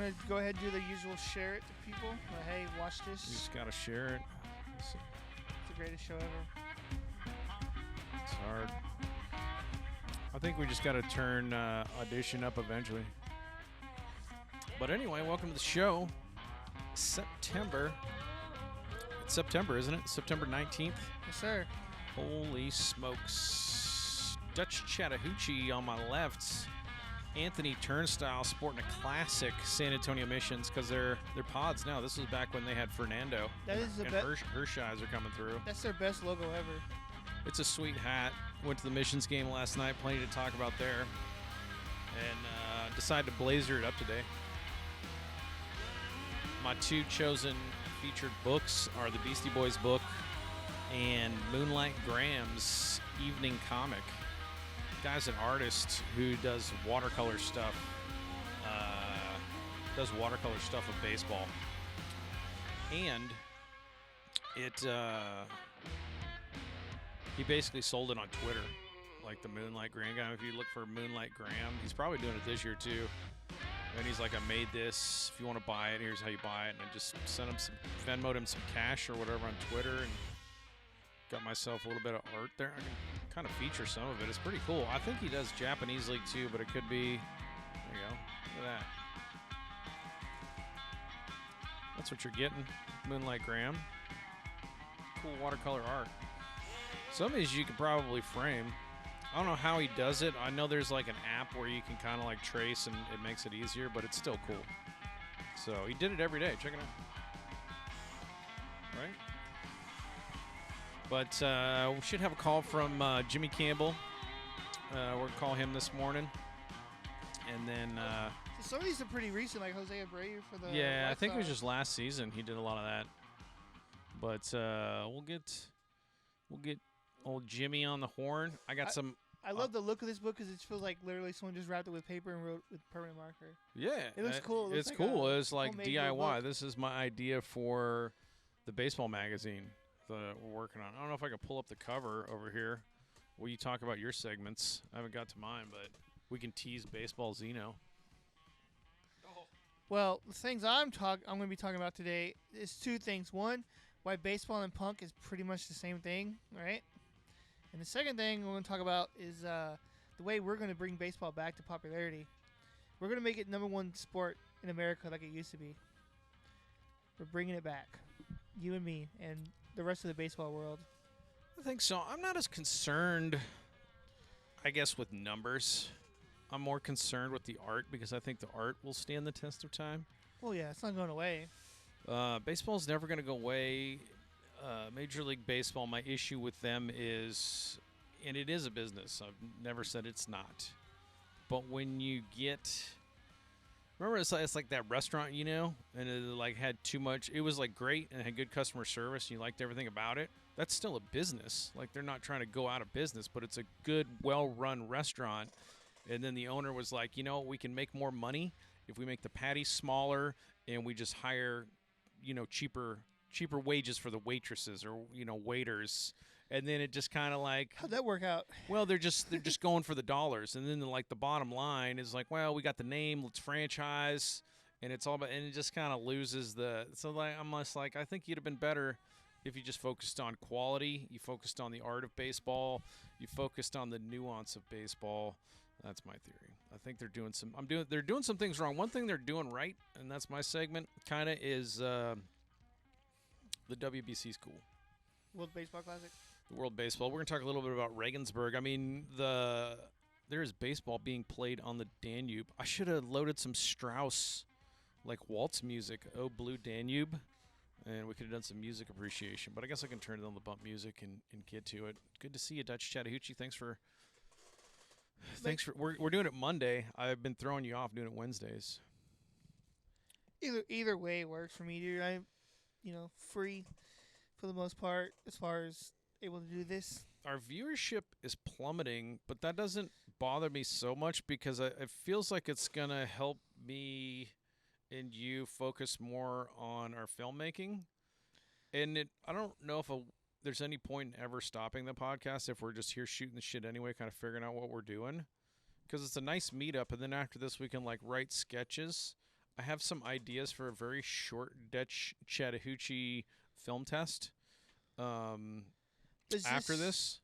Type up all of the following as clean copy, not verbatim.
want to go ahead and do the usual share it to people? Hey, watch this. You just got to share it. It's the greatest show ever. It's hard. I think we just got to turn Audition up eventually. But anyway, welcome to the show. September. It's September, isn't it? September 19th. Yes, sir. Holy smokes. Dutch Chattahoochee on my left. Anthony Turnstile sporting a classic San Antonio Missions because they're pods now. This was back when they had Fernando. That is the best. Hershey's are coming through. That's their best logo ever. It's a sweet hat. Went to the Missions game last night. Plenty to talk about there. And decided to blazer it up today. My two chosen featured books are the Beastie Boys book and Moonlight Graham's evening comic. The guy's an artist who does watercolor stuff. Of baseball. And he basically sold it on Twitter, like the Moonlight Graham guy. If you look for Moonlight Graham, he's probably doing it this year too. And he's like, I made this. If you want to buy it, here's how you buy it. And I just sent him Venmo'd him some cash or whatever on Twitter and got myself a little bit of art there. I can kind of feature some of it. It's pretty cool. I think he does Japanese League too, but it could be. There you go. Look at that. That's what you're getting. Moonlight Graham. Cool watercolor art. Some of these you could probably frame. I don't know how he does it. I know there's like an app where you can kind of like trace and it makes it easier, but it's still cool. So he did it every day. Check it out. Right? But we should have a call from Jimmy Campbell. We're going to call him this morning. And then... so some of these are pretty recent, like Jose Abreu for the... Yeah, I think it was just last season he did a lot of that. But we'll get old Jimmy on the horn. I got some... I love the look of this book because it feels like literally someone just wrapped it with paper and wrote with permanent marker. Yeah. It looks cool. It's like cool. It's like DIY. This is my idea for the baseball magazine that we're working on. I don't know if I can pull up the cover over here where you talk about your segments. I haven't got to mine, but we can tease Baseball Zeno. Well, the things I'm going to be talking about today is two things. One, why baseball and punk is pretty much the same thing, right? And the second thing we're going to talk about is the way we're going to bring baseball back to popularity. We're going to make it #1 sport in America like it used to be. We're bringing it back. You and me and the rest of the baseball world. I think so. I'm not as concerned, I guess, with numbers. I'm more concerned with the art because I think the art will stand the test of time. Well, yeah, it's not going away. Baseball's never going to go away. Major League Baseball, my issue with them is, and it is a business. I've never said it's not. But when you get, remember it's like that restaurant, you know, and it like had too much. It was like great and it had good customer service. And you liked everything about it. That's still a business. Like they're not trying to go out of business, but it's a good, well-run restaurant. And then the owner was like, you know, we can make more money if we make the patties smaller and we just hire, you know, cheaper wages for the waitresses or, you know, waiters. And then it just kind of like, how'd that work out? Well, they're just going for the dollars. And then like the bottom line is like, well, we got the name, let's franchise. And it's all about, and it just kind of loses so like, I'm just like, I think you'd have been better if you just focused on quality, you focused on the art of baseball, you focused on the nuance of baseball. That's my theory. I think they're doing some things wrong. One thing they're doing right, and that's my segment, kind of is the WBC's cool. World Baseball Classic? The World Baseball. We're going to talk a little bit about Regensburg. I mean, there is baseball being played on the Danube. I should have loaded some Strauss, like waltz music, Oh Blue Danube, and we could have done some music appreciation. But I guess I can turn it on the bump music and get to it. Good to see you, Dutch Chattahoochee. Thanks for. We're doing it Monday. I've been throwing you off doing it Wednesdays. Either way works for me, dude. I'm, free for the most part as far as able to do this. Our viewership is plummeting, but that doesn't bother me so much because it feels like it's going to help me and you focus more on our filmmaking. And I don't know if there's any point in ever stopping the podcast if we're just here shooting the shit anyway, kind of figuring out what we're doing. Because it's a nice meetup, and then after this we can like write sketches. I have some ideas for a very short Dutch Chattahoochee film test after this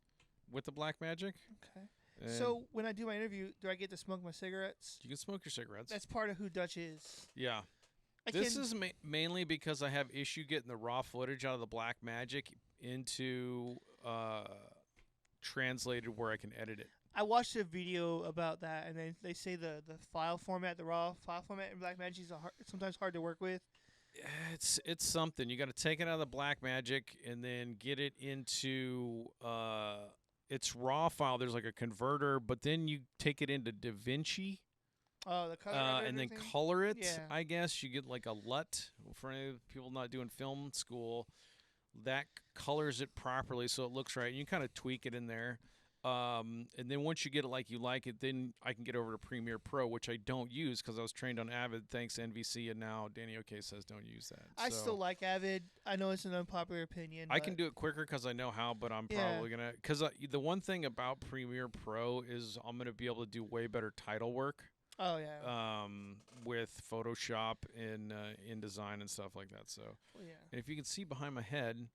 with the Black Magic. Okay. And So when I do my interview, do I get to smoke my cigarettes? you can smoke your cigarettes. That's part of who Dutch is. Yeah. This is mainly because I have issue getting the raw footage out of the Black Magic into translated where I can edit it. I watched a video about that, and they say the file format, the raw file format in Blackmagic is sometimes hard to work with. It's something. You got to take it out of the Black Magic and then get it into its raw file. There's like a converter, but then you take it into DaVinci. Oh, the color and then color it. Yeah. I guess you get like a LUT for any people not doing film school. That colors it properly so it looks right. And you kind of tweak it in there. And then once you get it like you like it, then I can get over to Premiere Pro, which I don't use because I was trained on Avid. Thanks NVC, and now Danny OK says don't use that. I still like Avid. I know it's an unpopular opinion. I can do it quicker because I know how, but I'm probably gonna because the one thing about Premiere Pro is I'm gonna be able to do way better title work. Oh yeah. With Photoshop and InDesign and stuff like that. So, yeah. And if you can see behind my head,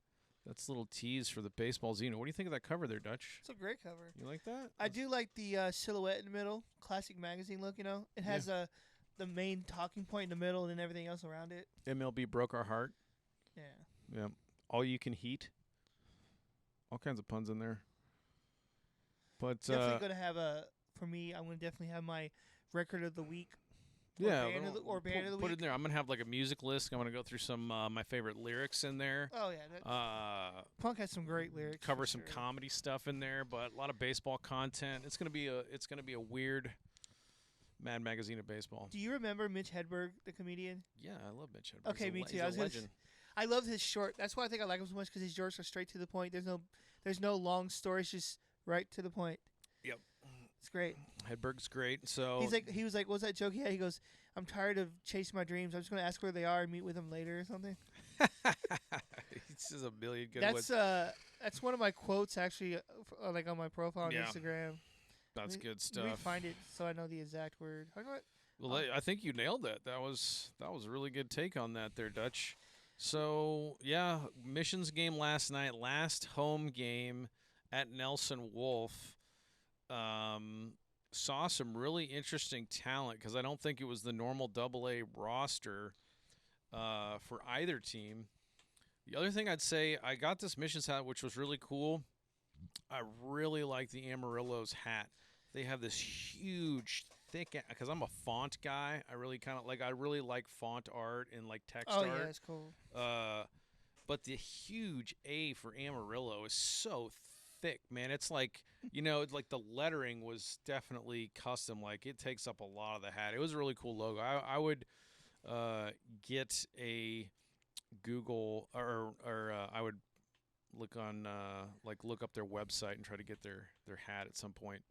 that's a little tease for the Baseball Zeno. What do you think of that cover there, Dutch? It's a great cover. You like that? I do like the silhouette in the middle, classic magazine look. You know, it has the main talking point in the middle and then everything else around it. MLB broke our heart. Yeah. Yeah. All you can heat. All kinds of puns in there. But definitely gonna have for me. I'm gonna definitely have my record of the week. Yeah, band of the week. Put it in there. I'm gonna have like a music list. I'm gonna go through some my favorite lyrics in there. Oh yeah, Punk has some great lyrics. Cover some comedy stuff in there, but a lot of baseball content. It's gonna be a weird Mad Magazine of baseball. Do you remember Mitch Hedberg, the comedian? Yeah, I love Mitch Hedberg. Okay, me too. He's a legend. I love his short. That's why I think I like him so much because his jokes are straight to the point. There's no long stories, just right to the point. Yep. It's great. Hedberg's great. So he was like, what's that joke? Yeah, he goes, I'm tired of chasing my dreams. I'm just going to ask where they are and meet with them later or something. It's just a million good ones. That's one of my quotes actually, like on my profile on Instagram. That's good stuff. Let me find it so I know the exact word. Well, I think you nailed that. That was a really good take on that there, Dutch. So yeah, Missions game last night, last home game at Nelson Wolf. Saw some really interesting talent because I don't think it was the normal AA roster for either team. The other thing I'd say, I got this Missions hat, which was really cool. I really like the Amarillo's hat. They have this huge, thick, because I'm a font guy. I really like font art and like text art. Oh, yeah, it's cool. But the huge A for Amarillo is so thick, man. It's like, like the lettering was definitely custom. Like it takes up a lot of the hat. It was a really cool logo. I would get a Google or I would look on look up their website and try to get their hat at some point.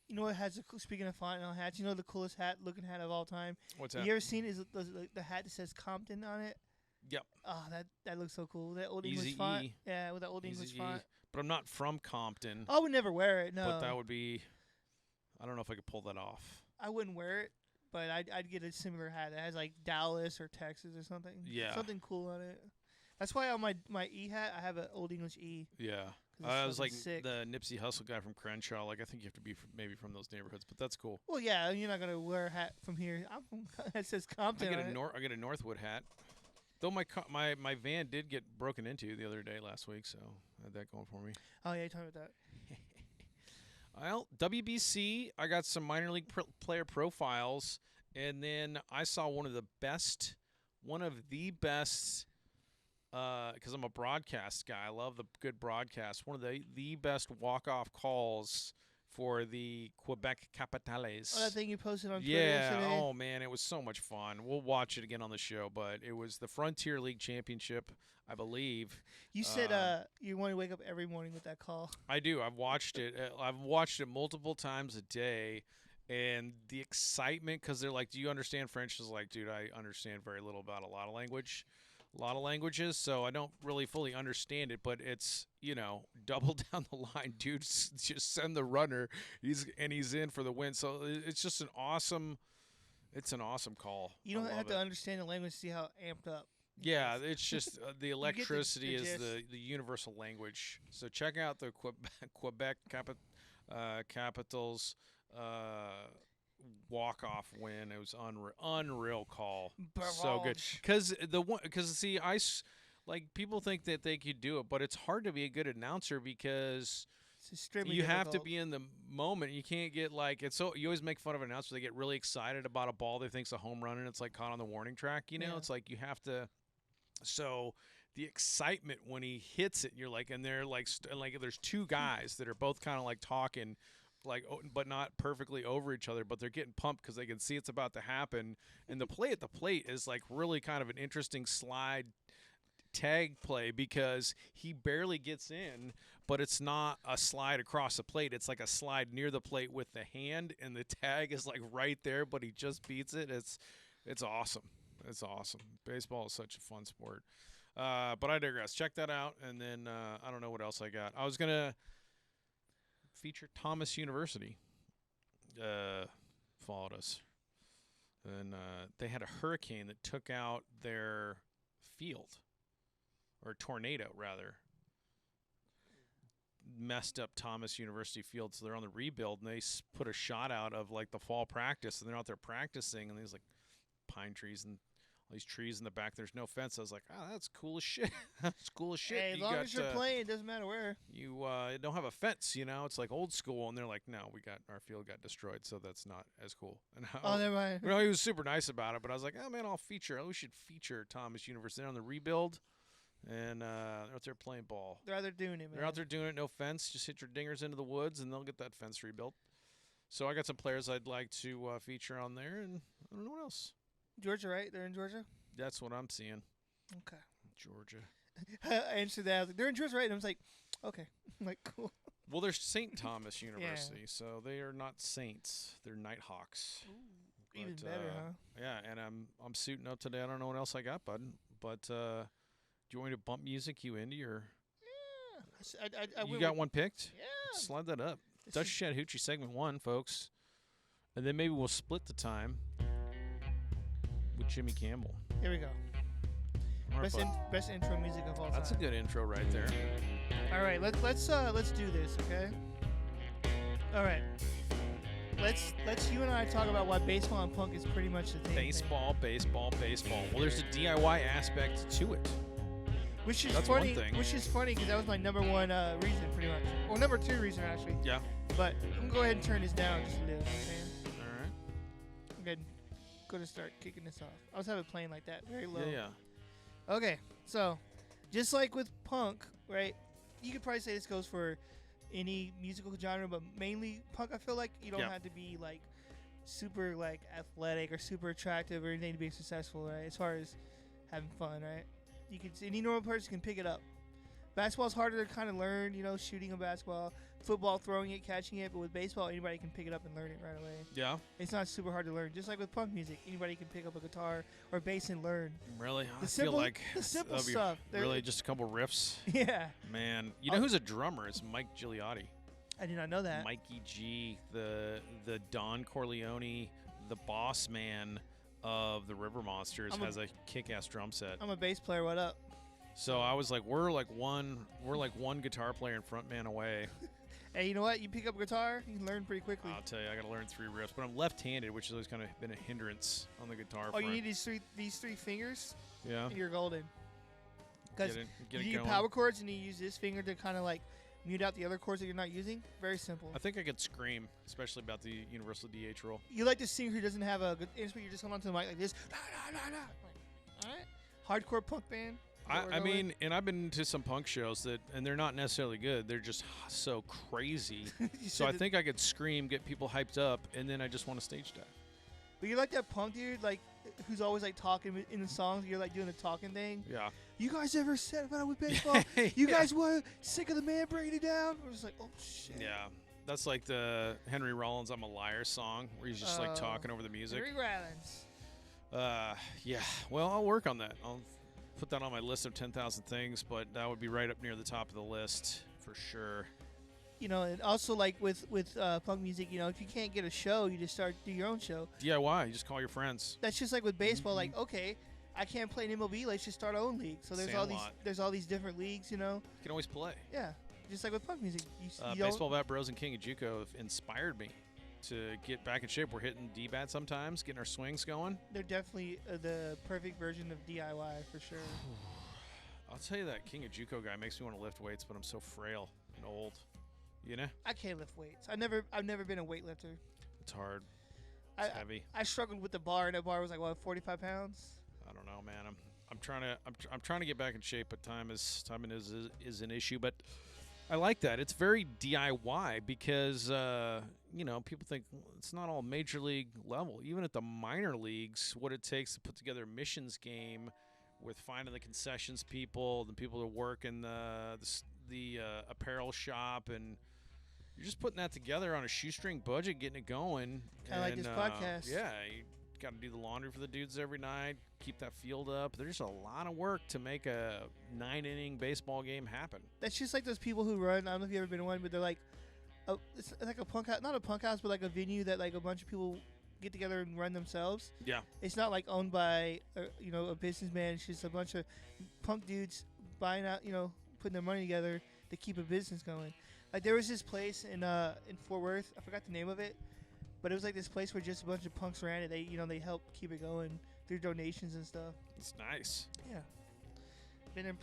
You know what has speaking of font and hats? You know the coolest looking hat of all time. What's that? You ever seen the hat that says Compton on it? Yep. Oh, that looks so cool. That old Easy English font. E. Yeah, with that old Easy English E. font. But I'm not from Compton. I would never wear it. No. But that would be. I don't know if I could pull that off. I wouldn't wear it, but I'd get a similar hat that has like Dallas or Texas or something. Yeah. Something cool on it. That's why on my E hat I have an old English E. Yeah. I was like sick. the Nipsey Hussle guy from Crenshaw. Like I think you have to be maybe from those neighborhoods, but that's cool. Well, yeah, you're not gonna wear a hat from here. I'm from, it says Compton. I get a Northwood hat. Though my van did get broken into the other day last week, so I had that going for me. Oh yeah, you talking about that. Well, WBC, I got some minor league player profiles, and then I saw one of the best, because I'm a broadcast guy. I love the good broadcast. One of the best walk-off calls for the Quebec Capitales. Oh, that thing you posted on Twitter yesterday? Yeah, oh man, it was so much fun. We'll watch it again on the show, but it was the Frontier League Championship, I believe. You said you want to wake up every morning with that call. I do. I've watched it. I've watched it multiple times a day, and the excitement because they're like, "Do you understand French?" Is like, dude, I understand very little about a lot of languages, so I don't really fully understand it, but it's, double down the line, dude, just send the runner, he's in for the win. So it's just an awesome It's an awesome call. You don't I have love to it. understand the language to see how amped up. Yeah, is. it's just the the electricity is gist. the universal language. So check out the Quebec Capitals walk-off win. It was unreal call. So good. Barrage. Because see, like people think that they could do it, but it's hard to be a good announcer because It's extremely you have to difficult. be in the moment. You can't get like it's so you always make fun of an announcer. They get really excited about a ball they think's a home run and it's like caught on the warning track. You know, Yeah. it's like you have to. So the excitement when he hits it, you're like, and they're like, like there's two guys that are both kind of like talking, like, but not perfectly over each other, but they're getting pumped because they can see it's about to happen. And the play at the plate is like really kind of an interesting slide tag play because he barely gets in, but it's not a slide across the plate. It's like a slide near the plate with the hand, and the tag is like right there, but he just beats it. It's awesome. It's awesome. Baseball is such a fun sport. But I digress. Check that out, and then I don't know what else I got. I was gonna feature Thomas University. Followed us, and they had a hurricane that took out their field, or tornado rather. Messed up Thomas University field, so they're on the rebuild, and they put a shot out of like the fall practice, and they're out there practicing, and there's like pine trees and all these trees in the back. There's no fence. I was like, oh, that's cool as shit. That's cool as shit. Hey, as long as you're playing, it doesn't matter where. You don't have a fence, you know. It's like old school, and they're like, no, our field got destroyed, so that's not as cool. And Never mind. he was super nice about it, but I was like, oh man, we should feature Thomas University. They're on the rebuild, and they're out there playing ball. They're out there doing it, man. They're out there doing it, no fence. Just hit your dingers into the woods, and they'll get that fence rebuilt. So I got some players I'd like to feature on there, and I don't know what else. Georgia, right? They're in Georgia? That's what I'm seeing. Okay. Georgia. I answered that. I was like, they're in Georgia, right? And I was like, okay. I'm like, cool. Well, there's St. Thomas University, so they are not Saints. They're Nighthawks. Ooh, even better, huh? Yeah, and I'm suiting up today. I don't know what else I got, bud. But do you want me to bump music you into your? Yeah. I you got one picked? Yeah. Slide that up. Dutch Chattahoochee segment 1, folks. And then maybe we'll split the time with Jimmy Campbell. Here we go. All right, Best intro music of all time. That's a good intro right there. All right, let's do this, okay? All right. Let's you and I talk about why baseball and punk is pretty much the same Baseball. Well, there's a DIY aspect to it. Which is That's funny. one thing. Which is funny because that was my number one reason, pretty much. Well, number two reason actually. Yeah. But I'm gonna go ahead and turn this down just a little. Okay? All right. I'm gonna start kicking this off. I was having it playing like that, very low. Yeah. Okay, so just like with punk, right? You could probably say this goes for any musical genre, but mainly punk. I feel like you don't have to be like super like athletic or super attractive or anything to be successful, right? As far as having fun, right? You can any normal person can pick it up. Basketball's harder to kind of learn, you know, shooting a basketball, football, throwing it, catching it, but with baseball, anybody can pick it up and learn it right away. Yeah. It's not super hard to learn. Just like with punk music, anybody can pick up a guitar or bass and learn. Really? The I simple, feel like the simple that'll be stuff. Really, just a couple riffs. Yeah. Man, you know who's a drummer? It's Mike Gigliotti. I did not know that. Mikey G, the Don Corleone, the boss man of the River Monsters, has a kick-ass drum set. I'm a bass player. What up? So I was like, we're like one guitar player and frontman away. Hey, you know what? You pick up a guitar, you can learn pretty quickly. I'll tell you, I got to learn 3 riffs, but I'm left-handed, which has always kind of been a hindrance on the guitar. Oh, you need these three fingers. Yeah. And you're golden. Because get you it do going. power chords and you use this finger to kind of like mute out the other chords that you're not using. Very simple. I think I could scream, especially about the universal DH rule. You like the singer who doesn't have a good instrument. You just hold on to the mic like this. All right. Hardcore punk band. I mean, and I've been to some punk shows and they're not necessarily good. They're just so crazy. So I think I could scream, get people hyped up, and then I just want to stage dive. But you're like that punk dude, like who's always like talking in the songs. You're like doing the talking thing. Yeah. You guys ever said about it with baseball? You guys were sick of the man bringing it down? We're just like, oh shit. Yeah. That's like the Henry Rollins "I'm a Liar" song, where he's just like talking over the music. Henry Rollins. Yeah. Well, I'll work on that. I'll put that on my list of 10,000 things, but that would be right up near the top of the list for sure. And also like with punk music, if you can't get a show, you just do your own show. DIY. You just call your friends. That's just like with baseball. Like, okay, I can't play in MLB. Let's just start our own league. So there's all these different leagues. You can always play. Yeah, just like with punk music. Baseball Bat Bros and King of JUCO have inspired me to get back in shape. We're hitting D-bat sometimes, getting our swings going. They're definitely the perfect version of DIY for sure. I'll tell you that King of JUCO guy makes me want to lift weights, but I'm so frail and old. I can't lift weights. I've never been a weightlifter. It's hard. It's heavy. I struggled with the bar, and that bar was like 45 pounds. I don't know, man. I'm trying to get back in shape, but time is an issue. But I like that. It's very DIY because people think it's not all major league level. Even at the minor leagues, what it takes to put together a missions game with finding the concessions people, the people that work in the apparel shop, and you're just putting that together on a shoestring budget, getting it going. Kind of like this podcast. Yeah, you got to do the laundry for the dudes every night, keep that field up. There's a lot of work to make a 9-inning baseball game happen. That's just like those people who run. I don't know if you've ever been to one, but they're like, it's like a punk house, not a punk house, but like a venue that like a bunch of people get together and run themselves. Yeah. It's not like owned by a businessman. It's just a bunch of punk dudes buying out, putting their money together to keep a business going. Like there was this place in Fort Worth. I forgot the name of it, but it was like this place where just a bunch of punks ran it. They helped keep it going through donations and stuff. It's nice. Yeah. Been there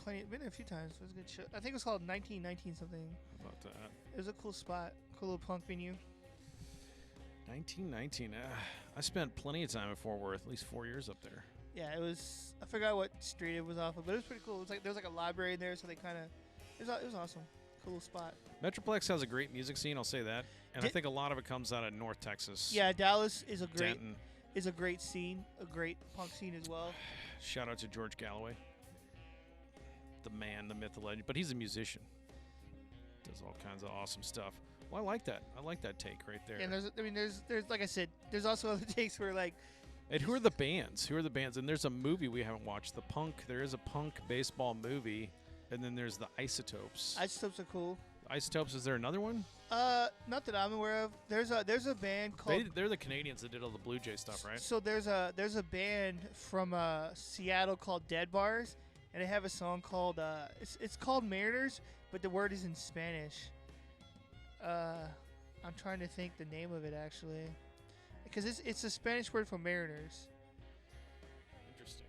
a few times. It was a good show. I think it was called 1919 something. How about that? It was a cool spot, cool little punk venue. 1919. I spent plenty of time at Fort Worth, at least 4 years up there. Yeah, it was. I forgot what street it was off of, but it was pretty cool. It was like there was like a library in there, so they kind of. It was awesome. Cool spot. Metroplex has a great music scene. I'll say that, and I think a lot of it comes out of North Texas. Yeah, Dallas is a Denton. great scene, a great punk scene as well. Shout out to George Galloway, the man, the myth, the legend. But he's a musician. Does all kinds of awesome stuff. Well, I like that. I like that take right there. And there's like I said, there's also other takes where like. And who are the bands? Who are the bands? And there's a movie we haven't watched. There is a punk baseball movie, and then there's the Isotopes. Isotopes are cool. Isotopes. Is there another one? Not that I'm aware of. There's a band called. They're the Canadians that did all the Blue Jay stuff, right? So there's a band from Seattle called Dead Bars, and they have a song called it's called Mariners, but the word is in Spanish. I'm trying to think the name of it actually, because it's a Spanish word for Mariners. Interesting.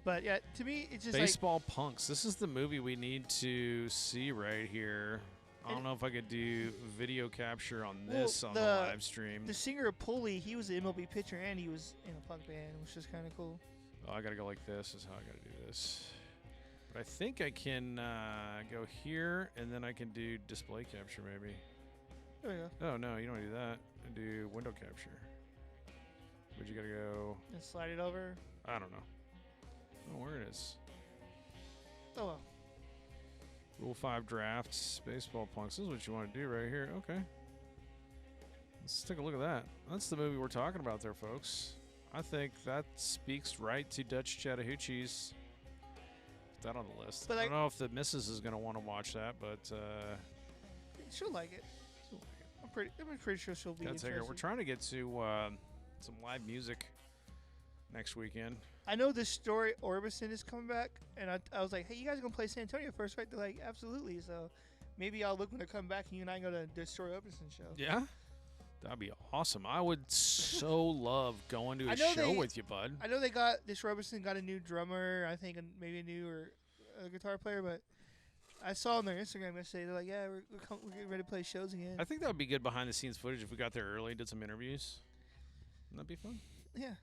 But yeah, to me it's just baseball punks. This is the movie we need to see right here. I don't know if I could do video capture on this on the live stream. The singer of Pulley, he was an MLB pitcher and he was in a punk band, which is kind of cool. Oh, I gotta go like this. Is how I gotta do this. But I think I can go here, and then I can do display capture maybe. There we go. Oh no, you don't do that. I do window capture. But you gotta go. And slide it over. I don't know. Oh, where it is. Oh well. Rule 5 drafts, baseball punks. This is what you want to do right here. Okay. Let's take a look at that. That's the movie we're talking about there, folks. I think that speaks right to Dutch Chattahoochee's. Put that on the list. But I don't know if the missus is going to want to watch that, but she'll like it. I'm pretty sure she'll be interested. We're trying to get to some live music next weekend. I know this story Orbison is coming back, and I was like, hey, you guys are going to play San Antonio first, right? They're like, absolutely. So maybe I'll look when they come back and you and I go to the Story Orbison show. Yeah? That'd be awesome. I would so love going to a show with you, bud. I know this Robertson got a new drummer, I think, and maybe a new guitar player, but I saw on their Instagram yesterday, they're like, yeah, we're getting ready to play shows again. I think that would be good behind-the-scenes footage if we got there early and did some interviews. Wouldn't that be fun? Yeah.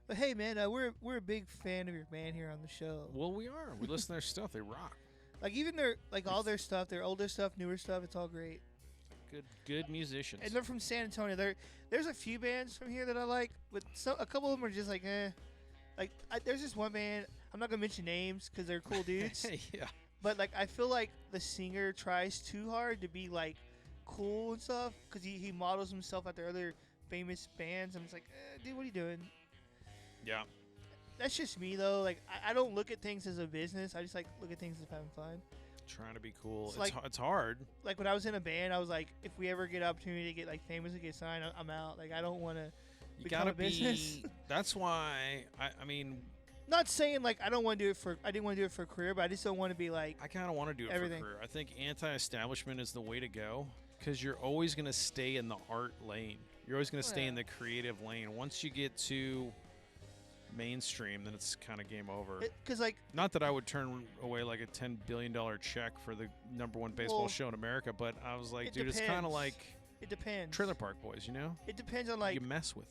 But hey, man, we're a big fan of your band here on the show. Well, we are. We listen to their stuff. They rock. Like even all their stuff, their older stuff, newer stuff, it's all great. Good musicians. And they're from San Antonio. There's a few bands from here that I like, but a couple of them are just like, eh. Like there's this one band. I'm not gonna mention names because they're cool dudes. Yeah. But like I feel like the singer tries too hard to be like cool and stuff because he models himself after other famous bands. I'm just like, dude, what are you doing? Yeah. That's just me though. Like I don't look at things as a business. I just like look at things as having fun. Trying to be cool. It's like- It's hard. Like when I was in a band, I was like, if we ever get an opportunity to get like famous and get signed, I'm out. Like I don't want to You become gotta a business. be. That's why. I mean, Not saying like I don't want to do it for. I didn't want to do it for a career, but I just don't want to be like. I kind of want to do it Everything. for career. I think anti-establishment is the way to go because you're always going to stay in the art lane. You're always going to stay in the creative lane. Once you get to mainstream, then it's kind of game over. Because like Not that I would turn away like a $10 billion check for the #1 baseball Well, show in America, but I was like, it dude, it's kind of depends. like it depends. Trailer Park Boys, you know? It depends on like You mess with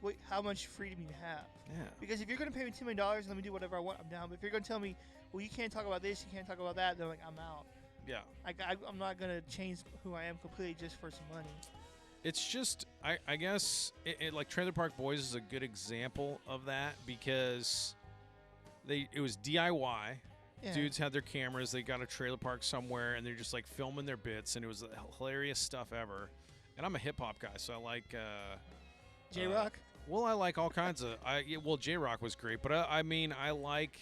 it. how much freedom you have. Yeah. Because if you're gonna pay me $2 million and let me do whatever I want, I'm down. But if you're gonna tell me, well, you can't talk about this, you can't talk about that, then like I'm out. Yeah. I'm not gonna change who I am completely just for some money. It's just, I guess, like Trailer Park Boys is a good example of that because it was DIY. Yeah. Dudes had their cameras. They got a trailer park somewhere, and they're just like filming their bits, and it was the hilarious stuff ever. And I'm a hip hop guy, so I like J Rock. Well, I like all kinds of. Well, J Rock was great, but I mean, I like,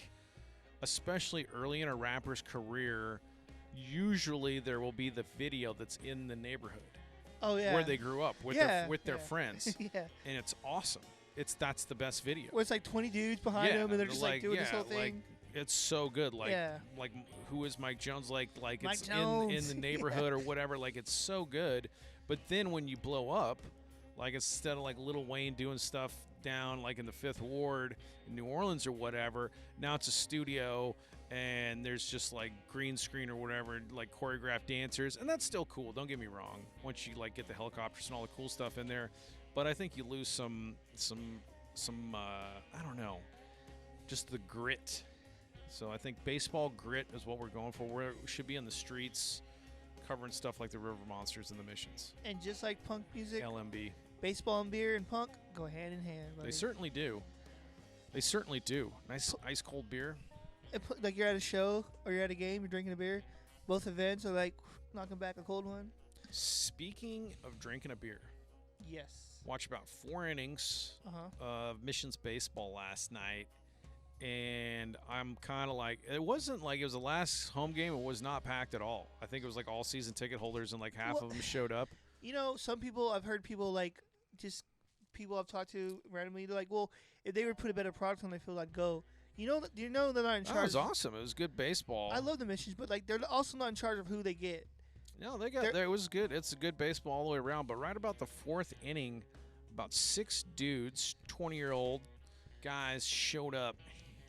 especially early in a rapper's career. Usually, there will be the video that's in the neighborhood Oh yeah. where they grew up with their friends, yeah. and it's awesome. That's the best video. Where it's like 20 dudes behind Yeah, them and they're just like doing this whole like, thing. it's so good. Like, Yeah. like who is Mike Jones? Like Mike it's Jones. in the neighborhood or whatever. Like, it's so good. But then when you blow up, like instead of like Lil Wayne doing stuff down like in the Fifth Ward in New Orleans or whatever, now it's a studio and there's just like green screen or whatever, like choreographed dancers, and that's still cool. Don't get me wrong. Once you like get the helicopters and all the cool stuff in there, but I think you lose some I don't know, just the grit. So I think baseball grit is what we're going for. We should be in the streets covering stuff like the River Monsters and the Missions. And just like punk music, LMB. baseball and beer and punk go hand in hand. Buddy. They certainly do. They certainly do. Nice ice cold beer. Like you're at a show or you're at a game, you're drinking a beer. Both events are like knocking back a cold one. Speaking of drinking a beer, Yes. watched about 4 innings of Missions baseball last night, and I'm kind of like, it wasn't like it was the last home game. It was not packed at all. I think it was like all season ticket holders, and like half Well, of them showed up. You know, some people I've heard people like just people I've talked to randomly. They're like, well, if they would put a better product on, they feel like go. You know they're not in charge. That was awesome. It was good baseball. I love the Missions, but like they're also not in charge of who they get. No, they got there. It was good. It's a good baseball all the way around. But right about the 4th inning, about 6 dudes, 20-year-old guys showed up,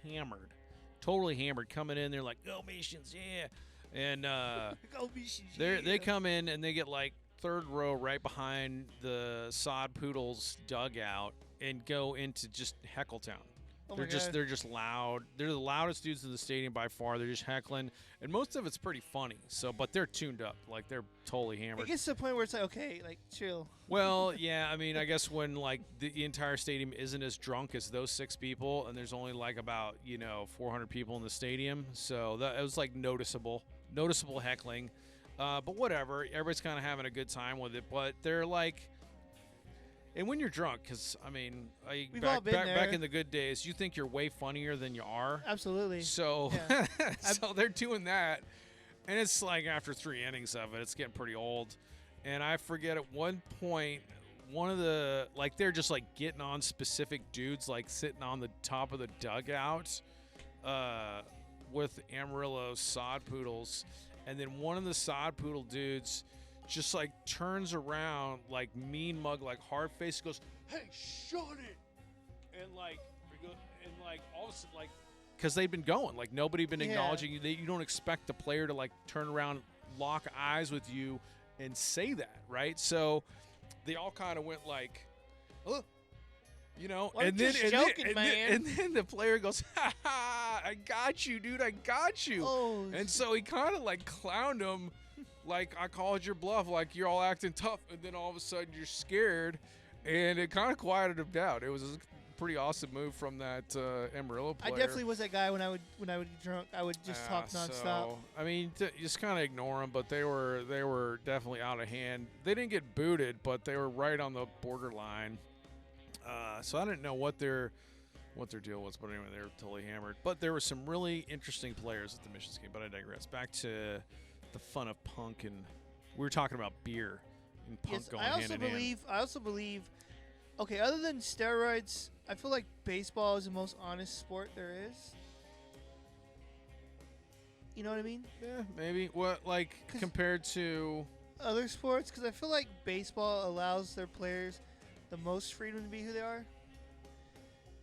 hammered, totally hammered, coming in. They're like, "Go Missions, yeah!" And Go Missions, they come in and they get like 3rd row right behind the Sod Poodles dugout and go into just Heckletown. Oh They're my just God. they're just loud. They're the loudest dudes in the stadium by far. They're just heckling, and most of it's pretty funny. So, but they're tuned up, like they're totally It hammered. gets to the point where it's like, okay, like chill. Well, yeah, I mean, I guess when like the entire stadium isn't as drunk as those 6 people, and there's only like about 400 people in the stadium, so that it was like noticeable heckling. But whatever, everybody's kind of having a good time with it. But they're like. And when you're drunk, because, I mean, We've all been there. back in the good days, you think you're way funnier than you are. Absolutely. So, Yeah. so they're doing that. And it's like after 3 innings of it, it's getting pretty old. And I forget at one point, one of the, like, they're just like getting on specific dudes, like sitting on the top of the dugout with Amarillo Sod Poodles. And then one of the Sod Poodle dudes just like turns around, like mean mug, like hard face, goes, "Hey, shut it!" And like all of a sudden, like, because they've been going, like nobody been acknowledging you. You don't expect the player to like turn around, lock eyes with you, and say that, right? So they all kind of went like, "Oh." I'm just joking, man. And then the player goes, "Ha ha! I got you, dude! I got you!" Oh, And so he kind of like clowned him, like, "I called your bluff, like you're all acting tough," and then all of a sudden you're scared, and it kind of quieted him down. It was a pretty awesome move from that Amarillo player. I definitely was that guy when I would get drunk. I would just talk nonstop. So, I mean, just kind of ignore them, but they were definitely out of hand. They didn't get booted, but they were right on the borderline. So I didn't know what their what their deal was, but anyway, they were totally hammered. But there were some really interesting players at the Missions game, but I digress. Back to the fun of punk, and we were talking about beer and punk going hand in hand. I also believe, okay, other than steroids, I feel like baseball is the most honest sport there is. You know what I mean? Yeah, maybe. What, like, compared to other sports? Because I feel like baseball allows their players the most freedom to be who they are.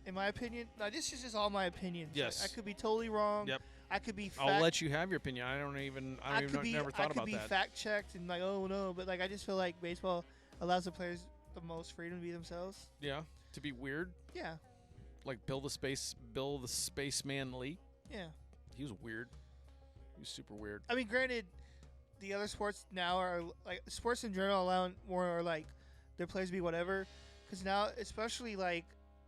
In my opinion. Now, this is just all my opinions. Yes. I could be totally wrong. Yep. I could be I'll let you have your opinion. I never thought about that. I could be fact checked and like, oh no, but like I just feel like baseball allows the players the most freedom to be themselves. Yeah. To be weird. Yeah. Like Bill the Spaceman Lee. Yeah. He was weird. He was super weird. I mean, granted, the other sports now are like sports in general allow more like their players to be whatever. Because now, especially like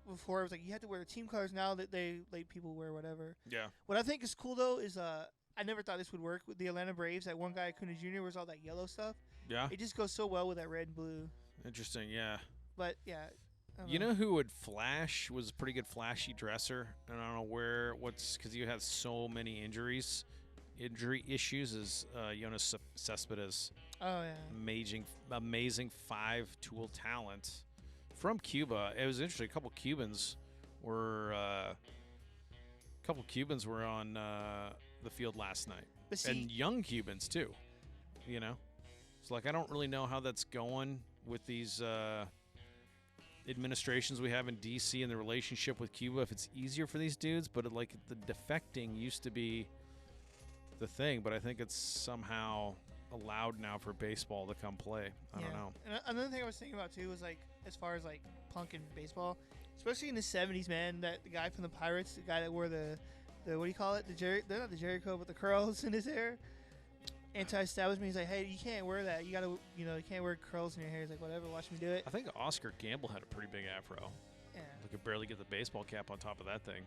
before, it was like you had to wear the team colors. Now that they let people wear whatever. Yeah. What I think is cool though is I never thought this would work with the Atlanta Braves. That one guy, Acuna Jr., was all that yellow stuff. Yeah. It just goes so well with that red and blue. Interesting. Yeah. But yeah. You know who would flash, was a pretty good flashy dresser, and I don't know because you had so many injury issues, is Jonas Cespedes. Oh yeah. Amazing 5-tool talent from Cuba. It was interesting. A couple Cubans were on the field last night, and young Cubans too. You know, so like I don't really know how that's going with these administrations we have in D.C. and the relationship with Cuba. If it's easier for these dudes, but like the defecting used to be the thing, but I think it's somehow allowed now for baseball to come play. I don't know. And another thing I was thinking about too was like as far as like punk and baseball, especially in the 70s, man, that the guy from the Pirates, the guy that wore the what do you call it? They're not the Jericho, but the curls in his hair. Anti-establishment. He's like, hey, you can't wear that. You gotta, you can't wear curls in your hair. He's like, whatever, watch me do it. I think Oscar Gamble had a pretty big afro. Yeah. I could barely get the baseball cap on top of that thing.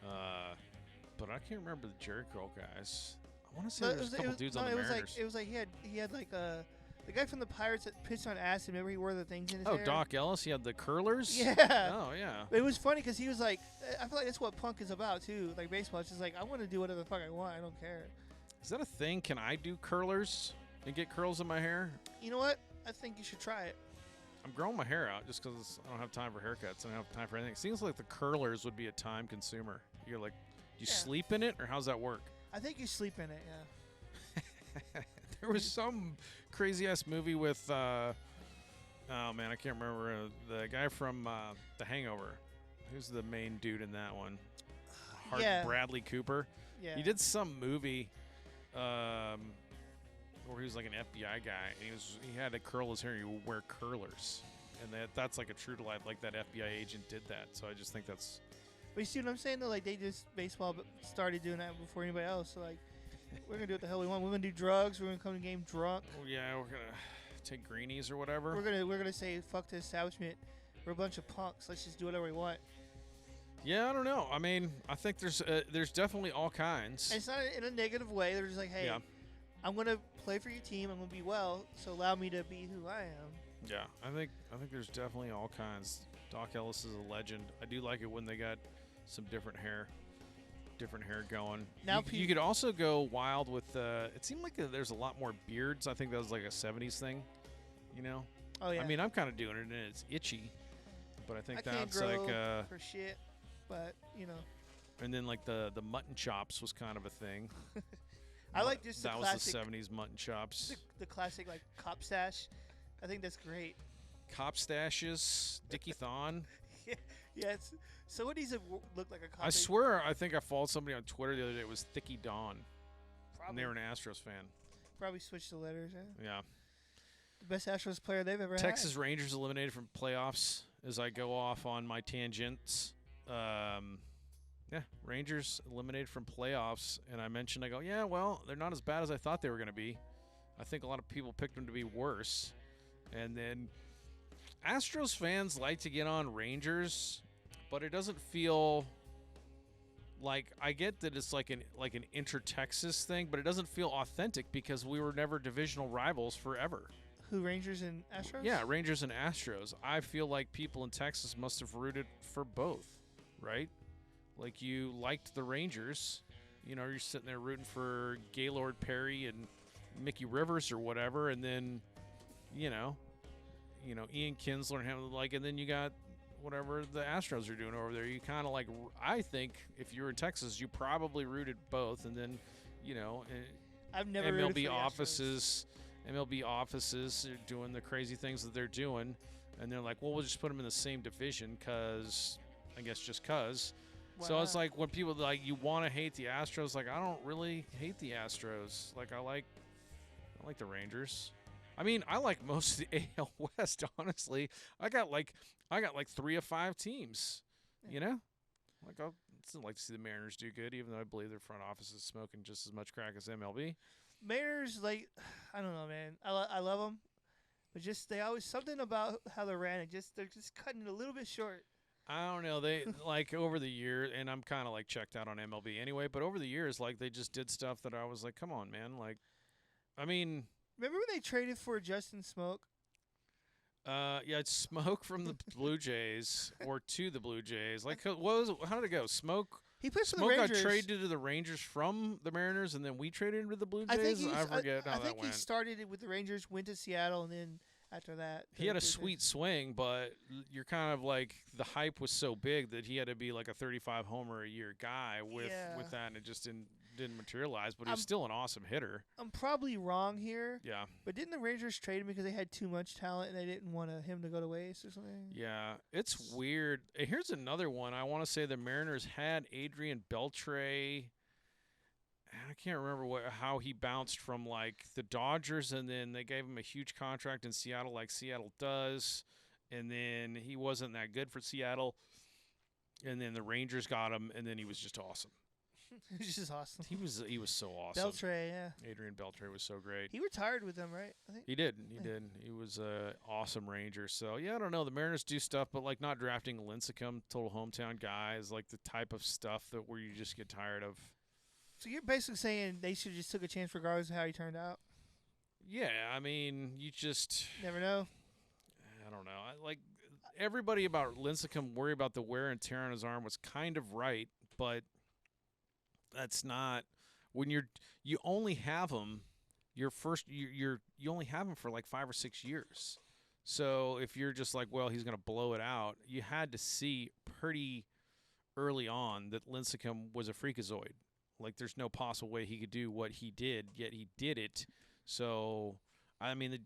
But I can't remember the Jerry Curl guys. I want to say there's a couple dudes on the Mariners. It was like he had like the guy from the Pirates that pitched on acid. Remember he wore the things in his hair? Oh, Doc Ellis. He had the curlers. Yeah. Oh yeah. It was funny because he was like, I feel like that's what punk is about too. Like baseball, it's just like I want to do whatever the fuck I want. I don't care. Is that a thing? Can I do curlers and get curls in my hair? You know what? I think you should try it. I'm growing my hair out just because I don't have time for haircuts. I don't have time for anything. It seems like the curlers would be a time consumer. You're like, do you sleep in it, or how's that work? I think you sleep in it, yeah. There was some crazy-ass movie with, oh, man, I can't remember. The guy from The Hangover. Who's the main dude in that one? Bradley Cooper. Yeah. He did some movie where he was like an FBI guy, and he had to curl his hair, and he would wear curlers. And that's like a true to life, like that FBI agent did that. So I just think that's... But you see what I'm saying, though? Like, they just, baseball started doing that before anybody else. So, like, we're going to do what the hell we want. We're going to do drugs. We're going to come to the game drunk. Oh, yeah, we're going to take greenies or whatever. We're gonna say, fuck the establishment. We're a bunch of punks. Let's just do whatever we want. Yeah, I don't know. I mean, I think there's definitely all kinds. And it's not in a negative way. They're just like, hey, I'm going to play for your team. I'm going to be well, so allow me to be who I am. Yeah, I think there's definitely all kinds. Doc Ellis is a legend. I do like it when they got some different hair going. Now you could also go wild with. It seemed like there's a lot more beards. I think that was like a '70s thing, you know. Oh yeah. I mean, I'm kind of doing it, and it's itchy, but I think I that's can't like grow for shit. But you know. And then like the mutton chops was kind of a thing. I like just the classic. That was the '70s mutton chops. The classic like cop stash. I think that's great. Cop stashes, Dickie Thon. Yeah, some of these look like a cop. I swear, I think I followed somebody on Twitter the other day. It was Thicky Dawn. Probably. And they were an Astros fan. Probably switched the letters. Yeah. The best Astros player they've ever had. Texas Rangers eliminated from playoffs. As I go off on my tangents, Rangers eliminated from playoffs, and I mentioned, I go, yeah, well, they're not as bad as I thought they were going to be. I think a lot of people picked them to be worse. And then Astros fans like to get on Rangers, but it doesn't feel like, I get that it's like an inter-Texas thing, but it doesn't feel authentic because we were never divisional rivals forever. Who, Rangers and Astros? Yeah, Rangers and Astros. I feel like people in Texas must have rooted for both. right? Like you liked the Rangers. You know, you're sitting there rooting for Gaylord Perry and Mickey Rivers or whatever, and then, you know, Ian Kinsler and him, like, and then you got whatever the Astros are doing over there. You kind of like, I think if you were in Texas, you probably rooted both, and then, you know, I've never rooted for the MLB offices are doing the crazy things that they're doing, and they're like, well, we'll just put them in the same division because, I guess, just because. So it's like when people like you want to hate the Astros, like I don't really hate the Astros. Like I like the Rangers. I mean, I like most of the AL West. Honestly, I got like 3 of 5 teams. You know, like I still like to see the Mariners do good, even though I believe their front office is smoking just as much crack as MLB. Mariners, like, I don't know, man. I love them, but just they always something about how they're ran. They're just cutting it a little bit short. I don't know. They like over the years, and I'm kind of like checked out on MLB anyway. But over the years, like they just did stuff that I was like, come on, man. Like, I mean, remember when they traded for Justin Smoke? Yeah, it's Smoke from the Blue Jays or to the Blue Jays. Like, how did it go? Smoke. He played for the Smoke Rangers. got traded to the Rangers from the Mariners, and then we traded him to the Blue Jays. I forget how that went. I think he started it with the Rangers, went to Seattle, and then after that, he had a sweet swing, but you're kind of like the hype was so big that he had to be like a 35 homer a year guy with that, and it just didn't materialize. But he's still an awesome hitter. I'm probably wrong here. Yeah. But didn't the Rangers trade him because they had too much talent and they didn't want him to go to waste or something? Yeah, it's weird. Here's another one. I want to say the Mariners had Adrian Beltre. I can't remember how he bounced from like the Dodgers, and then they gave him a huge contract in Seattle, like Seattle does, and then he wasn't that good for Seattle, and then the Rangers got him, and then he was just awesome. He was just awesome. He was so awesome. Beltre, yeah. Adrian Beltre was so great. He retired with them, right? I think he did. He was an awesome Ranger. So yeah, I don't know. The Mariners do stuff, but like not drafting Lincecum, total hometown guy, is like the type of stuff that where you just get tired of. So you're basically saying they should just took a chance regardless of how he turned out? Yeah, I mean, you just never know. I don't know. Like everybody about Lincecum worry about the wear and tear on his arm was kind of right, but that's not when you only have him you only have him for like 5 or 6 years. So if you're just like, well, he's going to blow it out, you had to see pretty early on that Lincecum was a freakazoid. Like, there's no possible way he could do what he did, yet he did it. So, I mean,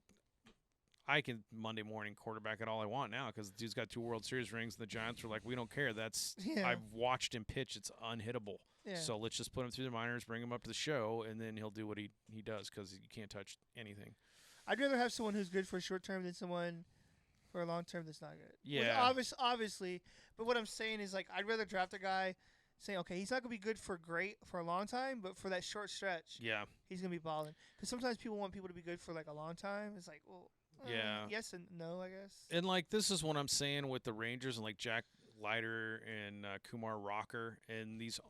I can Monday morning quarterback it all I want now because the dude's got 2 World Series rings, and the Giants are like, we don't care. I've watched him pitch. It's unhittable. Yeah. So let's just put him through the minors, bring him up to the show, and then he'll do what he does because you can't touch anything. I'd rather have someone who's good for a short term than someone for a long term that's not good. Yeah. Obviously. But what I'm saying is, like, I'd rather draft a guy – saying, okay, he's not going to be good for a long time, but for that short stretch, he's going to be balling. Because sometimes people want people to be good for, like, a long time. It's like, well, yes and no, I guess. And, like, this is what I'm saying with the Rangers and, like, Jack Leiter and Kumar Rocker and these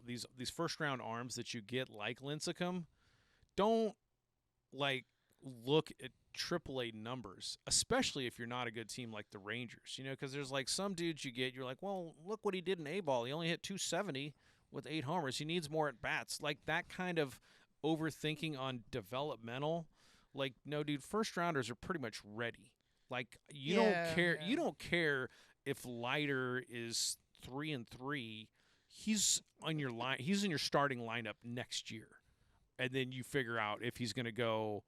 first-round arms that you get like Lincecum, don't, like, look at AAA numbers, especially if you're not a good team like the Rangers, because there's like some dudes you get, you're like, well, look what he did in A-ball. He only hit 270 with 8 homers. He needs more at bats. Like that kind of overthinking on developmental. Like, no, dude, first rounders are pretty much ready. Like you don't care. Yeah. You don't care if Leiter is 3-3. He's on your line. He's in your starting lineup next year, and then you figure out if he's going to go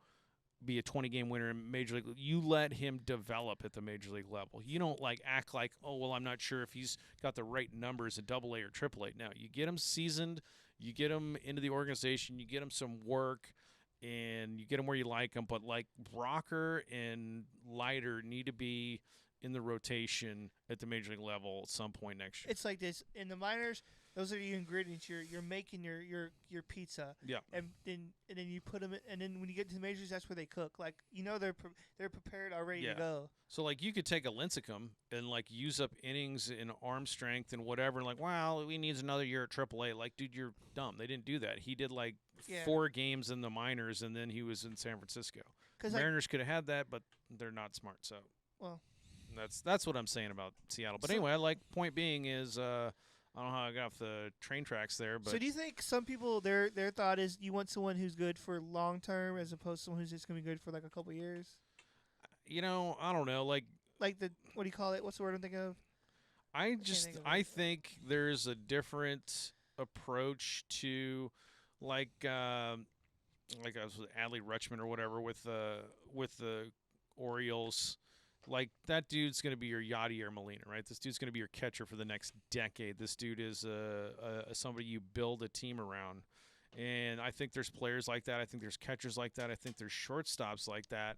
be a 20-game winner in Major League. You let him develop at the Major League level. You don't like act like, oh, well, I'm not sure if he's got the right numbers at AA or AAA. No, you get him seasoned, you get him into the organization, you get him some work, and you get him where you like him. But like Rocker and Leiter need to be in the rotation at the Major League level at some point next year. It's like this in the minors. Those are the ingredients. You're making your pizza. Yeah. And then you put them in, and then when you get to the majors, that's where they cook. Like, they're prepared already to go. So like you could take a Lincecum and like use up innings and arm strength and whatever, and like, wow, he needs another year at AAA. Like, dude, you're dumb. They didn't do that. He did like 4 games in the minors, and then he was in San Francisco. Mariners could have had that, but they're not smart. So well, that's what I'm saying about Seattle. But anyway, point being is. I don't know how I got off the train tracks there, but So do you think some people their thought is you want someone who's good for long term as opposed to someone who's just gonna be good for like a couple years? I don't know. Like Like the what do you call it? What's the word I'm thinking of? I think there's a different approach to like like I was with Adley Rutschman or whatever with the Orioles. Like that dude's going to be your Yadier Molina, right? This dude's going to be your catcher for the next decade. This dude is somebody you build a team around. And I think there's players like that. I think there's catchers like that. I think there's shortstops like that.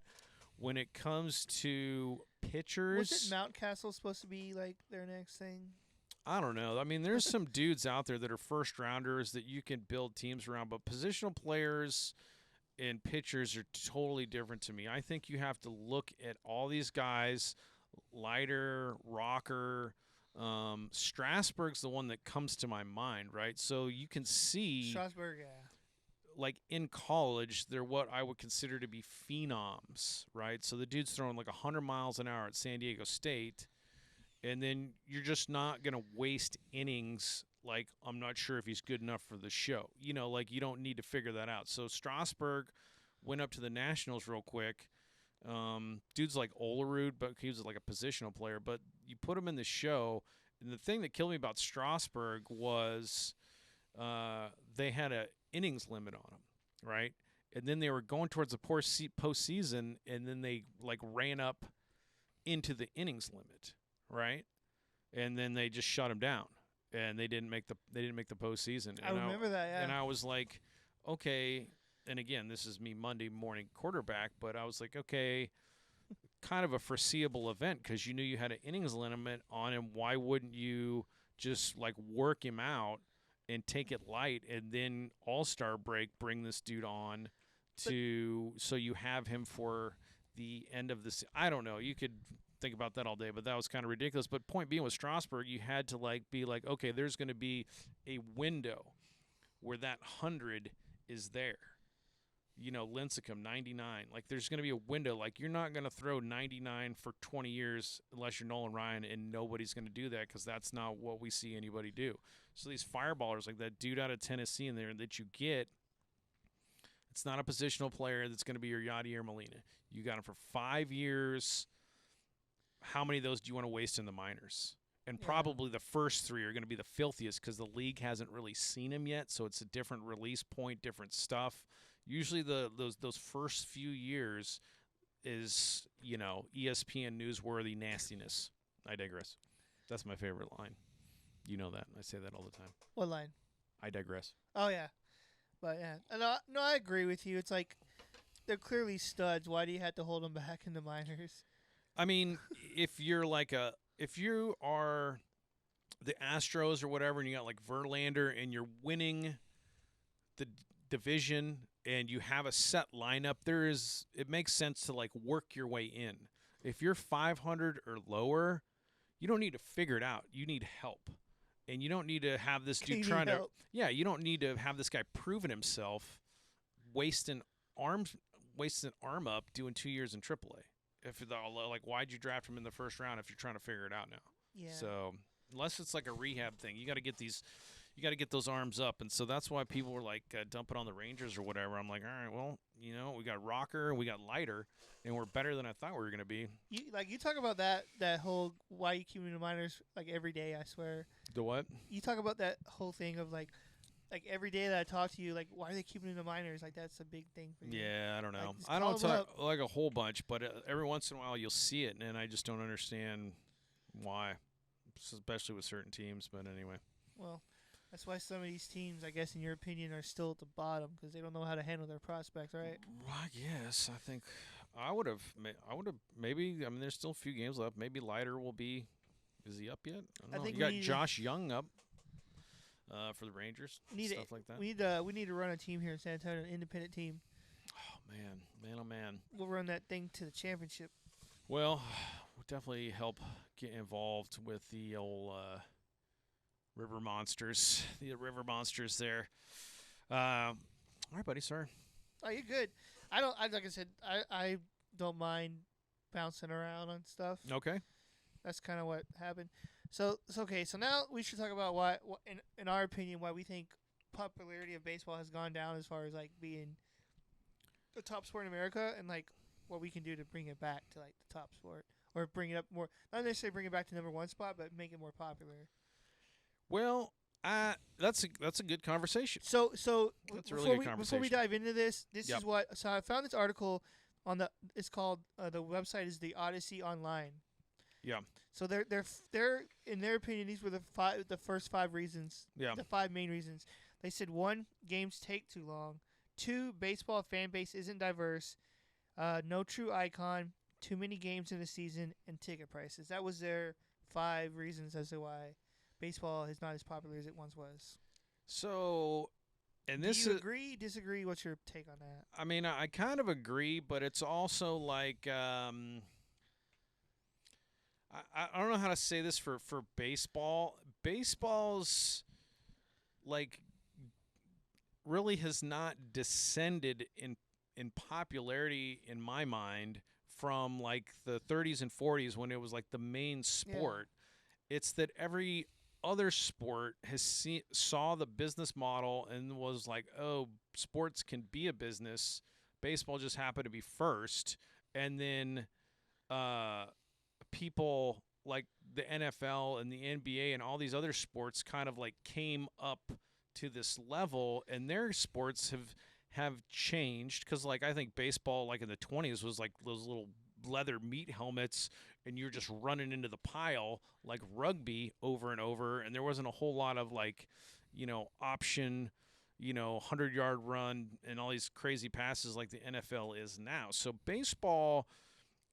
When it comes to pitchers, Was it Mountcastle supposed to be like their next thing? I don't know. I mean, there's some dudes out there that are first rounders that you can build teams around, but positional players and pitchers are totally different to me. I think you have to look at all these guys, Leiter, Rocker, Strasburg's the one that comes to my mind, right? So you can see, Strasburg, yeah. like in college, they're what I would consider to be phenoms, right? So the dude's throwing like 100 miles an hour at San Diego State, and then you're just not going to waste innings. Like, I'm not sure if he's good enough for the show. Like you don't need to figure that out. So Strasburg went up to the Nationals real quick. Dude's like Olerud, but he was like a positional player. But you put him in the show, and the thing that killed me about Strasburg was they had a innings limit on him, right? And then they were going towards the postseason, and then they like ran up into the innings limit, right? And then they just shut him down, and they didn't make the postseason. I remember that, yeah. And I was like, okay. And again, this is me Monday morning quarterback, but I was like, okay, kind of a foreseeable event because you knew you had an innings limit on him. Why wouldn't you just like work him out and take it light, and then All-Star break, bring this dude on so you have him for the end of this. I don't know. You could think about that all day, but that was kind of ridiculous. But point being with Strasburg, you had to like be like, okay, there's going to be a window where that 100 is there. Lincecum, 99. Like, there's going to be a window. Like, you're not going to throw 99 for 20 years unless you're Nolan Ryan, and nobody's going to do that because that's not what we see anybody do. So these fireballers, like that dude out of Tennessee in there that you get, it's not a positional player that's going to be your Yadier Molina. You got him for 5 years. How many of those do you want to waste in the minors? And probably the first 3 are going to be the filthiest because the league hasn't really seen him yet, so it's a different release point, different stuff. Usually those first few years is, ESPN newsworthy nastiness. I digress. That's my favorite line. You know that. I say that all the time. What line? I digress. Oh, yeah. But, yeah. No, I agree with you. It's like they're clearly studs. Why do you have to hold them back in the minors? I mean, if you are the Astros or whatever and you got like Verlander and you're winning the division and you have a set lineup, it makes sense to like work your way in. If you're 500 or lower, you don't need to figure it out. You need help. And you don't need to have this dude you don't need to have this guy proving himself, wasting arm up doing 2 years in AAA. Like, why'd you draft him in the first round if you're trying to figure it out now? Yeah. So unless it's like a rehab thing, you got to get those arms up, and so that's why people were like dumping on the Rangers or whatever. I'm like, all right, well, we got Rocker, we got Leiter, and we're better than I thought we were gonna be. You talk about that whole why you keep the minors like every day. I swear. The what? You talk about that whole thing of like every day that I talk to you, like why are they keeping the minors? Like that's a big thing for you. Yeah, I don't know. Like, I don't talk like a whole bunch, but every once in a while you'll see it, and I just don't understand why, especially with certain teams. But anyway. Well. That's why some of these teams, I guess, in your opinion, are still at the bottom because they don't know how to handle their prospects, right? I guess. I think I would have maybe. I mean, there's still a few games left. Maybe Leiter will be. Is he up yet? I don't know. You got Josh Young up for the Rangers. Stuff like that. We need to run a team here in San Antonio, an independent team. Oh man. We'll run that thing to the championship. Well, we'll definitely help get involved with the old. River Monsters, the River Monsters there. All right, buddy, sorry. Oh, you're good. Like I said, I don't mind bouncing around on stuff. Okay. That's kind of what happened. So okay. So now we should talk about in our opinion, why we think popularity of baseball has gone down as far as like being the top sport in America, and like what we can do to bring it back to like the top sport, or bring it up more. Not necessarily bring it back to number one spot, but make it more popular. Well, that's a good conversation. So That's a really good before we conversation. dive into this, this Yep. is what. So I found this article on the. It's called the website is the Odyssey Online. Yeah. So they're in their opinion, these were the first five reasons, Yeah. the five main reasons. They said one, games take too long. Two, baseball fan base isn't diverse. No true icon. Too many games in a season, and ticket prices. That was their five reasons as to why baseball is not as popular as it once was. So, and Do this you is, agree? Disagree? What's your take on that? I mean, I kind of agree, but it's also like, I don't know how to say this for baseball. Baseball's like really has not descended in popularity in my mind from like the 30s and 40s when it was like the main sport. It's that every other sport saw the business model and was like, oh, sports can be a business. Baseball just happened to be first, and then uh, people like the NFL and the NBA and all these other sports kind of like came up to this level, and their sports have changed because like I think baseball like in the 20s was like those little leather meat helmets and you're just running into the pile like rugby over and over, and there wasn't a whole lot of like option 100-yard run and all these crazy passes like the NFL is now. So baseball,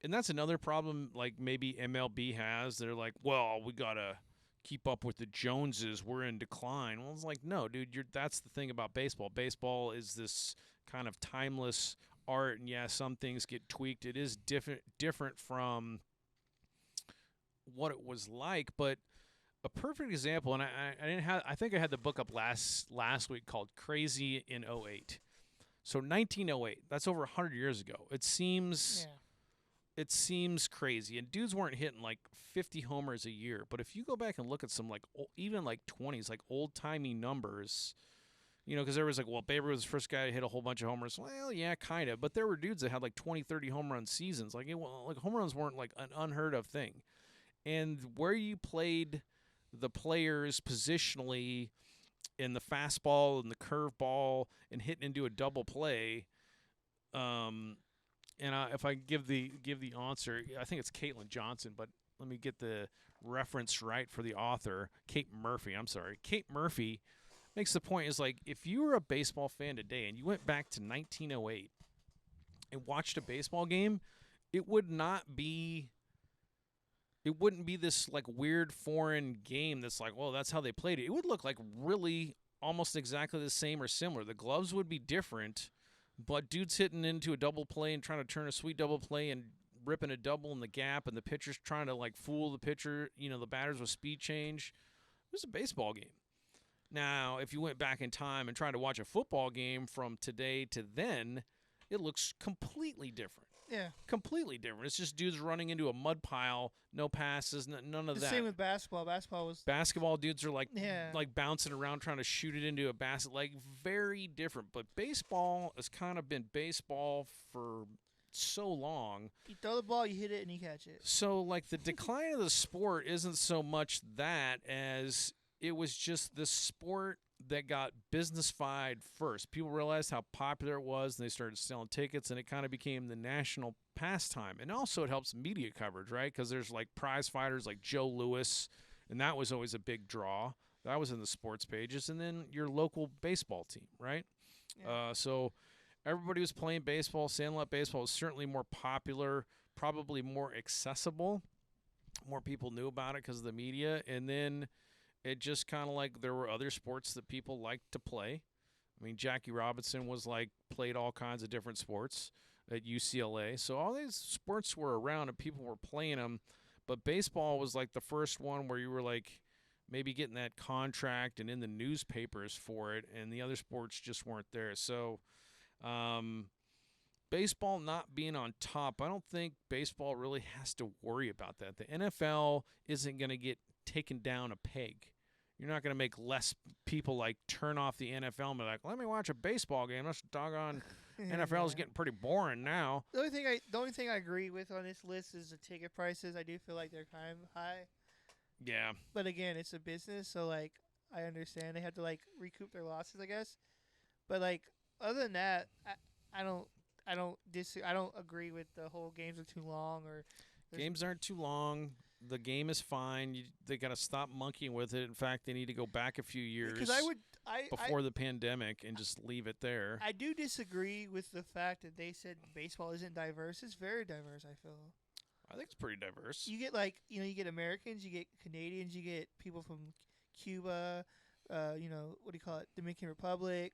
and that's another problem like maybe MLB has. They're like, well, we gotta keep up with the Joneses. We're in decline. Well, it's like, no, dude. That's the thing about baseball. Baseball is this kind of timeless art, and yeah, some things get tweaked. It is different from what it was like, but a perfect example. And I didn't have. I think I had the book up last week called Crazy in '08. So 1908. That's over 100 years ago. It seems. Yeah. It seems crazy, and dudes weren't hitting like 50 homers a year. But if you go back and look at some like even like 20s, like old timey numbers, because there was like, well, Babe Ruth was the first guy to hit a whole bunch of homers. Well, yeah, kind of, but there were dudes that had like 20, 30 home run seasons. Like like home runs weren't like an unheard of thing, and where you played the players positionally in the fastball and the curveball and hitting into a double play. And if I give the answer, I think it's Caitlin Johnson, but let me get the reference right for the author, Kate Murphy. I'm sorry, Kate Murphy makes the point is like if you were a baseball fan today and you went back to 1908 and watched a baseball game, it would not be. It wouldn't be this like weird foreign game that's like, well, that's how they played it. It would look like really almost exactly the same or similar. The gloves would be different, but dude's hitting into a double play and trying to turn a sweet double play and ripping a double in the gap, and the pitcher's trying to like fool the pitcher, the batters with speed change. It was a baseball game. Now, if you went back in time and tried to watch a football game from today to then, it looks completely different. Yeah. Completely different. It's just dudes running into a mud pile, no passes, none of The that. same with basketball. Basketball dudes are like Yeah. like bouncing around trying to shoot it into a basket, like very different. But baseball has kind of been baseball for so long. You throw the ball, you hit it, and you catch it. So like the decline of the sport isn't so much that as it was just the sport that got businessified first. People realized how popular it was, and they started selling tickets, and it kind of became the national pastime. And also it helps media coverage, right? Because there's like prize fighters like Joe Louis, and that was always a big draw. That was in the sports pages. And then your local baseball team, right? Yeah. So everybody was playing baseball. Sandlot baseball was certainly more popular, probably more accessible. More people knew about it because of the media. And then it just kind of like there were other sports that people liked to play. I mean, Jackie Robinson was like played all kinds of different sports at UCLA. So all these sports were around and people were playing them. But baseball was like the first one where you were like maybe getting that contract and in the newspapers for it, and the other sports just weren't there. So baseball not being on top, I don't think baseball really has to worry about that. The NFL isn't going to get taken down a peg. You're not going to make less people like turn off the NFL and be like, let me watch a baseball game. This doggone NFL is getting pretty boring now. The only thing I agree with on this list is the ticket prices. I do feel like they're kind of high. Yeah. But again, it's a business, so like I understand they have to like recoup their losses, I guess. But like other than that, I don't agree with the whole games are too long or games aren't too long. The game is fine. They got to stop monkeying with it. In fact, they need to go back a few years before the pandemic and just leave it there. I do disagree with the fact that they said baseball isn't diverse. It's very diverse, I feel. I think it's pretty diverse. You get like, you get Americans, you get Canadians, you get people from Cuba, what do you call it? Dominican Republic,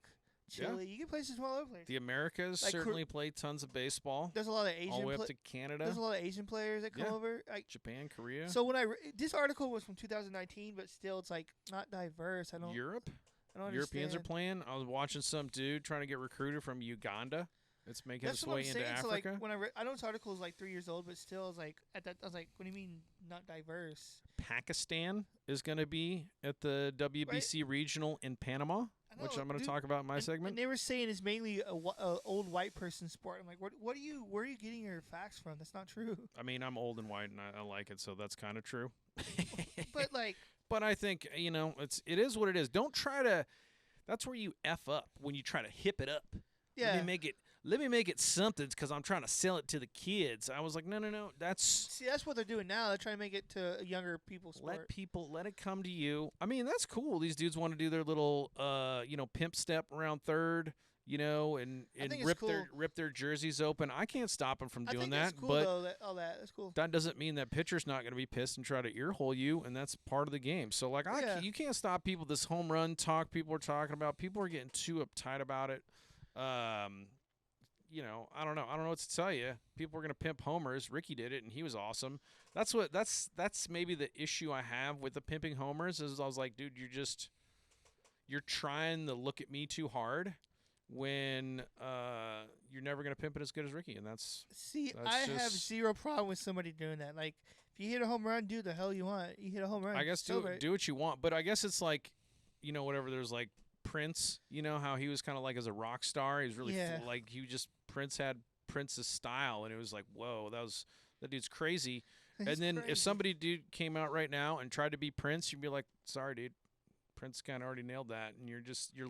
Chile. Yeah. You get places from all over the place. The Americas like certainly play tons of baseball. There's a lot of Asian all the way up to Canada. There's a lot of Asian players that come over. Like Japan, Korea. So when this article was from 2019, but still it's like not diverse. Europe? I don't Europeans understand. are playing. I was watching some dude trying to get recruited from Uganda. It's making its way into Africa. So like when I know this article is like 3 years old, but still, I was like I was like, what do you mean not diverse? Pakistan is going to be at the WBC regional in Panama, which I'm going to talk about in my segment. And they were saying it's mainly a old white person sport. I'm like, where are you getting your facts from? That's not true. I mean, I'm old and white, and I like it, so that's kind of true. But I think it is what it is. Don't try to. That's where you f up when you try to hip it up. Yeah. Let me make it something because I'm trying to sell it to the kids. I was like, no. See, that's what they're doing now. They're trying to make it to a younger people's sport. Let it come to you. I mean, that's cool. These dudes want to do their little, pimp step around third, and rip their jerseys open. I can't stop them from doing that. That's cool, but though, that's cool. That doesn't mean that pitcher's not going to be pissed and try to earhole you, and that's part of the game. So, like, you can't stop people. This home run talk people are talking about, people are getting too uptight about it. I don't know. I don't know what to tell you. People are going to pimp homers. Ricky did it, and he was awesome. That's maybe the issue I have with the pimping homers is I was like, dude, you're trying to look at me too hard when you're never going to pimp it as good as Ricky, and that's I have zero problem with somebody doing that. Like, if you hit a home run, do the hell you want. You hit a home run. I guess do what you want, but I guess it's like, whatever. There's like Prince, how he was kind of like as a rock star. He was really Prince had Prince's style, and it was like, whoa, that dude's crazy. And then if somebody came out right now and tried to be Prince, you'd be like, sorry, dude, Prince kind of already nailed that, and you're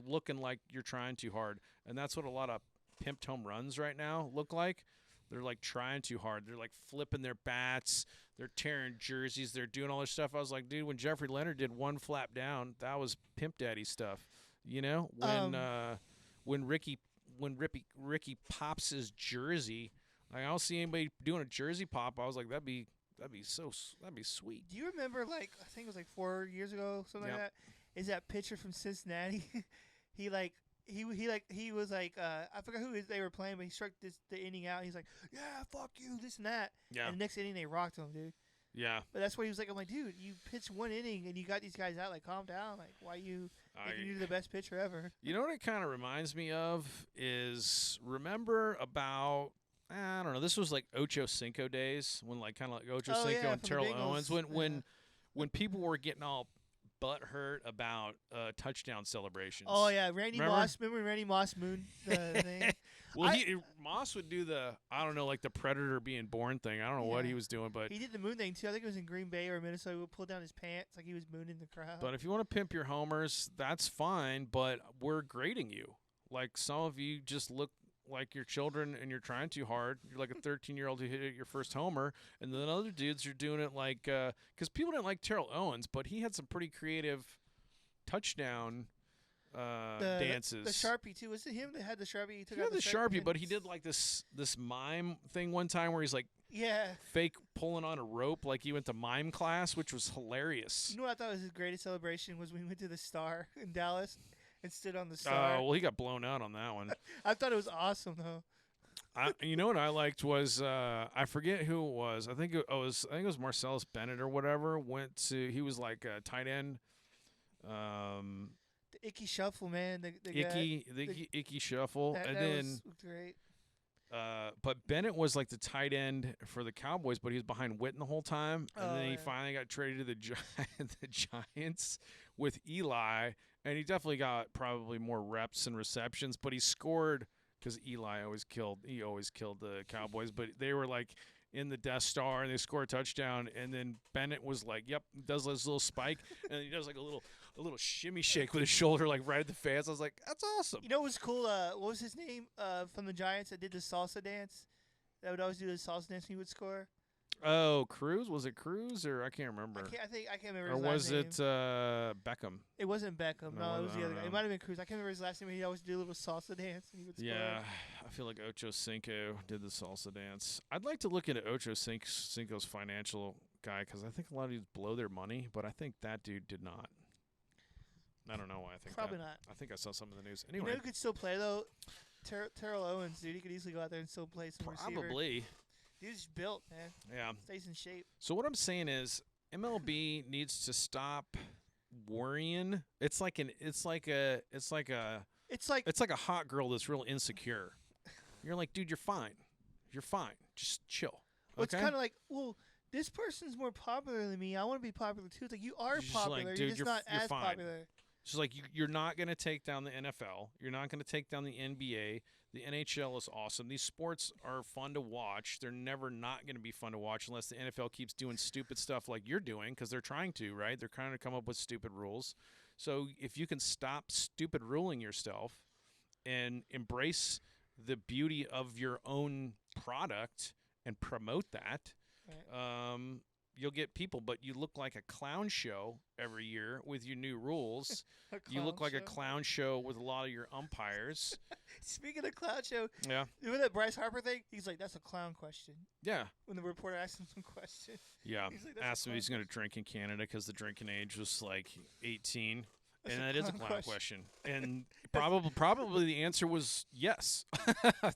looking like you're trying too hard, and that's what a lot of pimped home runs right now look like. They're like trying too hard. They're like flipping their bats. They're tearing jerseys. They're doing all this stuff. I was like, dude, when Jeffrey Leonard did one flap down, that was pimp daddy stuff. When Ricky pops his jersey, like, I don't see anybody doing a jersey pop. I was like, that'd be sweet. Do you remember, like, I think it was like 4 years ago, something like that? Is that pitcher from Cincinnati? he was like, I forgot who they were playing, but he struck the inning out. He's like, yeah, fuck you, this and that. Yeah. And the next inning they rocked him, dude. Yeah. But that's what he was like. I'm like, dude, you pitched one inning and you got these guys out. Like, calm down. Like, why you're the best pitcher ever? You know what it kind of reminds me of is, remember about, I don't know, this was like Ocho Cinco days, when like kind of like Ocho Cinco and Terrell Owens, when people were getting all butt hurt about touchdown celebrations. Oh yeah, Randy Moss. Remember when Randy Moss mooned the thing? Well, Moss would do the, I don't know, like the Predator being born thing. I don't know what he was doing, but he did the moon thing too. I think it was in Green Bay or Minnesota. He would pull down his pants like he was mooning the crowd. But if you want to pimp your homers, that's fine. But we're grading you. Like, some of you just look like your children and you're trying too hard. You're like a 13-year-old who hit your first homer, and then other dudes are doing it like, because people didn't like Terrell Owens, but he had some pretty creative touchdown dances. The Sharpie too. Was it him that had the Sharpie? He had the Sharpie, but he did like this mime thing one time where he's like, fake pulling on a rope, like he went to mime class, which was hilarious. You know what I thought was his greatest celebration was when we went to the Star in Dallas and stood on the Star. Oh, well, he got blown out on that one. I thought it was awesome though. You know what I liked was I forget who it was. I think it was Marcellus Bennett or whatever. He was like a tight end. The Icky Shuffle, man. The Icky Shuffle, that and then was great. But Bennett was like the tight end for the Cowboys, but he was behind Witten the whole time. And then he finally got traded to the Giants with Eli, and he definitely got probably more reps and receptions, but he scored because Eli always killed the Cowboys, but they were like in the Death Star and they score a touchdown, and then Bennett was like, yep, does this little spike, and he does like a little shimmy shake with his shoulder like right at the fans. I was like, that's awesome. You know what was cool? What was his name from the Giants that did the salsa dance? That would always do the salsa dance when he would score. Oh, Cruz? Was it Cruz or I can't remember? I can't remember. Or his was last name. it Beckham? It wasn't Beckham. No, No, it was the other guy. know. It might have been Cruz. I can't remember his last name. He always did a little salsa dance and he would score. Yeah, I feel like Ocho Cinco did the salsa dance. I'd like to look into Ocho Cinco's financial guy because I think a lot of dudes blow their money, but I think that dude did not. I don't know why I think Probably that. not. I think I saw some in the news. You Anyway, know who could still play though? Terrell Owens, dude. He could easily go out there and still play some receiver. probably. Dude's built, man. Yeah. Stays in shape. So what I'm saying is MLB needs to stop worrying. It's like a hot girl that's real insecure. You're like, dude, you're fine. You're fine. Just chill. Well, okay? it's kind of like, well, this person's more popular than me. I want to be popular too. It's like you are You're just popular. like, you're dude, just you're not as fine. popular. It's like you're not going to take down the NFL. You're not going to take down the NBA. The NHL is awesome. These sports are fun to watch. They're never not going to be fun to watch unless the NFL keeps doing stupid stuff like you're doing because they're trying to, right? They're trying to come up with stupid rules. So if you can stop stupid ruling yourself and embrace the beauty of your own product and promote that, Right. you'll get people. But you look like a clown show every year with your new rules. You look like a clown show with a lot of your umpires. Speaking of clown show, Yeah. remember that Bryce Harper thing? He's like, that's a clown question. Yeah. When the reporter asked him some question. Yeah. He's like, that's Asked a him if he's clown going to drink in Canada because the drinking age was like 18. That's And a that is a clown clown question. And probably the answer was yes.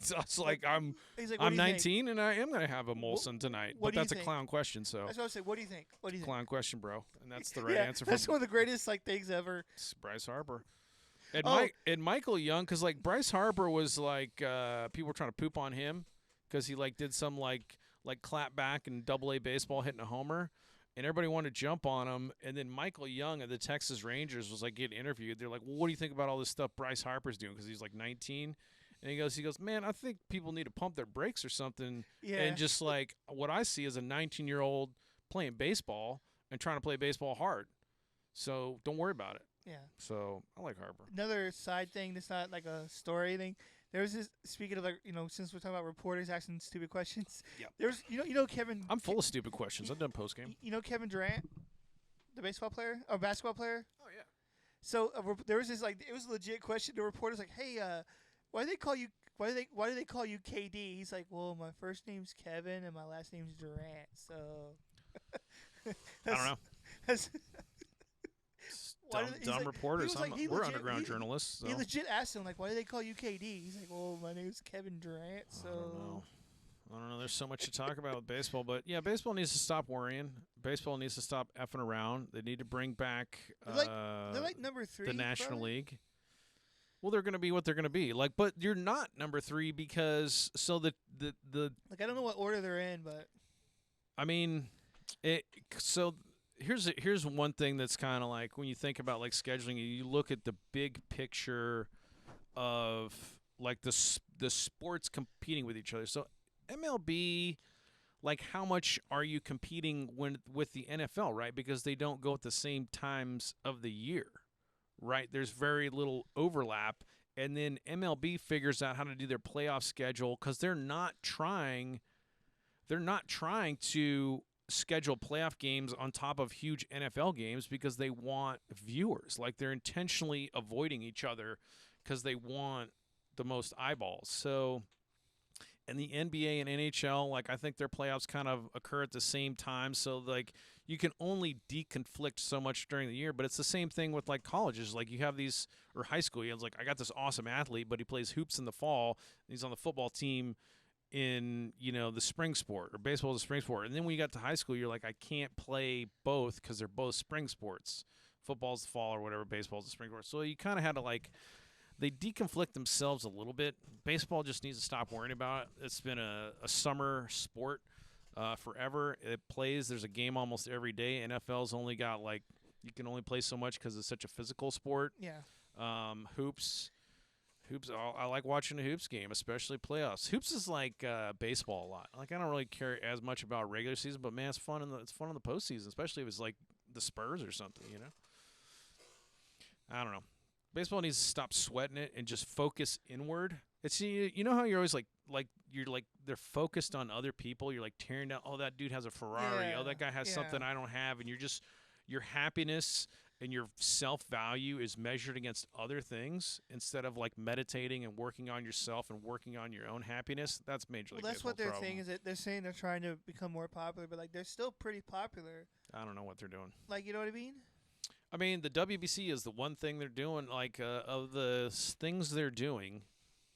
So it's like I'm He's like, what do you think? 19 and I am going to have a Molson tonight. what But do you that's a think? clown question, so That's what I was saying. What do you think? What do you think? clown question, bro. And that's the right yeah, answer that's from one of the greatest like things ever. Bryce Harper. And, Oh. and Michael Young, because like Bryce Harper was like people were trying to poop on him because he like did some like clap back in Double-A baseball hitting a homer, and everybody wanted to jump on him. And then Michael Young of the Texas Rangers was like getting interviewed. They're like, well, what do you think about all this stuff Bryce Harper's doing? Because he's like 19. And he goes, man, I think people need to pump their brakes or something. Yeah. And just like what I see is a 19-year-old playing baseball and trying to play baseball hard. So don't worry about it. Yeah. So I like Harper. Another side thing that's not like a story thing. There's this. Speaking of like, since we're talking about reporters asking stupid questions. Yep. There's you know Kevin. I'm full of stupid questions. I've done post game. You know Kevin Durant, the baseball player or basketball player. Oh yeah. So there was this like it was a legit question. The reporter's like, "Hey, why do they call you? Why do they call you KD?" He's like, "Well, my first name's Kevin and my last name's Durant." So I don't know. That's, Why Dumb, do they- he's dumb like- reporters. he was like- he We're legit- underground he- journalists. So. He legit asked him like, "Why do they call you KD?" He's like, "Well, my name's Kevin Durant." So I don't know. There's so much to talk about with baseball, but yeah, baseball needs to stop worrying. Baseball needs to stop effing around. They need to bring back they're like number 3. the National brother. League. Well, they're going to be what they're going to be. Like, but you're not number 3 because the Like I don't know what order they're in, but I mean, so here's one thing that's kind of like when you think about like scheduling, you look at the big picture of like the sports competing with each other. So MLB, like how much are you competing with the NFL, right? Because they don't go at the same times of the year, right? There's very little overlap. And then MLB figures out how to do their playoff schedule because they're not trying to schedule playoff games on top of huge NFL games because they want viewers. Like they're intentionally avoiding each other because they want the most eyeballs. So, and the NBA and NHL, like I think their playoffs kind of occur at the same time. So like you can only deconflict so much during the year, but it's the same thing with like colleges. Like you have these, or high school, you have like, I got this awesome athlete, but he plays hoops in the fall. And he's on the football team in the spring sport, or baseball is a spring sport. And then when you got to high school, you're like, I can't play both because they're both spring sports. Football's the fall or whatever, baseball's the spring sport. So you kind of had to like they deconflict themselves a little bit. Baseball just needs to stop worrying about it. It's been a summer sport forever. It plays. There's a game almost every day. NFL's only got you can only play so much because it's such a physical sport. Yeah. Hoops. I like watching a hoops game, especially playoffs. Hoops is like baseball a lot. Like I don't really care as much about regular season, but man, it's fun in the postseason, especially if it's like the Spurs or something. I don't know. Baseball needs to stop sweating it and just focus inward. It's you know how you're always they're focused on other people. You're like tearing down. Oh, that dude has a Ferrari. Yeah. Oh, that guy has something I don't have, and your happiness and your self-value is measured against other things instead of like meditating and working on yourself and working on your own happiness. That's major league Well, that's what their problem. thing is. That they're saying they're trying to become more popular, but like they're still pretty popular. I don't know what they're doing. Like, you know what I mean? I mean, the WBC is the one thing they're doing. Like of the things they're doing,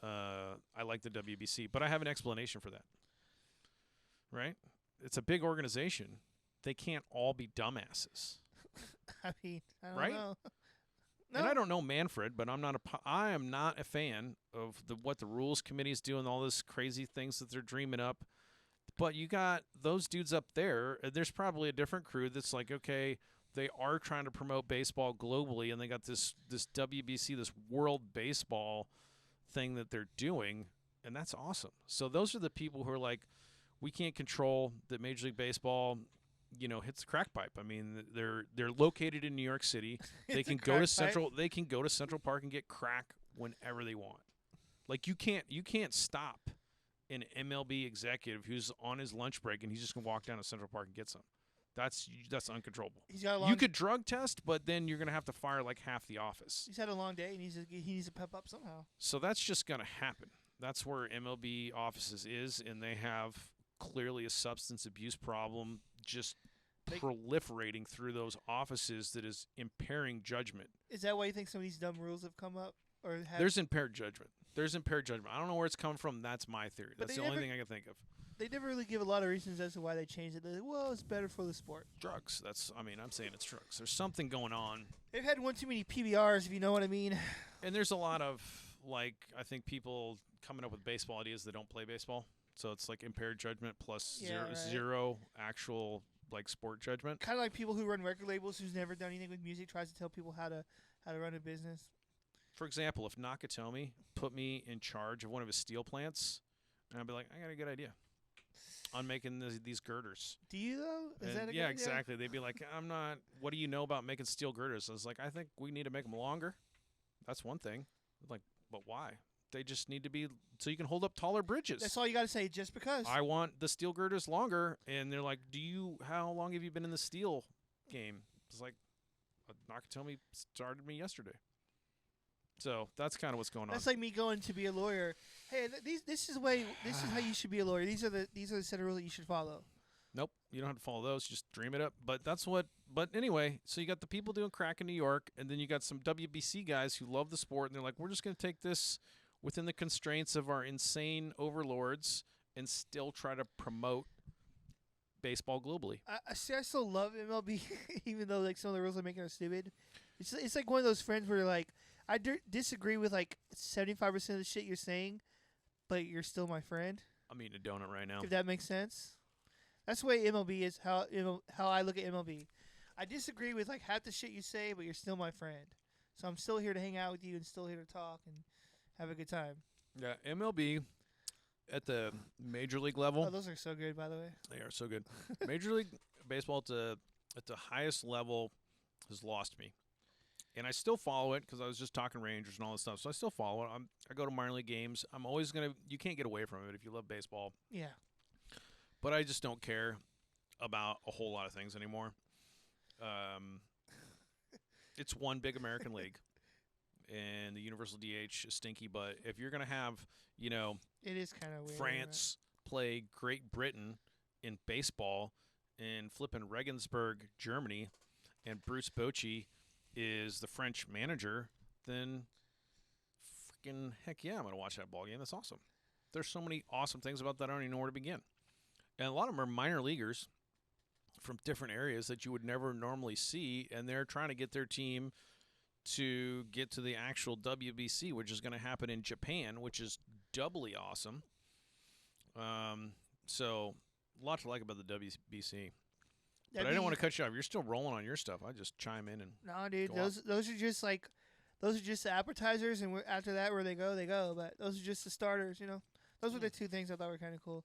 I like the WBC, but I have an explanation for that. Right? It's a big organization. They can't all be dumbasses. I mean, I don't Right? know. And I don't know Manfred, but I am not a fan of what the rules committees do and all this crazy things that they're dreaming up. But you got those dudes up there. There's probably a different crew that's like, okay, they are trying to promote baseball globally, and they got this WBC, this World Baseball thing that they're doing, and that's awesome. So those are the people who are like, we can't control that Major League Baseball hits the crack pipe. I mean, they're located in New York City. They can go to Central. They can go to Central Park and get crack whenever they want. Like you can't stop an MLB executive who's on his lunch break and he's just gonna walk down to Central Park and get some. That's uncontrollable. You could drug test, but then you're gonna have to fire like half the office. He's had a long day and he needs to pep up somehow. So that's just gonna happen. That's where MLB offices is, and they have clearly a substance abuse problem just proliferating through those offices that is impairing judgment. Is that why you think some of these dumb rules have come up? There's impaired judgment. I don't know where it's coming from. That's my theory. That's the only thing I can think of. They never really give a lot of reasons as to why they changed it. They're like, well, it's better for the sport. Drugs. I'm saying it's drugs. There's something going on. They've had one too many PBRs, if you know what I mean. And there's a lot of, I think people coming up with baseball ideas that don't play baseball. So it's like impaired judgment plus zero actual sport judgment. Kind of like people who run record labels who's never done anything with music tries to tell people how to run a business. For example, if Nakatomi put me in charge of one of his steel plants, I'd be like, I got a good idea on making these girders. Do you though? Is that a good idea? idea? Exactly. They'd be like, I'm not. What do you know about making steel girders? I was like, I think we need to make them longer. That's one thing. Like, but why? They just need to be so you can hold up taller bridges. That's all you got to say. Just because I want the steel girders longer, and they're like, how long have you been in the steel game? It's like, Nakatomi started me yesterday. So that's kind of what's going on. That's like me going to be a lawyer. Hey, this is how you should be a lawyer. These are the set of rules that you should follow. Nope, you don't have to follow those. Just dream it up. But that's what. But anyway, so you got the people doing crack in New York, and then you got some WBC guys who love the sport, and they're like, we're just going to take this within the constraints of our insane overlords and still try to promote baseball globally. I still love MLB, even though some of the rules are making it stupid. It's like one of those friends where you're like, I disagree with 75% of the shit you're saying, but you're still my friend. I'm eating a donut right now. If that makes sense. That's the way MLB is, how I look at MLB. I disagree with half the shit you say, but you're still my friend. So I'm still here to hang out with you and still here to talk and have a good time. Yeah, MLB at the major league level. Oh, those are so good, by the way. They are so good. Major League Baseball at the highest level has lost me. And I still follow it because I was just talking Rangers and all this stuff. So I still follow it. I go to minor league games. I'm always going to – you can't get away from it if you love baseball. Yeah. But I just don't care about a whole lot of things anymore. It's one big American league. And the universal DH is stinky. But if you're going to have, it is kind of weird. France play Great Britain in baseball and flipping Regensburg, Germany, and Bruce Bochy is the French manager, then freaking heck yeah, I'm going to watch that ball game. That's awesome. There's so many awesome things about that. I don't even know where to begin. And a lot of them are minor leaguers from different areas that you would never normally see, and they're trying to get their team to get to the actual WBC, which is going to happen in Japan, which is doubly awesome. So a lot to like about the WBC. But I didn't want to cut you off. You're still rolling on your stuff. I just chime in and no, dude. Those are just like the appetizers, and after that, where they go. But those are just the starters. Those were the two things I thought were kind of cool.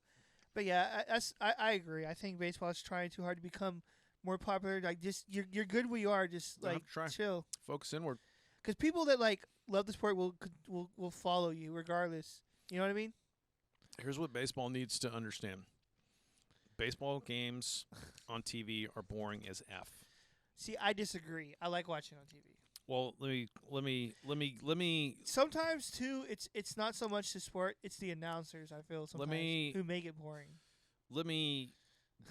But yeah, I agree. I think baseball is trying too hard to become more popular. Like, just you're good where you are. Just like chill, focus inward. Because people that like love the sport will follow you regardless. You know what I mean? Here's what baseball needs to understand. Baseball games on TV are boring as F. See, I disagree. I like watching on TV. Well, let me. Sometimes too, it's not so much the sport; it's the announcers. I feel sometimes who make it boring. Let me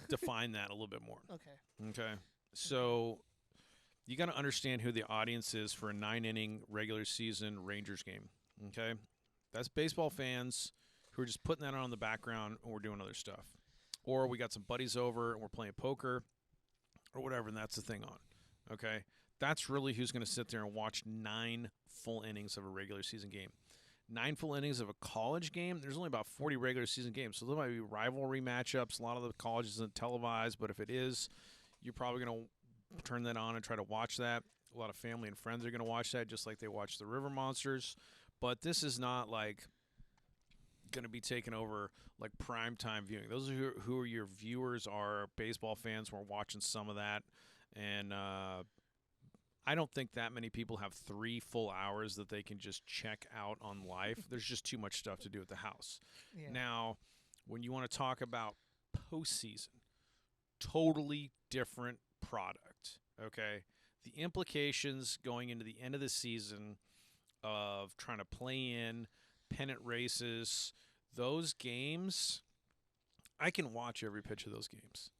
define that a little bit more. Okay. So you got to understand who the audience is for a 9-inning regular season Rangers game. Okay, that's baseball fans who are just putting that on in the background, and we're doing other stuff. Or we got some buddies over and we're playing poker or whatever, and that's the thing on. Okay? That's really who's going to sit there and watch 9 full innings of a regular season game. 9 full innings of a college game, there's only about 40 regular season games. So there might be rivalry matchups. A lot of the college isn't televised, but if it is, you're probably going to turn that on and try to watch that. A lot of family and friends are going to watch that just like they watch the River Monsters. But this is not like going to be taken over like primetime viewing. Those are who your viewers are, baseball fans who are watching some of that. And I don't think that many people have 3 full hours that they can just check out on life. There's just too much stuff to do at the house. Yeah. Now, when you want to talk about postseason, totally different product, okay? The implications going into the end of the season of trying to play in pennant races, those games, I can watch every pitch of those games,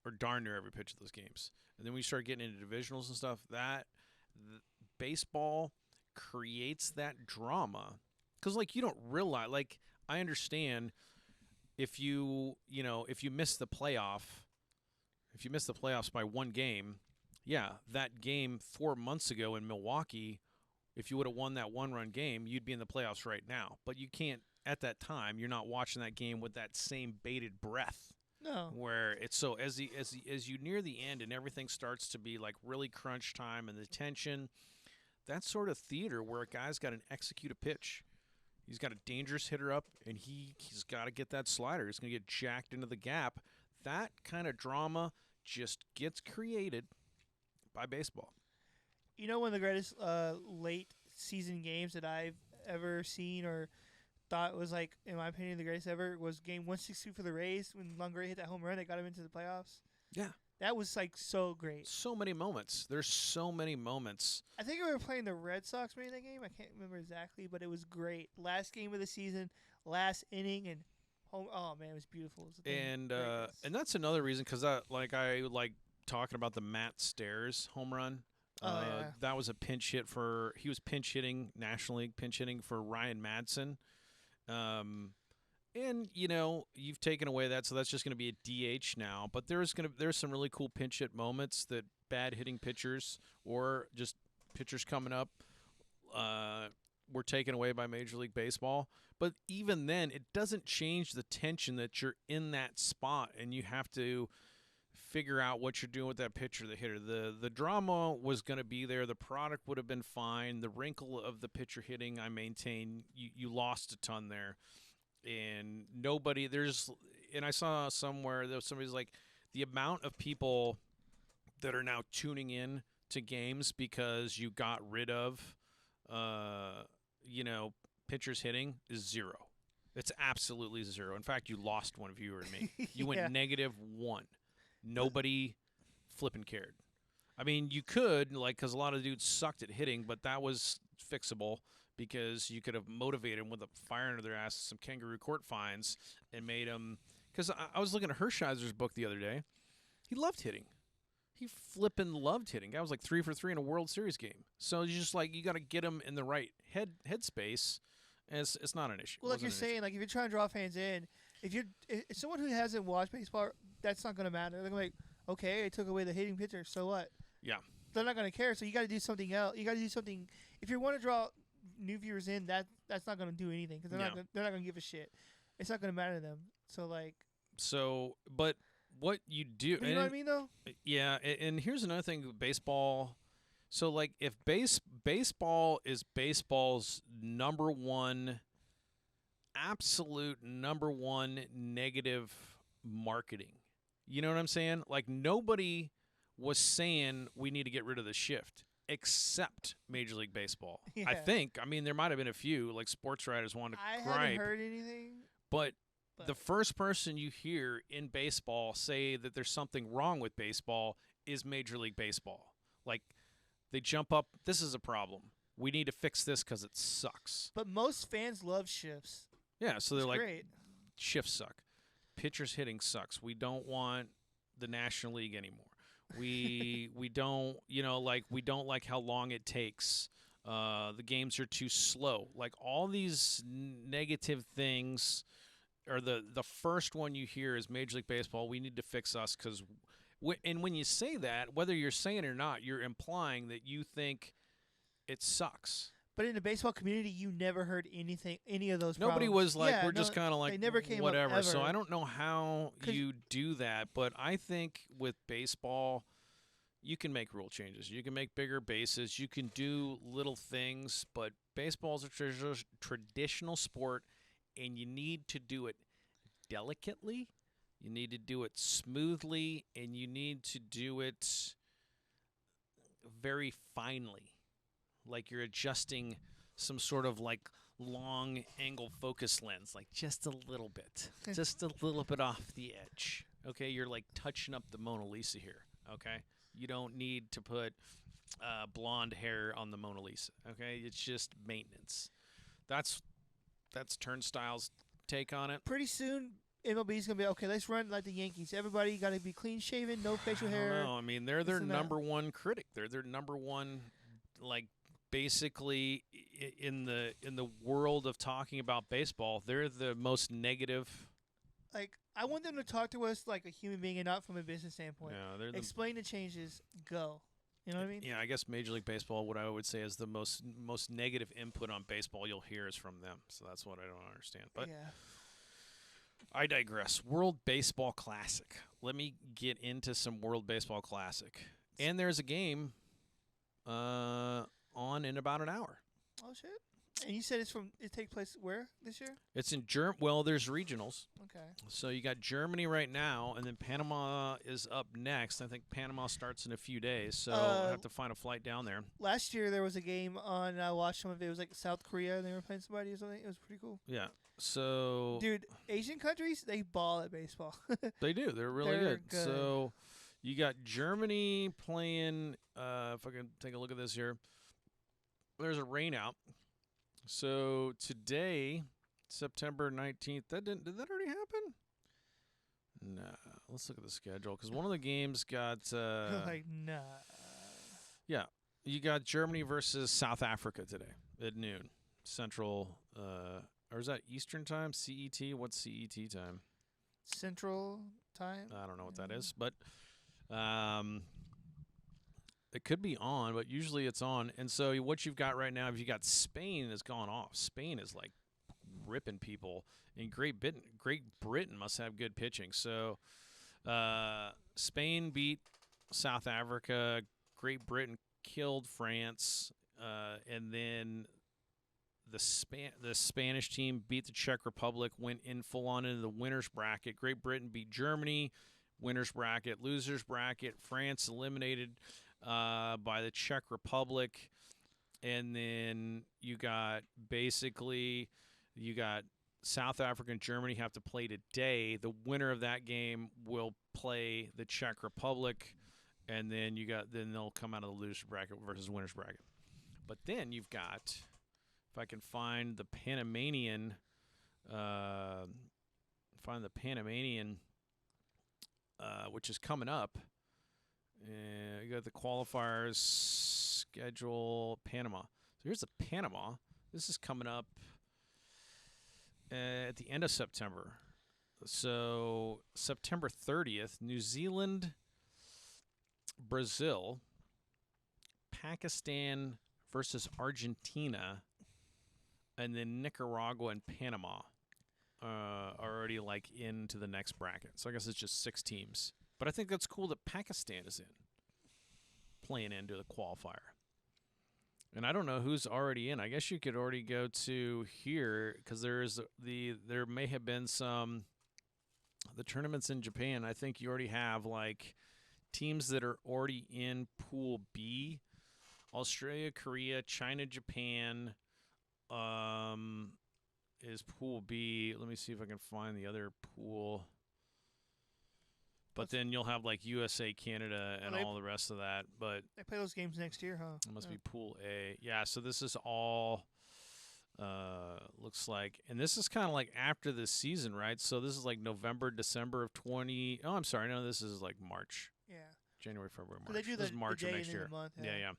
or darn near every pitch of those games. And then we start getting into divisionals and stuff. Baseball creates that drama because, like, you don't realize. Like, I understand if you miss the playoffs by one game, yeah, that game 4 months ago in Milwaukee, if you would have won that 1-run game, you'd be in the playoffs right now. But you can't. At that time, you're not watching that game with that same bated breath. No. Where it's so as you near the end and everything starts to be like really crunch time and the tension, that sort of theater where a guy's got to execute a pitch. He's got a dangerous hitter up and he's got to get that slider. He's going to get jacked into the gap. That kind of drama just gets created by baseball. You know, one of the greatest late season games that I've ever seen or thought was, like, in my opinion, the greatest ever was game 162 for the Rays when Longoria hit that home run that got him into the playoffs. Yeah. That was, like, so great. So many moments. There's so many moments. I think we were playing the Red Sox maybe that game. I can't remember exactly, but it was great. Last game of the season, last inning, and home. Oh, man, it was beautiful. And that's another reason because I like talking about the Matt Stairs home run. Yeah. That was a pinch hit he was pinch hitting, National League pinch hitting for Ryan Madsen. And you've taken away that, so that's just going to be a DH now. But there's some really cool pinch hit moments that bad hitting pitchers or just pitchers coming up were taken away by Major League Baseball. But even then, it doesn't change the tension that you're in that spot, and you have to figure out what you're doing with that pitcher, the hitter. The drama was going to be there. The product would have been fine. The wrinkle of the pitcher hitting, I maintain, you lost a ton there. And I saw somewhere that somebody's like, the amount of people that are now tuning in to games because you got rid of, pitchers hitting is 0. It's absolutely 0. In fact, you lost one viewer in me. You went -1. Nobody flipping cared. I mean, you could, because a lot of dudes sucked at hitting, but that was fixable because you could have motivated them with a fire under their ass, some kangaroo court fines, and made them. Because I was looking at Hershiser's book the other day. He loved hitting. He flippin' loved hitting. Guy was like 3 for 3 in a World Series game. So you just you got to get him in the right headspace. And it's not an issue. Well, like you're saying, if you're trying to draw fans in, if someone who hasn't watched baseball, that's not going to matter. They're going to be like, okay, I took away the hitting pitcher, so what? Yeah. they're not gonna care. So you got to do something else. You got to do something. If you want to draw new viewers in, that's not gonna do anything because they're not gonna give a shit. It's not gonna matter to them. So like. So, but what you do, But you know what I mean, though. Yeah, and here's another thing with baseball. So like, if baseball is baseball's absolute number one negative marketing. You know what I'm saying? Like, nobody was saying we need to get rid of the shift except Major League Baseball. Yeah. I think. I mean, there might have been a few, like sports writers wanted to gripe. I haven't heard anything. But the first person you hear in baseball say that there's something wrong with baseball is Major League Baseball. Like, they jump up, this is a problem. We need to fix this because it sucks. But most fans love shifts. Yeah, so they're like, great. Shifts suck. Pitchers hitting sucks. We don't want the National League anymore. We don't, we don't like how long it takes. The games are too slow. Like, all these negative things, or the first one you hear is Major League Baseball. We need to fix us because, and when you say that, whether you're saying it or not, you're implying that you think it sucks. But in the baseball community, you never heard any of those. Nobody problems. was like, we're just kind of like, they never came whatever. up ever. So I don't know how you do that, but I think with baseball, you can make rule changes. You can make bigger bases. You can do little things, but baseball is a traditional sport, and you need to do it delicately. You need to do it smoothly, and you need to do it very finely. Like you're adjusting some sort of like long angle focus lens, like just a little bit, just a little bit off the edge. Okay, you're like touching up the Mona Lisa here. Okay, you don't need to put blonde hair on the Mona Lisa. Okay, it's just maintenance. That's Turnstile's take on it. Pretty soon, MLB's gonna be okay. Let's run like the Yankees. Everybody got to be clean shaven, no facial hair. No, I mean they're their number one critic. They're their number one, like. Basically, in the world of talking about baseball, they're the most negative. Like, I want them to talk to us like a human being and not from a business standpoint. Yeah, explain the changes. Go. You know what I mean? Yeah, I guess Major League Baseball, what I would say is the most negative input on baseball you'll hear is from them. So that's what I don't understand. But yeah. I digress. World Baseball Classic. Let me get into some World Baseball Classic. And there's a game on in about an hour. Oh shit! And you said it takes place where this year? It's in Germany. Well, there's regionals. Okay. So you got Germany right now, and then Panama is up next. I think Panama starts in a few days, so I have to find a flight down there. Last year there was a game on. I watched some of it. It was like South Korea, and they were playing somebody or something. It was pretty cool. Yeah. So. Dude, Asian countries, they ball at baseball. They do. They're really good. So you got Germany playing. If I can take a look at this here. There's a rain out. So today, September 19th, did that already happen? Nah. Let's look at the schedule because one of the games got. Like, nah. Yeah. You got Germany versus South Africa today at noon. Central. Or is that Eastern time? CET? What's CET time? Central time? I don't know what that is. But. It could be on, but usually it's on. And so what you've got right now, if you got Spain has gone off. Spain is like ripping people. And Great Britain must have good pitching. So Spain beat South Africa. Great Britain killed France. And then the Spanish team beat the Czech Republic, went in full on into the winner's bracket. Great Britain beat Germany, winner's bracket. Loser's bracket, France eliminated by the Czech Republic, and then you got South Africa and Germany have to play today. The winner of that game will play the Czech Republic, and then they'll come out of the loser's bracket versus winner's bracket. But then you've got, if I can find the Panamanian, which is coming up. You got the qualifiers schedule, Panama. So here's the Panama. This is coming up at the end of September. So September 30th, New Zealand, Brazil. Pakistan versus Argentina, and then Nicaragua and Panama are already like into the next bracket. So I guess it's just 6 teams. But I think that's cool that Pakistan is playing into the qualifier. And I don't know who's already in. I guess you could already go to here because there may have been the tournaments in Japan. I think you already have like teams that are already in Pool B. Australia, Korea, China, Japan is Pool B. Let me see if I can find the other pool. But then you'll have like USA, Canada, and all the rest of that. But they play those games next year, huh? It must be Pool A. Yeah, so this is all looks like. And this is kind of like after the season, right? So this is like November, December of 20. Oh, I'm sorry. No, this is like March. Yeah. January, February, March. They do this is March the of day next and year. The month, Yeah.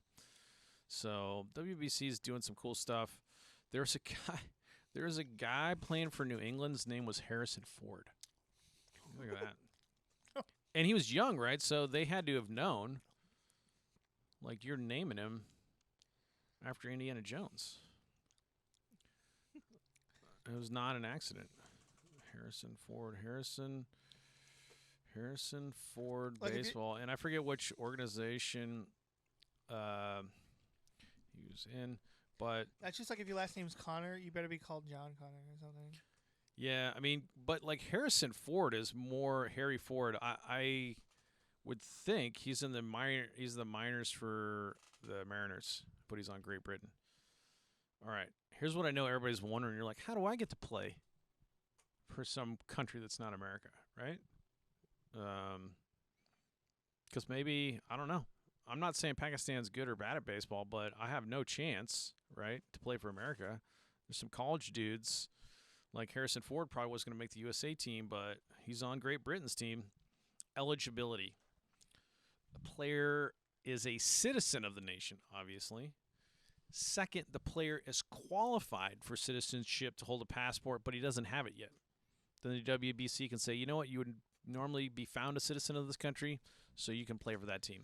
So WBC is doing some cool stuff. There's a guy playing for New England. His name was Harrison Ford. Look at that. And he was young, right? So they had to have known. Like, you're naming him after Indiana Jones. It was not an accident. Harrison Ford Baseball. And I forget which organization he was in. But that's just like if your last name's Connor, you better be called John Connor or something. Yeah, I mean, but like Harrison Ford is more Harry Ford. I would think he's in the minors for the Mariners, but he's on Great Britain. All right, here's what I know everybody's wondering. You're like, how do I get to play for some country that's not America, right? Because maybe, I don't know. I'm not saying Pakistan's good or bad at baseball, but I have no chance, right, to play for America. There's some college dudes. Like Harrison Ford probably wasn't going to make the USA team, but he's on Great Britain's team. Eligibility. The player is a citizen of the nation, obviously. Second, the player is qualified for citizenship to hold a passport, but he doesn't have it yet. Then the WBC can say, you know what, you would normally be found a citizen of this country, so you can play for that team.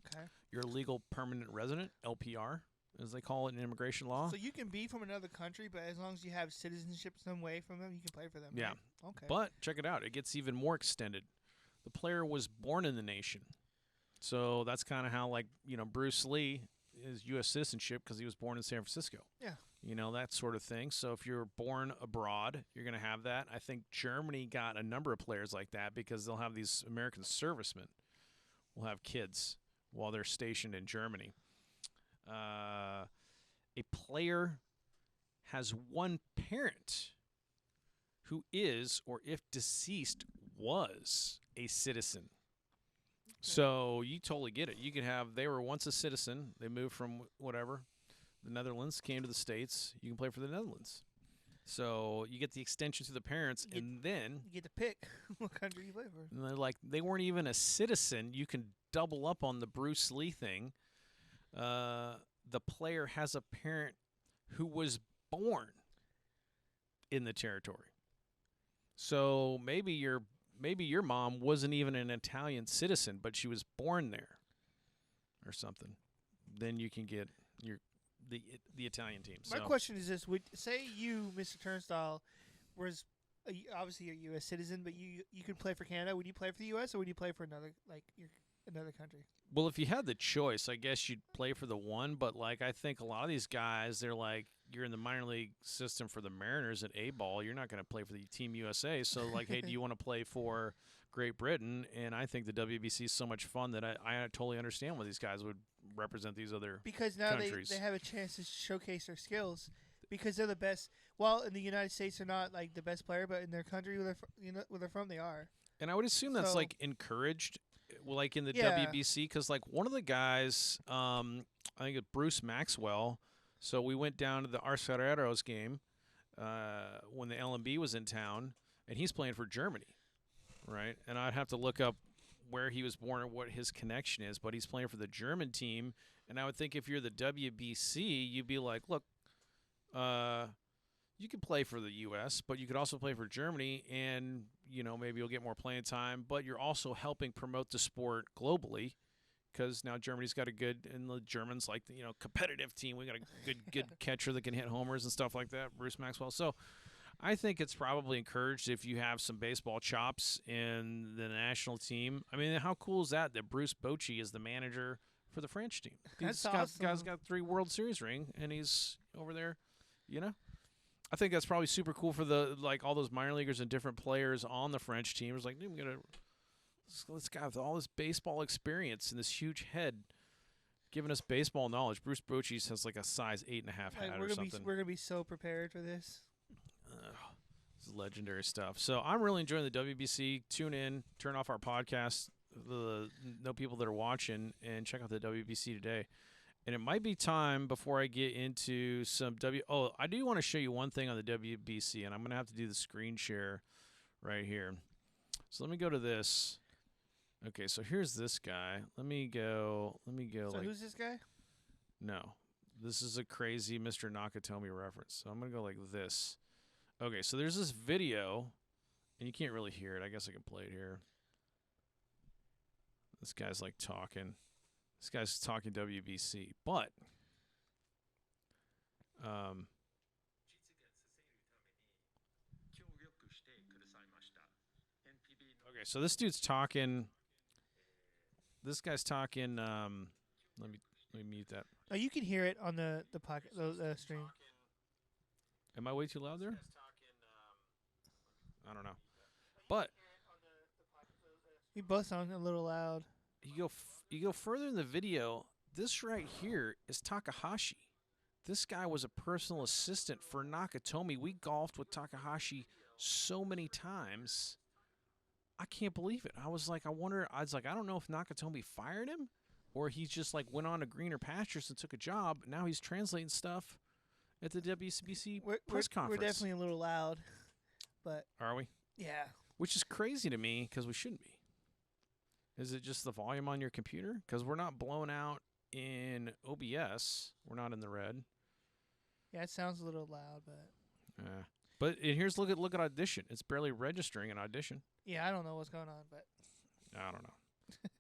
Okay. You're a legal permanent resident, LPR, as they call it in immigration law. So you can be from another country, but as long as you have citizenship some way from them, you can play for them. Yeah. Right? Okay. But check it out. It gets even more extended. The player was born in the nation. So that's kind of how, like, Bruce Lee is U.S. citizenship because he was born in San Francisco. Yeah. That sort of thing. So if you're born abroad, you're going to have that. I think Germany got a number of players like that because they'll have these American servicemen will have kids while they're stationed in Germany. A player has one parent who is, or if deceased, was a citizen. So you totally get it. You could have, they were once a citizen. They moved from whatever, the Netherlands, came to the States. You can play for the Netherlands. So you get the extension to the parents, and then you get to pick what country you play for. And they're like, they weren't even a citizen. You can double up on the Bruce Lee thing. The player has a parent who was born in the territory. So maybe your mom wasn't even an Italian citizen, but she was born there or something. Then you can get the Italian team. My question is this: would say you, Mr. Turnstile, was obviously a U.S. citizen, but you could play for Canada. Would you play for the U.S. or would you play for another country? Well, if you had the choice, I guess you'd play for the one. But like, I think a lot of these guys, they're like, you're in the minor league system for the Mariners at A-ball. You're not going to play for the Team USA. So like, hey, do you want to play for Great Britain? And I think the WBC is so much fun that I totally understand why these guys would represent these other because now countries. they have a chance to showcase their skills because they're the best. Well, in the United States, they're not like the best player, but in their country where they're from, they are. And I would assume that's like encouraged. Well, like in the WBC, because like one of the guys, I think it's Bruce Maxwell. So we went down to the Arcereros game when the LMB was in town, and he's playing for Germany, right? And I'd have to look up where he was born or what his connection is, but he's playing for the German team. And I would think if you're the WBC, you'd be like, look, you could play for the U.S., but you could also play for Germany, and maybe you'll get more playing time. But you're also helping promote the sport globally, because now Germany's got a good, and the Germans like the, competitive team. We got a good catcher that can hit homers and stuff like that, Bruce Maxwell. So I think it's probably encouraged if you have some baseball chops in the national team. I mean, how cool is that Bruce Bochy is the manager for the French team? That's This awesome. guy's got 3 World Series ring, and he's over there, I think that's probably super cool for all those minor leaguers and different players on the French team. It's like, dude, this guy with all this baseball experience and this huge head giving us baseball knowledge. Bruce Bochy has like a size 8.5 hat or something. We're gonna be so prepared for this. This is legendary stuff. So I'm really enjoying the WBC. Tune in, turn off our podcast, know people that are watching, and check out the WBC today. And it might be time before I get into some I do want to show you one thing on the WBC, and I'm going to have to do the screen share right here. So let me go to this. Okay, so here's this guy. Let me go. So who's this guy? No. This is a crazy Mr. Nakatomi reference. So I'm going to go like this. Okay, so there's this video, and you can't really hear it. I guess I can play it here. This guy's like talking. This guy's talking WBC, but okay, so this dude's talking. This guy's talking. Let me mute that. Oh, you can hear it on the pocket stream. Am I way too loud there? I don't know, but We both sound a little loud. you go further in the video. This right here is Takahashi. This guy was a personal assistant for Nakatomi. We golfed with Takahashi so many times. I can't believe it. I was like, I don't know if Nakatomi fired him or he just like went on to greener pastures and took a job. Now he's translating stuff at the WBC press conference. We're definitely a little loud, but are we? Yeah. Which is crazy to me because we shouldn't be. Is it just the volume on your computer? Because we're not blown out in OBS. We're not in the red. Yeah, it sounds a little loud, but. But here's look at Audition. It's barely registering an Audition. Yeah, I don't know what's going on, but. I don't know.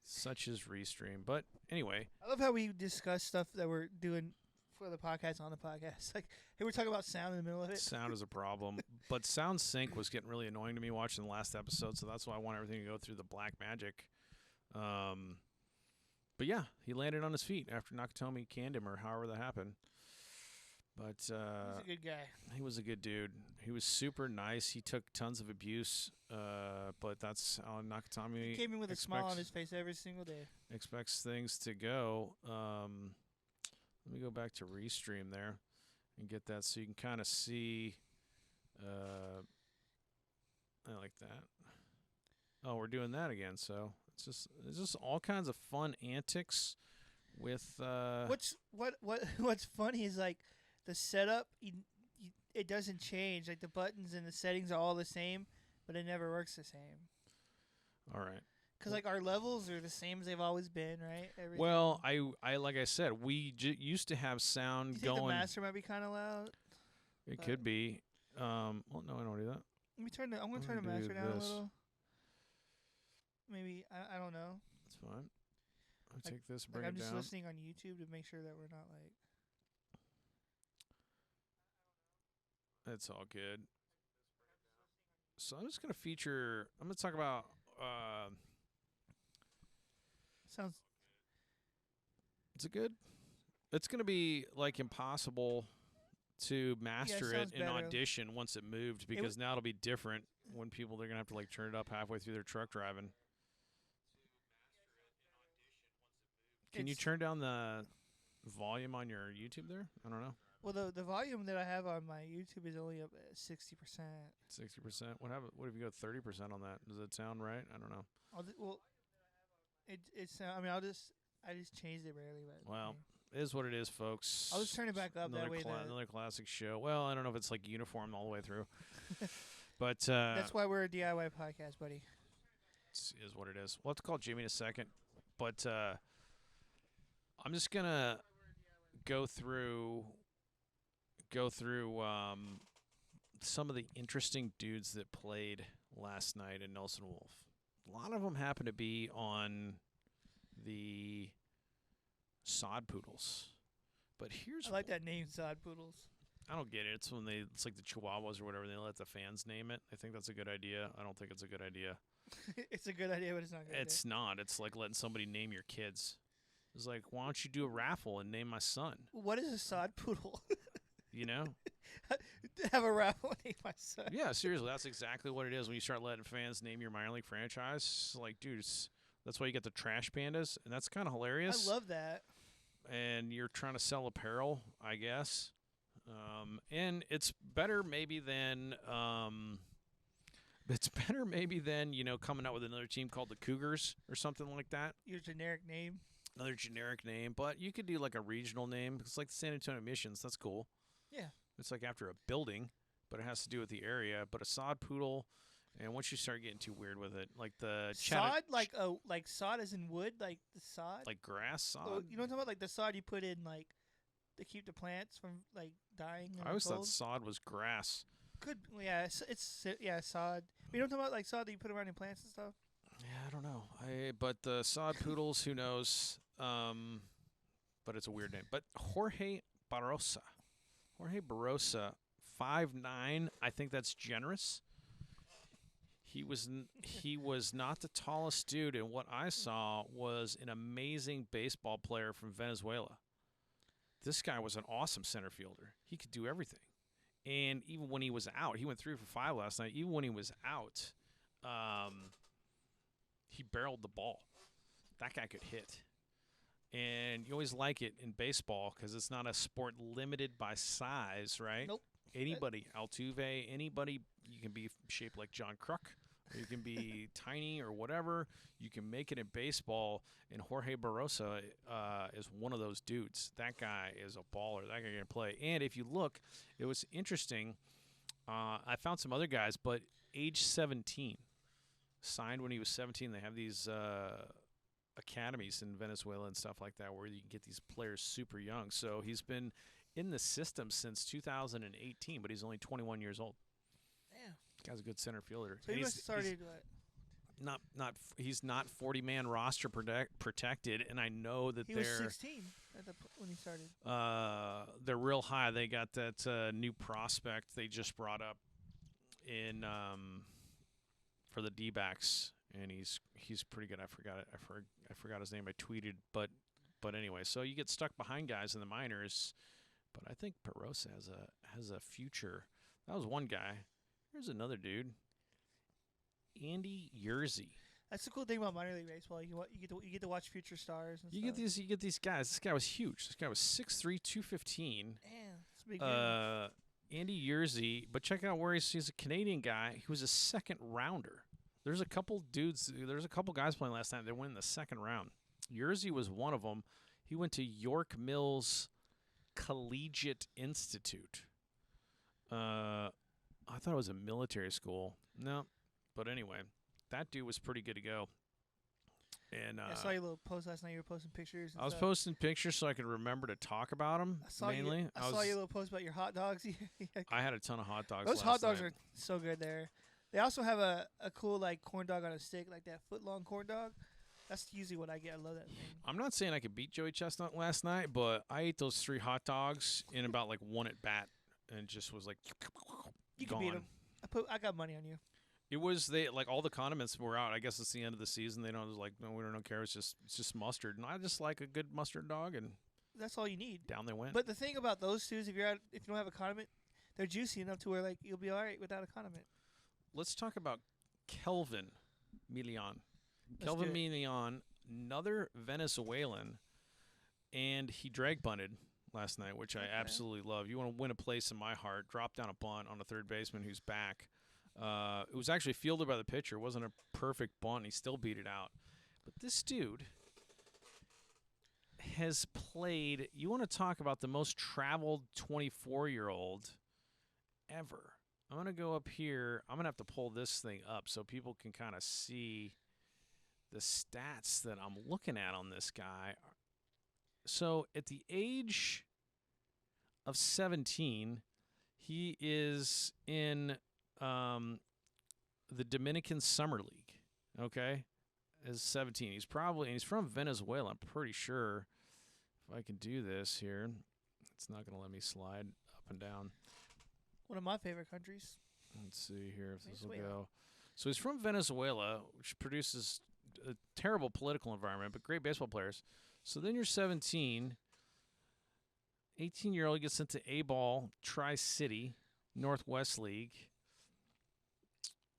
Such is Restream. But anyway. I love how we discuss stuff that we're doing for the podcast on the podcast. Like, hey, we're talking about sound in the middle of it. Sound is a problem. But sound sync was getting really annoying to me watching the last episode, so that's why I want everything to go through the black magic. But yeah, he landed on his feet after Nakatomi canned him or however that happened. But he's a good guy. He was a good dude. He was super nice. He took tons of abuse, but that's how Nakatomi He came in with a smile on his face every single day. Expects things to go. Let me go back to Restream there and get that so you can kind of see. I like that. Oh, we're doing that again. So it's just all kinds of fun antics with. What's funny is like the setup. It doesn't change. Like the buttons and the settings are all the same, but it never works the same. All right. Because like our levels are the same as they've always been, right? Everything. Well, I like I said, we used to have sound do you think going. The master might be kind of loud. It could be. Well, no, I don't do that. Let me turn I'm gonna turn the master down a little. Maybe I don't know. That's fine. I'll take this, bring I'm it just down. listening on YouTube to make sure that we're not like. It's all good. So I'm just gonna feature. I'm gonna talk about. Sounds. Is it good? It's gonna be like impossible to master it in better. Audition once it moved because now it'll be different when people they're gonna have to like turn it up halfway through their truck driving. Can you turn down the volume on your YouTube there? I don't know. Well, the volume that I have on my YouTube is only up at 60%. 60%. What if you go 30% on that? Does that sound right? I don't know. It's. I mean, I just changed it rarely, but. Well, it is what it is, folks. I'll just turn it back up another that way. Another classic show. Well, I don't know if it's like uniform all the way through, but that's why we're a DIY podcast, buddy. It is what it is. We'll have to call Jimmy in a second, but I'm just gonna go through some of the interesting dudes that played last night in Nelson Wolf. A lot of them happen to be on the Sod poodles. But here's I like that name, Sod Poodles. I don't get it. It's like the Chihuahuas or whatever. They let the fans name it. I think that's a good idea. I don't think it's a good idea. It's a good idea, but it's not a good idea. It's not. It's like letting somebody name your kids. It's like, why don't you do a raffle and name my son? What is a Sod Poodle? You know? Have a raffle and name my son. Yeah, seriously, that's exactly what it is when you start letting fans name your minor league franchise. It's like, dude, that's why you get the trash pandas, and that's kind of hilarious. I love that. And you're trying to sell apparel, I guess. And it's better maybe than coming out with another team called the Cougars or something like that. Your generic name. Another generic name, but you could do like a regional name. It's like the San Antonio Missions. That's cool. Yeah. It's like after a building, but it has to do with the area. But a sod poodle, and once you start getting too weird with it, like the sod, like sod as in wood, like the sod, like grass sod. Oh, you know what I'm talking about? Like the sod you put in, like to keep the plants from like dying. I always thought sod was grass. Could it's sod. You know what I'm talking about? Like sod that you put around your plants and stuff. Yeah, I don't know. But the sod poodles, who knows? But it's a weird name. But Jorge Barrosa, 5'9". I think that's generous. He was not the tallest dude, and what I saw was an amazing baseball player from Venezuela. This guy was an awesome center fielder. He could do everything. And even when he was out, he went 3 for 5 last night. Even when he was out, he barreled the ball. That guy could hit. And you always like it in baseball because it's not a sport limited by size, right? Nope. Anybody, Altuve, anybody, you can be shaped like John Kruk, or you can be tiny or whatever. You can make it in baseball, and Jorge Barrosa is one of those dudes. That guy is a baller. That guy can play. And if you look, it was interesting. I found some other guys, but age 17, signed when he was 17. They have these academies in Venezuela and stuff like that where you can get these players super young. So he's been in the system since 2018, but he's only 21 years old. Damn. Guy's a good center fielder. So he must have started he's not 40-man roster protected, and I know that he was 16 when he started. They're real high. They got that new prospect they just brought up in for the D-backs, and he's pretty good. I forgot it. I forgot his name. I tweeted, but anyway, so you get stuck behind guys in the minors, but I think Perosa has a future. That was one guy. Here's another dude, Andy Yerzy. That's the cool thing about minor league baseball. You get to watch future stars. And you get these guys. This guy was huge. This guy was 6'3", 215. Damn, that's a big deal. Andy Yerzy, but check out where he's a Canadian guy. He was a second rounder. There's a couple guys playing last night that went in the second round. Yerzy was one of them. He went to York Mills Collegiate Institute. I thought it was a military school. No, but anyway, that dude was pretty good to go. And I saw your little post last night. You were posting pictures. I was posting pictures so I could remember to talk about them. I saw your little post about your hot dogs. I had a ton of hot dogs. Those last hot dogs night. are so good there. They also have a cool like corn dog on a stick, like that foot-long corn dog. That's usually what I get. I love that thing. I'm not saying I could beat Joey Chestnut last night, but I ate those 3 hot dogs in about like one at bat, and just was like, you gone. can beat them. I got money on you. It was all the condiments were out. I guess it's the end of the season. They don't no, we don't care. It's just mustard, and I just like a good mustard dog, and that's all you need. Down they went. But the thing about those two is if you don't have a condiment, they're juicy enough to where like you'll be all right without a condiment. Let's talk about Kelvin Milian. Kelvin Milian, another Venezuelan, and he drag bunted last night, which I absolutely love. You want to win a place in my heart, drop down a bunt on a third baseman who's back. It was actually fielded by the pitcher. It wasn't a perfect bunt. He still beat it out. But this dude has played, you want to talk about the most traveled 24-year-old ever. I'm going to go up here. I'm going to have to pull this thing up so people can kind of see the stats that I'm looking at on this guy. So at the age of 17, he is in the Dominican Summer League, okay, as 17. He's from Venezuela, I'm pretty sure. If I can do this here, it's not going to let me slide up and down. One of my favorite countries. Let's see here if this will Venezuela. go. So he's from Venezuela, which produces a terrible political environment, but great baseball players. So then you're 17. 18-year-old gets sent to A-Ball Tri-City, Northwest League.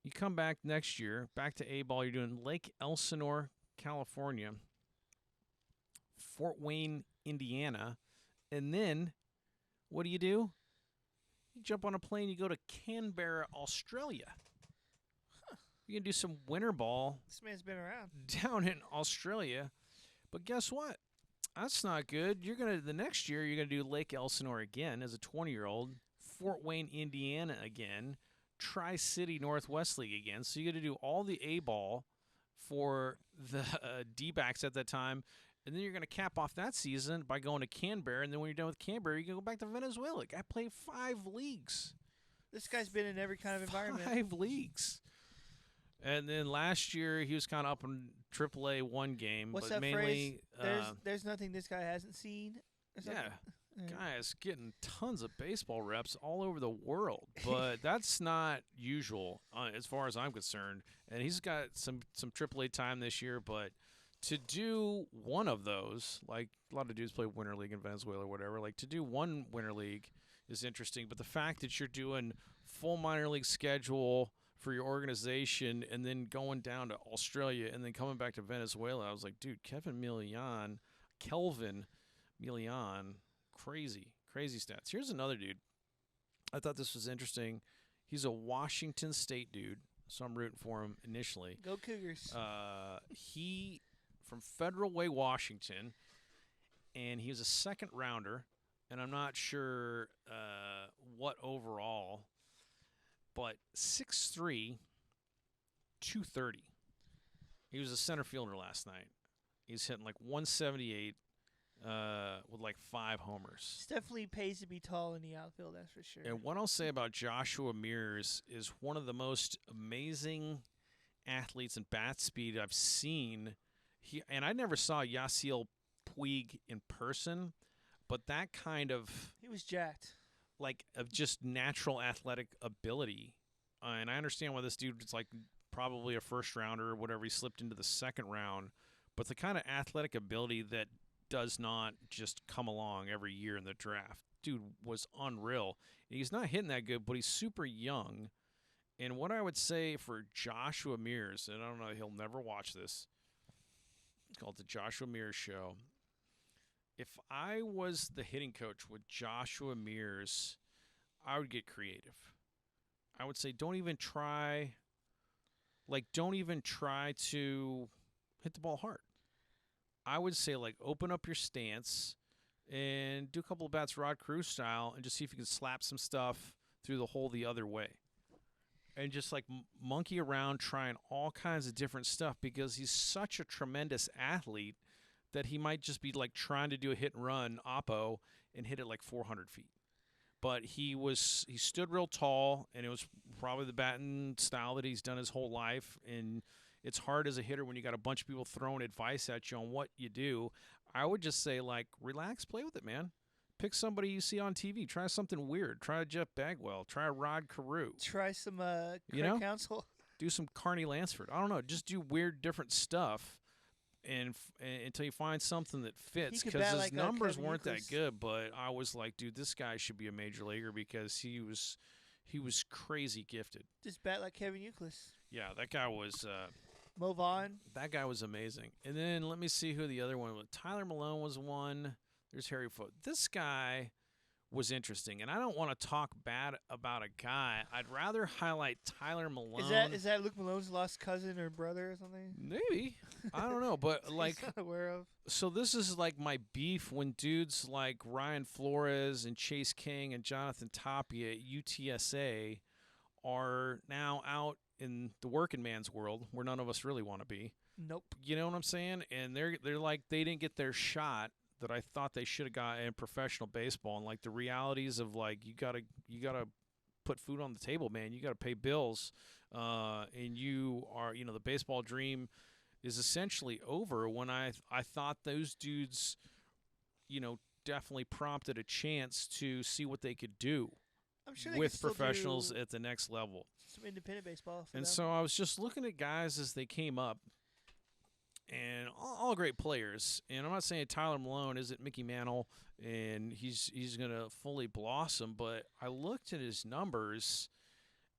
You come back next year, back to A-Ball. You're doing Lake Elsinore, California, Fort Wayne, Indiana. And then what do? You jump on a plane, you go to Canberra, Australia. You can do some winter ball. This man's been around. Down in Australia. But guess what? That's not good. The next year you're gonna do Lake Elsinore again as a 20-year-old, Fort Wayne, Indiana again, Tri-City Northwest League again. So you got to do all the A-ball for the D-backs at that time, and then you're gonna cap off that season by going to Canberra, and then when you're done with Canberra, you can go back to Venezuela. I played 5 leagues. This guy's been in every kind of environment. 5 leagues. And then last year he was kind of up in AAA one game, What's but that mainly phrase? There's nothing this guy hasn't seen. yeah, guy is getting tons of baseball reps all over the world, but that's not usual as far as I'm concerned. And he's got some AAA time this year, but to do one of those, like a lot of dudes play Winter League in Venezuela or whatever, like to do one Winter League is interesting. But the fact that you're doing full minor league schedule for your organization and then going down to Australia and then coming back to Venezuela, I was like, dude, Kelvin Milian, crazy stats. Here's another dude. I thought this was interesting. He's a Washington State dude, so I'm rooting for him initially. Go Cougars. He from Federal Way, Washington, and he was a second rounder, and I'm not sure what overall, but 6'3", 230. He was a center fielder last night. He's hitting like 178 with like 5 homers. It definitely pays to be tall in the outfield, that's for sure. And what I'll say about Joshua Mears is one of the most amazing athletes in bat speed I've seen. And I never saw Yasiel Puig in person, but that kind of he was jacked. Like of just natural athletic ability. And I understand why this dude is like probably a first rounder or whatever. He slipped into the second round. But the kind of athletic ability that does not just come along every year in the draft. Dude was unreal. He's not hitting that good, but he's super young. And what I would say for Joshua Mears, and I don't know, he'll never watch this. It's called the Joshua Mears Show. If I was the hitting coach with Joshua Mears, I would get creative. I would say don't even try to hit the ball hard. I would say, like, open up your stance and do a couple of bats Rod Cruz style and just see if you can slap some stuff through the hole the other way. And just, like, monkey around trying all kinds of different stuff because he's such a tremendous athlete that he might just be, like, trying to do a hit-and-run oppo and hit it, like, 400 feet. But he stood real tall, and it was probably the batting style that he's done his whole life. And it's hard as a hitter when you got a bunch of people throwing advice at you on what you do. I would just say, like, relax, play with it, man. Pick somebody you see on TV. Try something weird. Try a Jeff Bagwell. Try a Rod Carew. Try some Counsell. Do some Carney Lansford. I don't know. Just do weird, different stuff. And until you find something that fits, because his numbers weren't that good, but I was like, dude, this guy should be a major leaguer because he was crazy gifted. Just bat like Kevin Youkilis. Yeah, that guy was. Mo Vaughn. That guy was amazing. And then let me see who the other one was. Tyler Malone was one. There's Harry Foote. This guy was interesting, and I don't want to talk bad about a guy. I'd rather highlight Tyler Malone. Is that Luke Malone's lost cousin or brother or something? Maybe. I don't know, but like not aware of. So this is like my beef when dudes like Ryan Flores and Chase King and Jonathan Tapia at UTSA are now out in the working man's world where none of us really want to be. Nope. You know what I'm saying? And they're like they didn't get their shot that I thought they should have got in professional baseball, and like the realities of like you gotta put food on the table, man. You gotta pay bills, and you are the baseball dream is essentially over. When I thought those dudes, definitely prompted a chance to see what they could do I'm sure they could with still professionals do at the next level. some independent baseball for And them. so I was just looking at guys as they came up, and all great players. And I'm not saying Tyler Malone isn't Mickey Mantle and he's going to fully blossom, but I looked at his numbers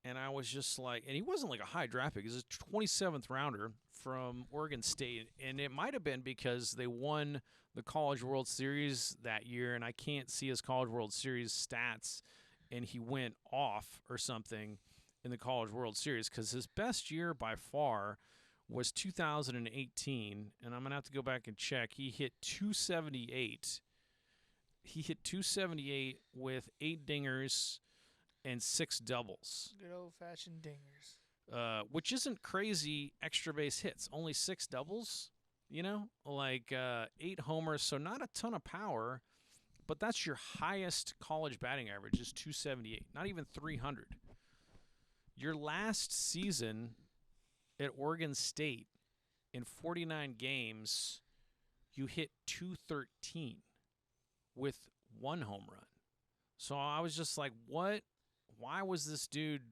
and I was just like, and he wasn't like a high draft pick. He was a 27th rounder from Oregon State, and it might have been because they won the College World Series that year, and I can't see his College World Series stats, and he went off or something in the College World Series because his best year by far was 2018, and I'm going to have to go back and check. He hit 278. He hit 278 with 8 dingers and 6 doubles. Good old-fashioned dingers. Which isn't crazy extra base hits. Only 6 doubles, 8 homers, so not a ton of power, but that's your highest college batting average is 278, not even 300. Your last season at Oregon State in 49 games, you hit 213 with 1 home run. So I was just like, what? Why was this dude?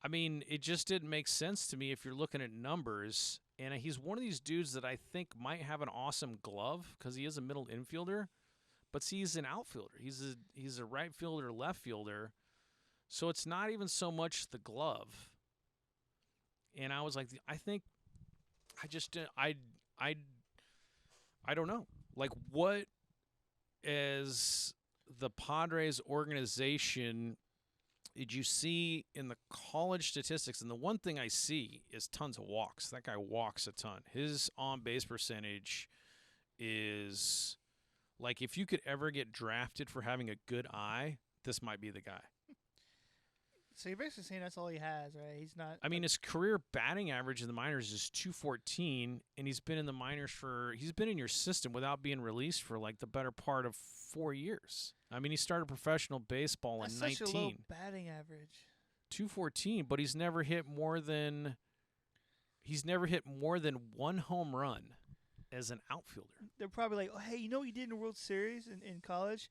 I mean, it just didn't make sense to me if you're looking at numbers. And he's one of these dudes that I think might have an awesome glove because he is a middle infielder. But see, he's an outfielder. He's a right fielder, left fielder. So it's not even so much the glove. And I was like, I don't know. Like, what is the Padres organization did you see in the college statistics? And the one thing I see is tons of walks. That guy walks a ton. His on-base percentage is like if you could ever get drafted for having a good eye, this might be the guy. So you're basically saying that's all he has, right? He's not. I mean, his career batting average in the minors is 214, and he's been in the minors he's been in your system without being released for like the better part of 4 years. I mean, he started professional baseball that's in such 19. a low batting average. 214, but he's never hit more than 1 home run as an outfielder. They're probably like, oh, hey, you know what you did in the World Series in college?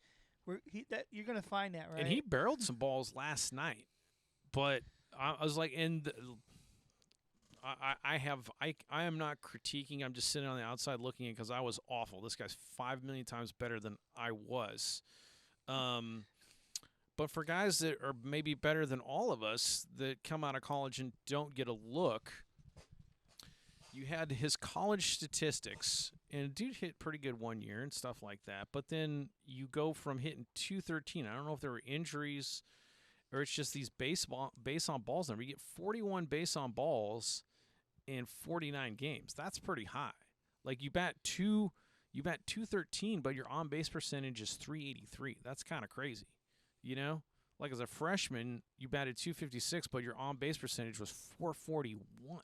You're gonna find that, right? And he barreled some balls last night. But I was like, I am not critiquing. I'm just sitting on the outside looking in because I was awful. This guy's 5 million times better than I was. But for guys that are maybe better than all of us that come out of college and don't get a look, you had his college statistics, and dude hit pretty good 1 year and stuff like that. But then you go from hitting 213. I don't know if there were injuries or it's just these base on balls number. You get 41 base on balls in 49 games. That's pretty high. Like you bat 213, but your on base percentage is 383. That's kind of crazy, Like as a freshman, you batted 256, but your on base percentage was 441.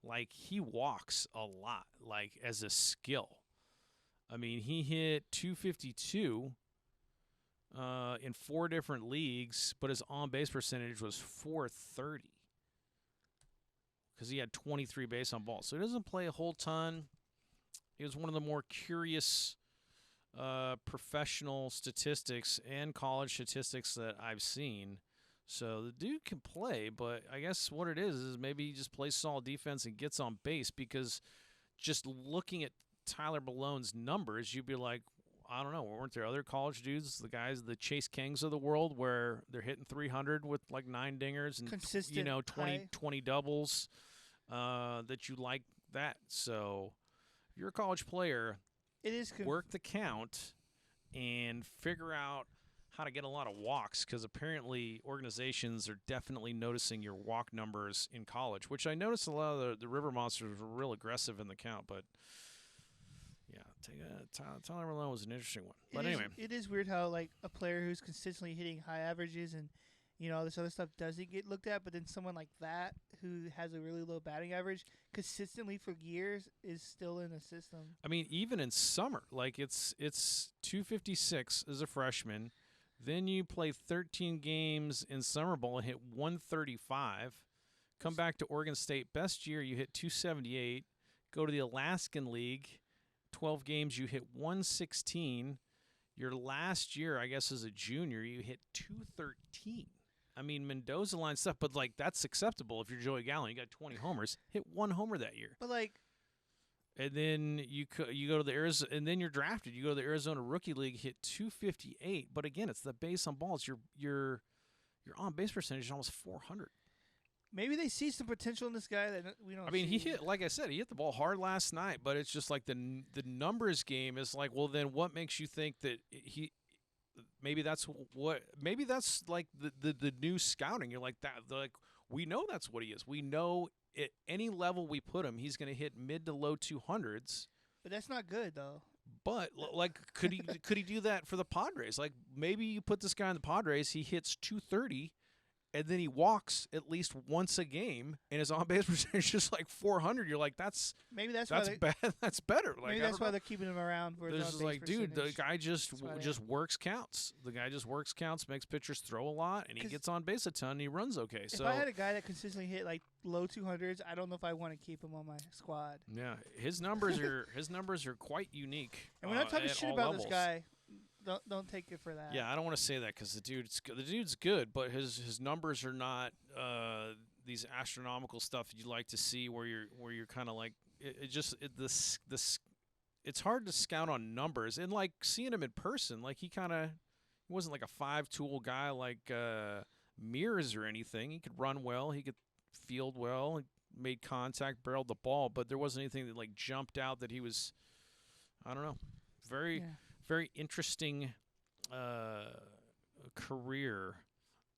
Like he walks a lot, like as a skill. I mean, he hit 252. In 4 different leagues, but his on-base percentage was 430 because he had 23 base on balls. So he doesn't play a whole ton. He was one of the more curious professional statistics and college statistics that I've seen. So the dude can play, but I guess what it is maybe he just plays solid defense and gets on base because just looking at Tyler Malone's numbers, you'd be like, I don't know. Weren't there other college dudes, the guys, the Chase Kings of the world, where they're hitting 300 with like 9 dingers and consistent 20 doubles that you like that. So if you're a college player, it is work the count and figure out how to get a lot of walks because apparently organizations are definitely noticing your walk numbers in college, which I noticed a lot of the River Monsters were real aggressive in the count, but Tyler Malone was an interesting one. But anyway. It is weird how, like, a player who's consistently hitting high averages and, all this other stuff doesn't get looked at, but then someone like that who has a really low batting average consistently for years is still in the system. I mean, even in summer, like, it's 256 as a freshman. Then you play 13 games in summer ball and hit 135. Come back to Oregon State. Best year, you hit 278. Go to the Alaskan League. 12 games, you hit 116. Your last year, I guess, as a junior, you hit 213. I mean, Mendoza line stuff, but, like, that's acceptable if you're Joey Gallen. You got 20 homers. Hit 1 homer that year. But, like... And then you go to the Arizona, and then you're drafted. You go to the Arizona Rookie League, hit 258. But, again, it's the base on balls. Your on-base percentage is almost 400. Maybe they see some potential in this guy that we don't. I mean, see. he hit, like I said, he hit the ball hard last night, but it's just like the numbers game is like, well, then what makes you think that maybe that's like the new scouting. You're like that, like we know that's what he is. We know at any level we put him, he's going to hit mid to low 200s. But that's not good though. But like, could he do that for the Padres? Like maybe you put this guy in the Padres, he hits 230. And then he walks at least once a game, and his on-base percentage is just like 400. You're like, that's bad. That's better. Like, maybe that's why they're keeping him around. For this is like, dude, the guy just works counts. The guy just works counts, makes pitchers throw a lot, and he gets on base a ton. And he runs okay. If I had a guy that consistently hit like low 200s, I don't know if I want to keep him on my squad. Yeah, his numbers are quite unique. And we're not talking shit about levels. this guy. Don't take it for that. Yeah, I don't want to say that because the dude's good, but his numbers are not these astronomical stuff you like to see where you're kind of like it's hard to scout on numbers, and like seeing him in person, like he wasn't like a 5-tool guy like Mears or anything. He could run well, he could field well, he made contact, barreled the ball, but there wasn't anything that like jumped out that he was, I don't know, very interesting career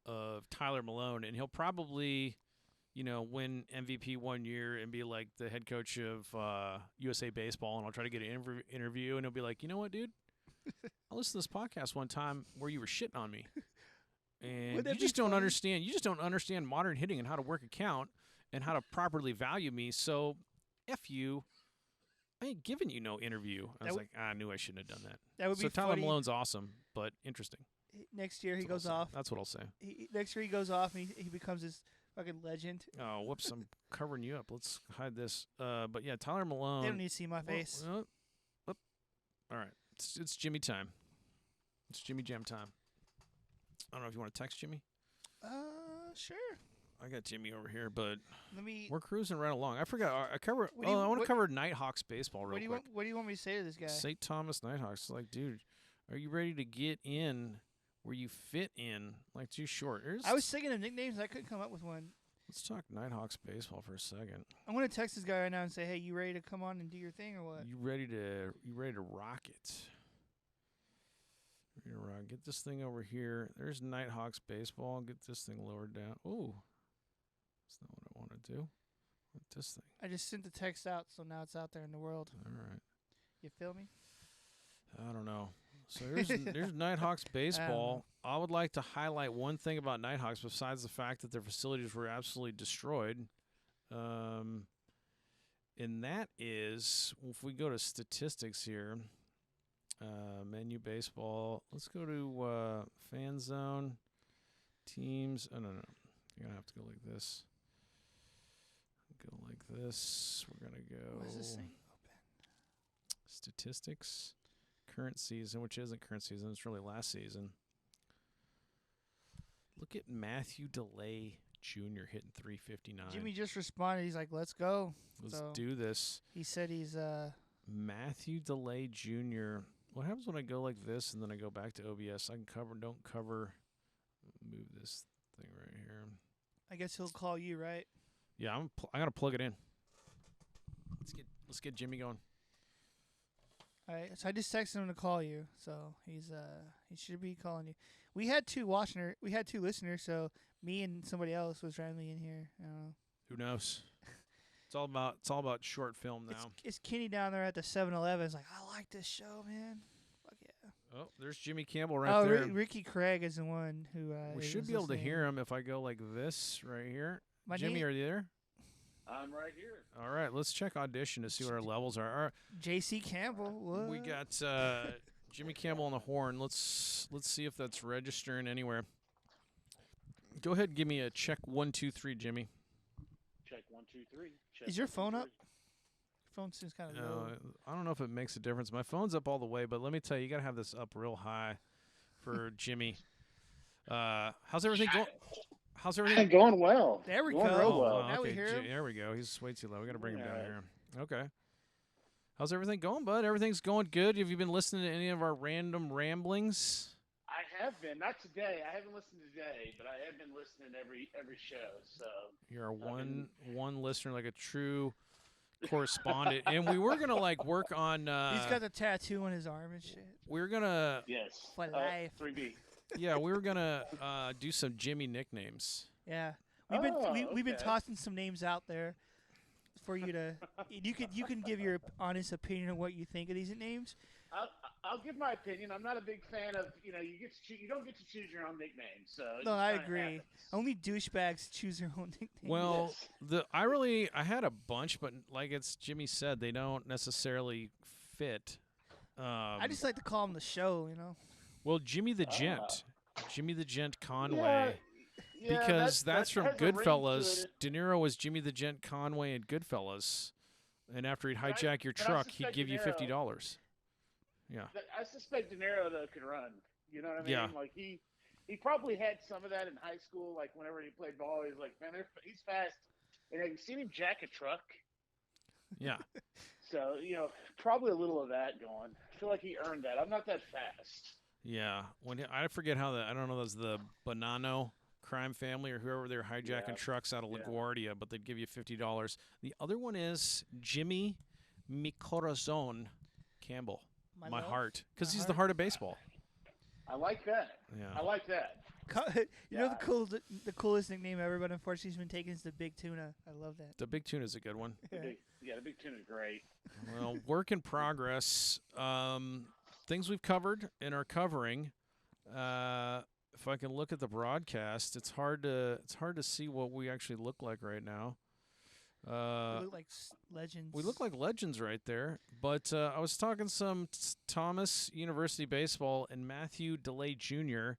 of Tyler Malone, and he'll probably, win MVP one year and be like the head coach of USA Baseball, and I'll try to get an interview, and he'll be like, you know what, dude? I listened to this podcast one time where you were shitting on me, and you just don't understand. You just don't understand modern hitting and how to work a count and how to properly value me. So, F you. I ain't giving you no interview. I was like, I knew I shouldn't have done that. That would be Tyler funny. Malone's awesome, but interesting. Next year he goes off. That's what I'll say. Next year he goes off and he becomes this fucking legend. Oh, whoops! I'm covering you up. Let's hide this. But yeah, Tyler Malone. They don't need to see my face. All right, it's Jimmy time. It's Jimmy Jam time. I don't know if you want to text Jimmy. Sure. I got Jimmy over here, but we're cruising right along. I forgot. I want to cover Nighthawks baseball real quick. What do you want me to say to this guy? St. Thomas Nighthawks. Like, dude, are you ready to get in where you fit in? Like, too short. I was thinking of nicknames. I couldn't come up with one. Let's talk Nighthawks baseball for a second. I'm going to text this guy right now and say, hey, you ready to come on and do your thing or what? You ready to rock it? Get this thing over here. There's Nighthawks baseball. Get this thing lowered down. Ooh. That's not what I want to do. What this thing? I just sent the text out, so now it's out there in the world. All right. You feel me? I don't know. So there's Nighthawks baseball. I would like to highlight one thing about Nighthawks besides the fact that their facilities were absolutely destroyed. And that is, if we go to statistics here, menu baseball. Let's go to fan zone, teams. Oh, no. You're going to have to go like this. Go like this. We're going to go. What's this thing open? Statistics. Current season, which isn't current season. It's really last season. Look at Matthew DeLay Jr. hitting 359. Jimmy just responded. He's like, let's go. Let's do this. He said he's Matthew DeLay Jr. What happens when I go like this and then I go back to OBS? I can don't cover. Move this thing right here. I guess he'll call you, right? Yeah, I gotta plug it in. Let's get Jimmy going. All right, so I just texted him to call you, so he should be calling you. We had two listeners, so me and somebody else was randomly in here. I don't know. Who knows? It's all about short film now. It's Kenny down there at the 7-Eleven. It's like, I like this show, man. Fuck yeah. Oh, there's Jimmy Campbell right there. Ricky Craig is the one who. We should be able to hear him if I go like this right here. Jimmy, are you there? I'm right here. All right, let's check audition to see what our levels are. J.C. Campbell. What? We got Jimmy Campbell on the horn. Let's see if that's registering anywhere. Go ahead and give me a check 1, 2, 3, Jimmy. Check 1, 2, 3. Check Is your phone up? phone seems kind of low. I don't know if it makes a difference. My phone's up all the way, but let me tell you, you got to have this up real high for Jimmy. How's everything going? How's everything Going well. There we Going go. real Oh, well. wow, Now we okay. hear him. There we go. He's way too low. We got to bring him down Alright. here. Okay. How's everything going, bud? Everything's going good. Have you been listening to any of our random ramblings? I have been. Not today. I haven't listened today, but I have been listening every show. So You're a one listener, like a true correspondent. And we were gonna work on. He's got the tattoo on his arm and shit. We're gonna. yes, For life. 3B. Yeah, we were gonna do some Jimmy nicknames. Yeah. We've been okay. tossing some names out there for you to you can give your honest opinion on what you think of these names. I'll give my opinion. I'm not a big fan of you don't get to choose your own nickname. So it No, just I kinda agree. happens. Only douchebags choose their own nickname. Well, Yes. I had a bunch, but like Jimmy said, they don't necessarily fit. I just like to call him the show, you know. Well, Jimmy the Gent Conway. Yeah, Because that's from has a ring to Goodfellas. it. De Niro was Jimmy the Gent Conway in Goodfellas, and after he'd hijack your but I truck, he'd suspect give you De Niro- $50. Yeah, I suspect De Niro though can run. You know what I mean? Yeah. Like he probably had some of that in high school. Like whenever he played ball, he's like, man, he's fast. And have you seen him jack a truck? yeah. So probably a little of that going. I feel like he earned that. I'm not that fast. Yeah, I forget how I don't know, that's the Bonanno crime family or whoever, they're hijacking Yeah. trucks out of Yeah. LaGuardia, but they'd give you $50. The other one is Jimmy Mi Corazon Campbell, my love? heart, because My he's the heart? heart of baseball. I like that. Yeah, I like that. You know Yeah. the coolest nickname ever, but unfortunately he's been taken is the Big Tuna. I love that. the Big Tuna is a good one. The Big Tune is great. Well, work in progress. Things we've covered and are covering. If I can look at the broadcast, it's hard to see what we actually look like right now. We look like legends. We look like legends right there. But I was talking some Thomas University baseball and Matthew DeLay Jr.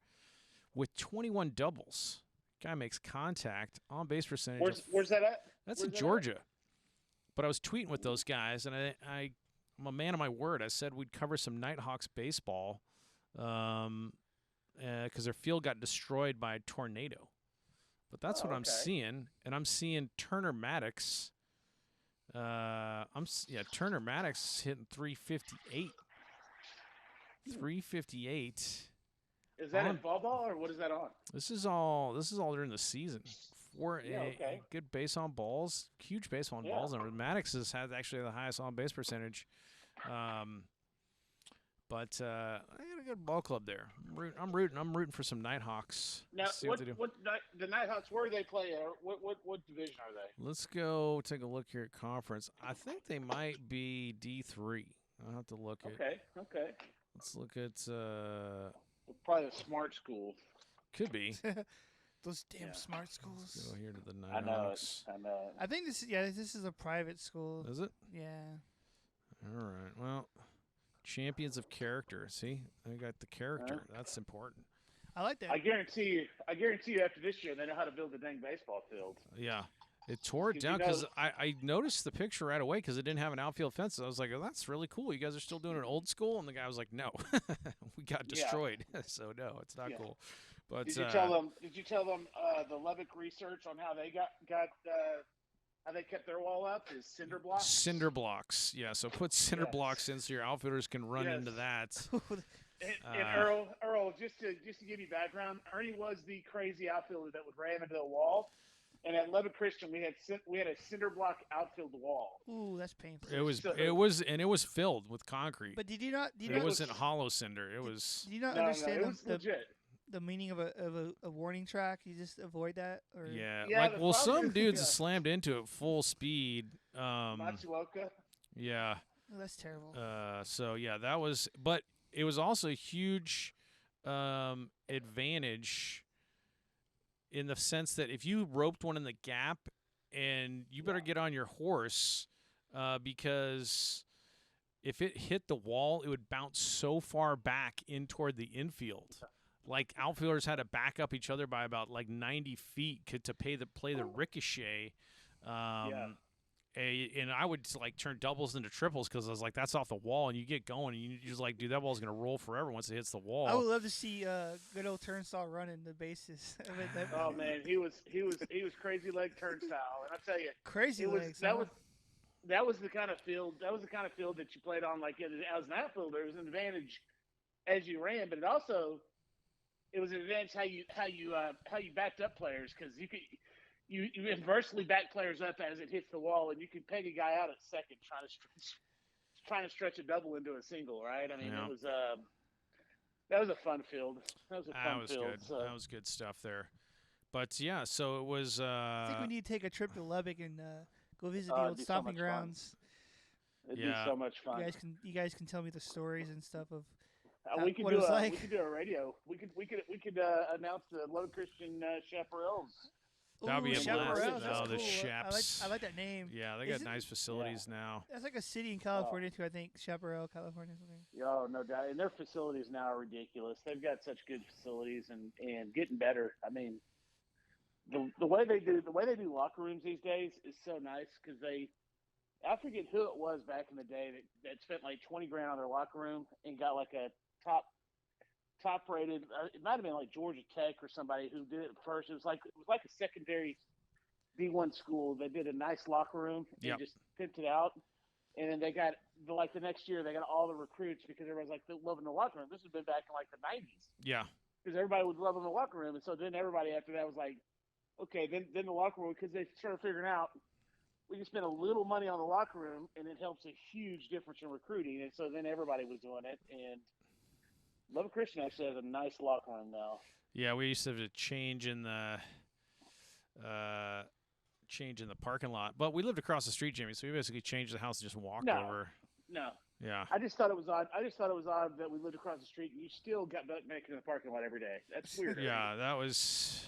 with 21 doubles. Guy makes contact, on base percentage. Where's that at? That's Where's in that at? Georgia. But I was tweeting with those guys, and I'm a man of my word. I said we'd cover some Nighthawks baseball because their field got destroyed by a tornado. But that's what I'm okay. seeing, and I'm seeing Turner Maddox. Turner Maddox hitting 358. 358. Is that On- in ball or what is that on? This is all during the season. Okay. Good base on balls, huge base on balls. And Maddox has had actually the highest on base percentage. But I got a good ball club there. I'm rooting for some Nighthawks. Now, See what they do. the Nighthawks? Where do they play? What division are they? Let's go take a look here at conference. I think they might be D3. I'll have to look at. Okay. Let's look at. Probably a smart school. Could be. Those damn Yeah. smart Let's schools. go here to the I know it. Nighthawks. I know it. I think this is a private school. Is it? Yeah. All right. Well, champions of character. See, I got the character. That's important. I like that. I guarantee you after this year, they know how to build a dang baseball field. Yeah. It tore it Did down you know- because I noticed the picture right away because it didn't have an outfield fence. I was like, oh, that's really cool. You guys are still doing it old school? And the guy was like, no, we got Yeah. destroyed. So, no, it's not Yeah. cool. But Did you tell them? Did you tell them the Lubbock research on how they got how they kept their wall up is cinder blocks? cinder blocks. Yeah, so put cinder Yes. blocks in so your outfielders can run Yes. into that. And Earl, just to give you background, Ernie was the crazy outfielder that would ram into the wall. And at Lubbock Christian, we had a cinder block outfield wall. Ooh, that's painful. It was filled with concrete. But did you not? It wasn't hollow cinder. It was. Do you not No, understand it was legit. the meaning of a warning track? You just avoid that, or Yeah, Yeah, the problem some is- dudes yeah. slammed into it full speed. Matsuoka. Yeah. Oh, that's terrible. So yeah, that was, but it was also a huge advantage in the sense that if you roped one in the gap, and you better get on your horse because if it hit the wall, it would bounce so far back in toward the infield. Like outfielders had to back up each other by about 90 feet to play the ricochet. and I would like turn doubles into triples because I was like, that's off the wall, and you get going, and you just like, dude, that ball's gonna roll forever once it hits the wall. I would love to see good old Turnstile running the bases. Oh man, he was crazy leg turnstile, and I tell you, Crazy legs. That was the kind of field that you played on. Like as an outfielder, it was an advantage as you ran, but it was an advantage how you backed up players, because you inversely back players up as it hits the wall, and you could peg a guy out at second trying to stretch a double into a single, right? I mean, Yeah. it was that was a fun field. That was a fun field. Good. So. That was good stuff there. But yeah, so it was. I think we need to take a trip to Lubbock and go visit the old stomping grounds. It'd be so much fun. You guys can tell me the stories and stuff of we could what do it was like. We could do a radio. We could announce the Lubbock Christian Chaparrals. That would be a blast. No, the cool. Chaps. I like that name. Yeah, they got nice facilities now. That's like a city in California too, I think. Chaparral, California. Oh, no doubt. And their facilities now are ridiculous. They've got such good facilities and getting better. I mean, the way they do locker rooms these days is so nice, because I forget who it was back in the day that spent like $20,000 on their locker room and got like a top rated. It might have been like Georgia Tech or somebody who did it first. It was like a secondary D1 school. They did a nice locker room and just pimped it out. And then they got the next year they got all the recruits, because everybody's like loving the locker room. This has been back in like the 90s. Yeah. Because everybody was loving the locker room, and so then everybody after that was like, okay, then the locker room, because they started figuring out we can spend a little money on the locker room and it helps a huge difference in recruiting. And so then everybody was doing it, and Lubbock Christian actually has a nice locker room now. Yeah, we used to have to change in the parking lot, but we lived across the street, Jimmy. So we basically changed the house and just walked over. No. Yeah. I just thought it was odd. That we lived across the street and you still got butt naked in the parking lot every day. That's weird. Yeah, that was.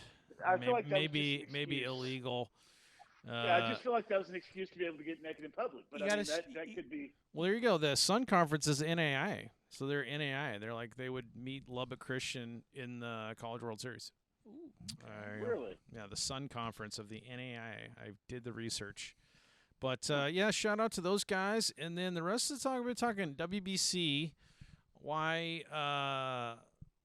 I feel like that maybe was just illegal. I just feel like that was an excuse to be able to get naked in public. But that could be. Well, there you go. The Sun Conference is NAI. So they're NAI. They're like, they would meet Lubbock Christian in the College World Series. Ooh. Really? Yeah, the Sun Conference of the NAI. I did the research. But, yeah, shout out to those guys. And then the rest of the talk, we're talking WBC, why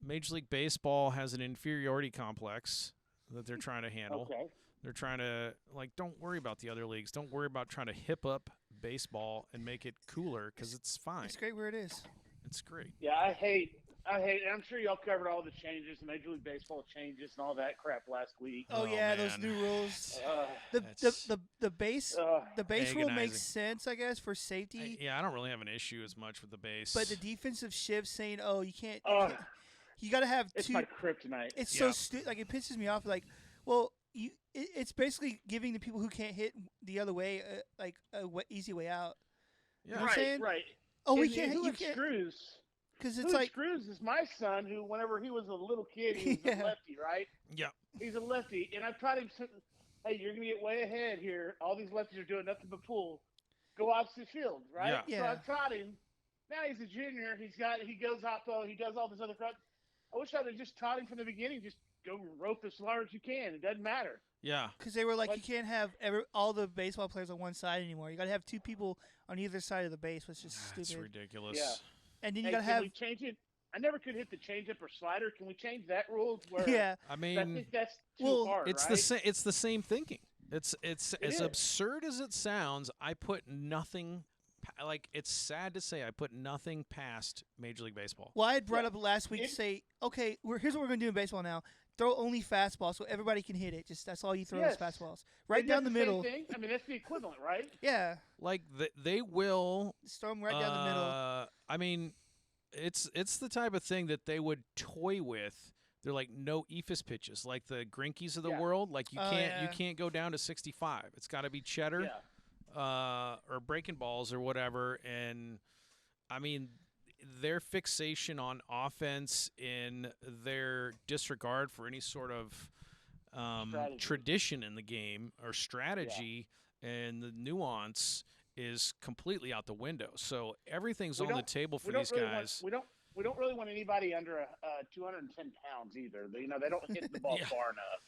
Major League Baseball has an inferiority complex that they're trying to handle. Okay. They're trying to, don't worry about the other leagues. Don't worry about trying to hip up baseball and make it cooler, because it's fine. It's great where it is. It's great. Yeah, I hate. I'm sure y'all covered all the changes, the Major League Baseball changes, and all that crap last week. Oh yeah, man. those new rules. The base rule makes sense, I guess, for safety. I don't really have an issue as much with the base. But the defensive shift saying, "Oh, you can't." You got to have it's two. My kryptonite. It's so stupid. Like, it pisses me off. Like, well, it's basically giving the people who can't hit the other way a easy way out. Yeah. You know what I'm saying? Right. Oh, you can't. Screws. Because it's like Screws is my son, who whenever he was a little kid, he was a lefty, right? Yeah. He's a lefty, and I've taught him, hey, you're gonna get way ahead here. All these lefties are doing nothing but pull. Go opposite field, right? Yeah. So I've taught him. Now he's a junior. He goes oppo. He does all this other crap. I wish I'd have just taught him from the beginning. Just go rope as far as you can. It doesn't matter. Yeah. Because they were like, you can't have all the baseball players on one side anymore. You got to have two people on either side of the base, which is stupid. That's ridiculous. Yeah. And then you got to have. Can we change it? I never could hit the changeup or slider. Can we change that rule? Yeah. I mean, I think that's too hard. It's right? it's the same thinking. It's as is. absurd as it sounds. I put nothing. It's sad to say, I put nothing past Major League Baseball. Well, I had brought up last week to say, okay, here's what we're going to do in baseball now. Throw only fastballs so everybody can hit it. Just that's all you throw is fastballs. Right down the middle. Thing? I mean, that's the equivalent, right? Yeah. Like they will just throw them right down the middle. I mean, it's the type of thing that they would toy with. They're like no eephus pitches, like the Grinkies of the world. Like you can't go down to 65. It's got to be cheddar. Yeah. Or breaking balls or whatever. And, I mean, their fixation on offense in their disregard for any sort of tradition in the game or strategy and the nuance is completely out the window. So everything's on the table for these guys. We don't really want anybody under 210 pounds either. They don't hit the ball far enough.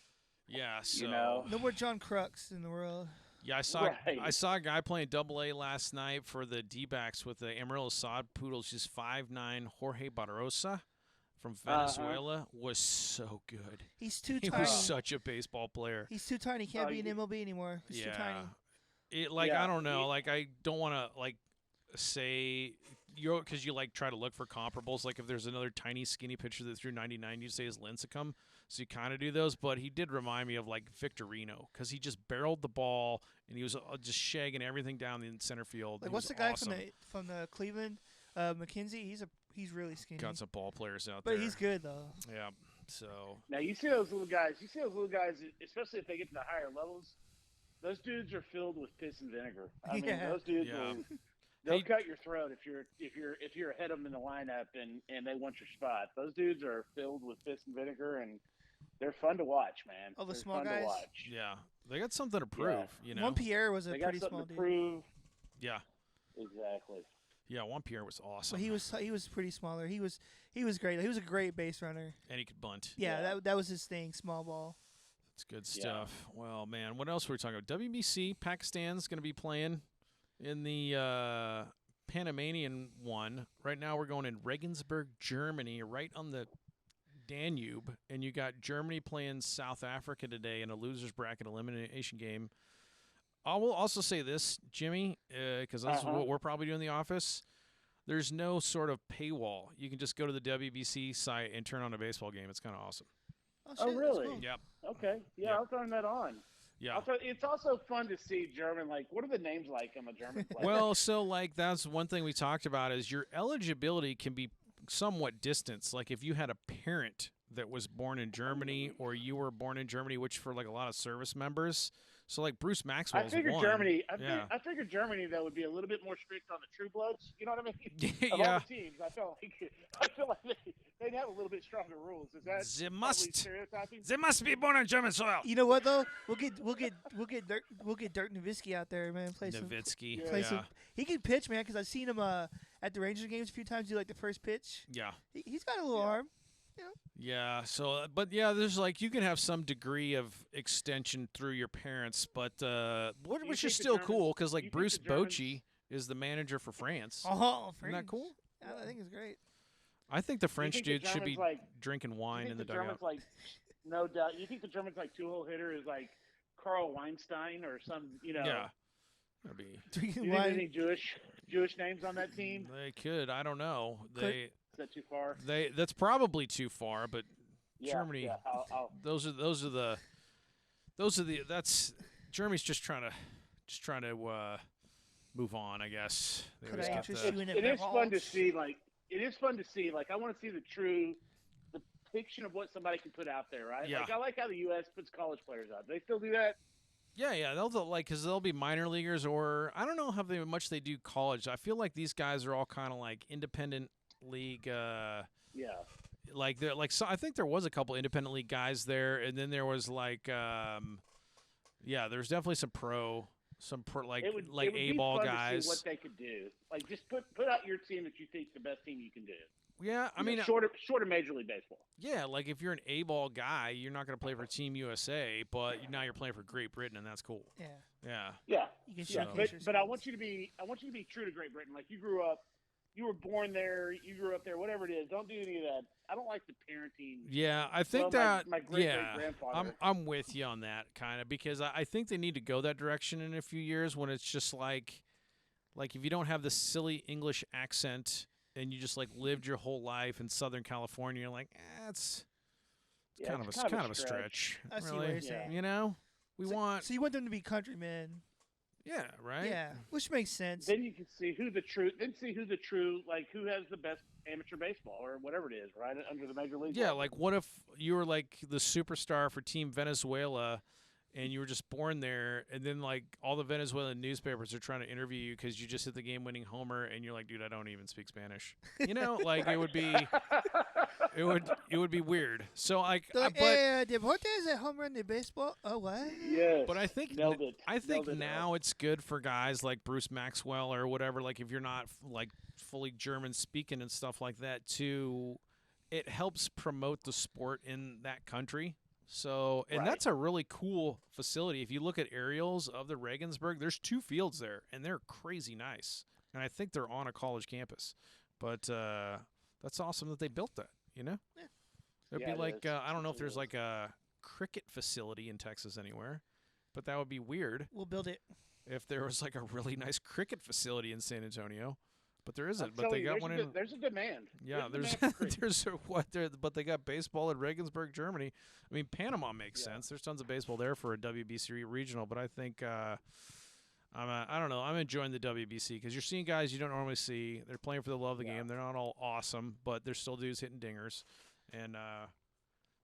Yeah, so. No more John Crooks in the world. Yeah, I Right. saw a guy playing Double A last night for the D-backs with the Amarillo Sod Poodles. Just 5'9", Jorge Barrosa from Venezuela was so good. He's too He tiny. was such a baseball player. He's too tiny. He can't be in MLB anymore. He's too tiny. I don't know. Like, I don't want to like say because you like try to look for comparables. Like, if there's another tiny, skinny pitcher that threw 99, you say is Lincecum. So you kind of do those. But he did remind me of like Victorino because he just barreled the ball and he was just shagging everything down in center field. Like, He what's was the guy awesome. from the Cleveland, McKenzie? He's really skinny. Got some ball players out there. But he's good though. Yeah. So Now you see those little guys. Especially if they get to the higher levels. Those dudes are filled with piss and vinegar. I mean, those dudes they'll cut your throat if you're ahead of them in the lineup and they want your spot. Those dudes are filled with piss and vinegar, and they're fun to watch, man. Oh, the they're small fun guys. To watch. yeah, they got something to prove. You know, Juan Pierre was a They pretty got small something dude. to prove. Yeah. Exactly. Yeah, Juan Pierre was awesome. But he was pretty smaller. He was great. He was a great base runner. And he could bunt. Yeah. That was his thing. Small ball. That's good stuff. Well, man, what else were we talking about? WBC, Pakistan's going to be playing in the Panamanian one. Right now we're going in Regensburg, Germany, right on the Danube. And you got Germany playing South Africa today in a loser's bracket elimination game. I will also say this, Jimmy, because that's what we're probably doing in the office. There's no sort of paywall. You can just go to the WBC site and turn on a baseball game. It's kind of awesome. Oh, really? Cool. Yep. Okay. Yeah, Yep. I'll turn that on. Yeah. It's also fun to see German. Like, what are the names like on the German players? Well, so like that's one thing we talked about is your eligibility can be somewhat distanced. Like if you had a parent that was born in Germany or you were born in Germany, which for like a lot of service members. So like Bruce Maxwell. I figured one. Germany. I figured Germany though would be a little bit more strict on the True Bloods. You know what I mean? Of all the teams, I feel like they'd have a little bit stronger rules. Is that stereotyping? They must be born on German soil. You know what though? We'll get Dirk Nowitzki out there, man. Play some. He can pitch, man. Because I've seen him at the Rangers games a few times. Do like the first pitch. Yeah. He's got a little arm. Yeah. So, but yeah, there's like you can have some degree of extension through your parents, but which is still cool because like Bruce Bochy is the manager for France. Oh, Isn't that cool? Yeah, I think it's great. I think the French dude should be drinking wine in the dugout. No doubt. You think the Germans like two-hole hitter is like Carl Weinstein or some, Yeah. That'd be. Drinking you wine. think any Jewish names on that team? They could. I don't know. Is that too far? That's probably too far, but Germany. Yeah, those are the. That's Germany's just trying to move on. I guess. Could I interest you in it is fun to see. It is fun to see. Like, I want to see the depiction of what somebody can put out there, right? Yeah. Like, I like how the U.S. puts college players out. They still do that? Yeah. Because they'll be minor leaguers, or I don't know how much they do college. I feel like these guys are all kind of like independent league. Like they're like. So I think there was a couple independent league guys there, and then there was like, there's definitely some pro A-ball guys. See what they could do. Like, just put out your team that you think is the best team you can do. Yeah, I mean, short of Major League Baseball. Yeah, like if you're an A-ball guy, you're not going to play for Team USA, but now you're playing for Great Britain, and that's cool. Yeah. You can but I want you to be true to Great Britain. Like, you were born there, you grew up there, whatever it is. Don't do any of that. I don't like the parenting. Yeah, I think my great-great-grandfather. I'm with you on that kind of because I think they need to go that direction in a few years when it's just like if you don't have the silly English accent and you just like lived your whole life in Southern California, you're like, it's kind of a stretch. I see what you're saying. You know, So you want them to be countrymen. Yeah, right. Yeah, which makes sense. Then you can see who the true, like who has the best amateur baseball or whatever it is, right under the major league. Yeah, like what if you were like the superstar for Team Venezuela, and you were just born there, and then like all the Venezuelan newspapers are trying to interview you because you just hit the game-winning homer, and you're like, dude, I don't even speak Spanish. You know, like it would be weird. So like, Deportes a home run de baseball. Oh, what? Yeah. But I think now it's good for guys like Bruce Maxwell or whatever. Like if you're not like fully German speaking and stuff like that too, it helps promote the sport in that country So, and Right. that's a really cool facility. If you look at aerials of the Regensburg, there's 2 fields there, and they're crazy nice. And I think they're on a college campus. But that's awesome that they built that, you know? Yeah. It'd Yeah, be it like, is. I don't know if It there's is. like a cricket facility in Texas anywhere, but that would be weird We'll build it. if there was like a really nice cricket facility in San Antonio. But there I'm isn't. But telling they you, got one in. there's a demand. Yeah, There's there's a demand for cricket. there's a, what there, but they got baseball in Regensburg, Germany. I mean, Panama makes Yeah. sense. There's tons of baseball there for a WBC regional, but I think I don't know. I'm enjoying the WBC because you're seeing guys you don't normally see. They're playing for the love of the Yeah. game. They're not all awesome, but they're still dudes hitting dingers. And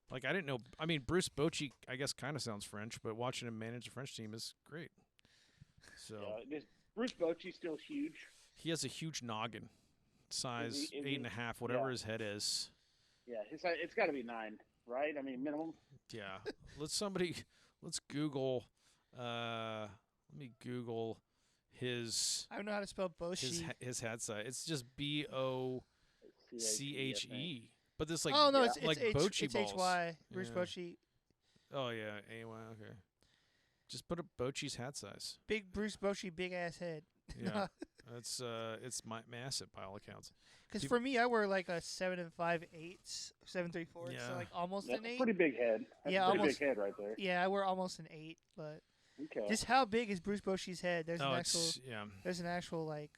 like I didn't know. I mean, Bruce Bochy, I guess, kind of sounds French, but watching him manage the French team is great. So Bruce Bochy's still huge. he has a huge noggin, size Is he- 8.5, whatever yeah. his head is. Yeah, it's got to be 9, right? I mean, minimum. Yeah. Let's Google let me Google his I don't know how to spell Boshi. his hat size. It's just BOCHE. I think. But this like Oh no, Yeah. it's like H, Bochy it's balls. HY. Bruce Yeah. Bochy. Oh yeah, AY, okay. Just put up Bochy's hat size. Big Bruce Bochy, big ass head. Yeah. it's massive by all accounts. Because See- for me, I wear like a 7 5/8, 7 3/4, Yeah. so like almost That's an a 8. pretty big head. That's Yeah, a pretty almost. big head right there. Yeah, I wear almost an 8, but Okay. just how big is Bruce Bochy's head? There's Oh, an actual. it's yeah. There's an actual like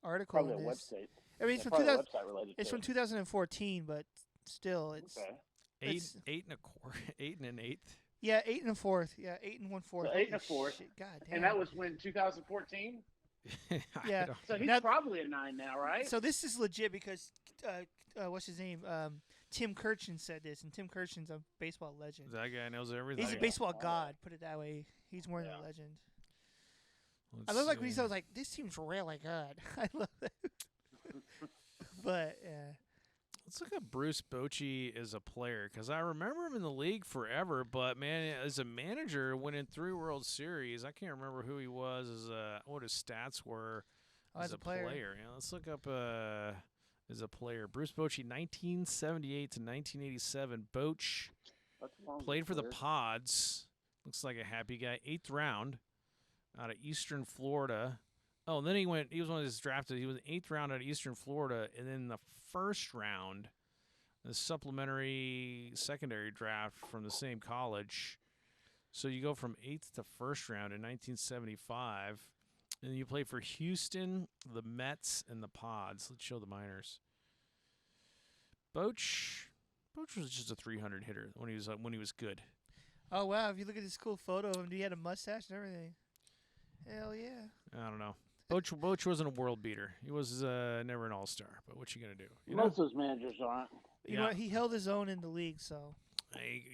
article Probably a in this. website. I mean, Yeah, it's from probably a 2000. website related It's to from 2014, but still, it's Okay. Eight It's- and a quarter, 8 and an eighth. yeah, 8 1/4. Yeah, 8 1/4. So 8 1/4. God damn. And that was when 2014. I Yeah. don't- So he's Now- probably a 9 now, right? So this is legit because what's his name? Tim Kirchin said this, and Tim Kirchin's a baseball legend. that guy knows everything. He's a yeah. baseball Oh, yeah. god. Put it that way. He's more than Yeah. a legend. Let's I love like when he see. says like, "This seems really good." I love that. But yeah, Let's look at Bruce Bochy as a player because I remember him in the league forever. But man, as a manager, winning 3 World Series, I can't remember who he was as what his stats were as a player. Yeah, let's look up as a player. Bruce Bochy, 1978 to 1987. Boch That's a long played for the career. Pods. Looks like a happy guy. 8th round out of Eastern Florida. Oh, and then he was one of his drafted. He was 8th round out of Eastern Florida, and then the first round, the supplementary secondary draft from the same college. So you go from 8th to first round in 1975, and you play for Houston, the Mets, and the Pods. Let's show the minors. Boch was just a 300 hitter when he was good. Oh wow! If you look at this cool photo of him, he had a mustache and everything. Hell yeah! I don't know. Boch wasn't a world beater. He was never an all-star. But what you gonna do? You Most know, of those managers aren't. You know what? He held his own in the league, so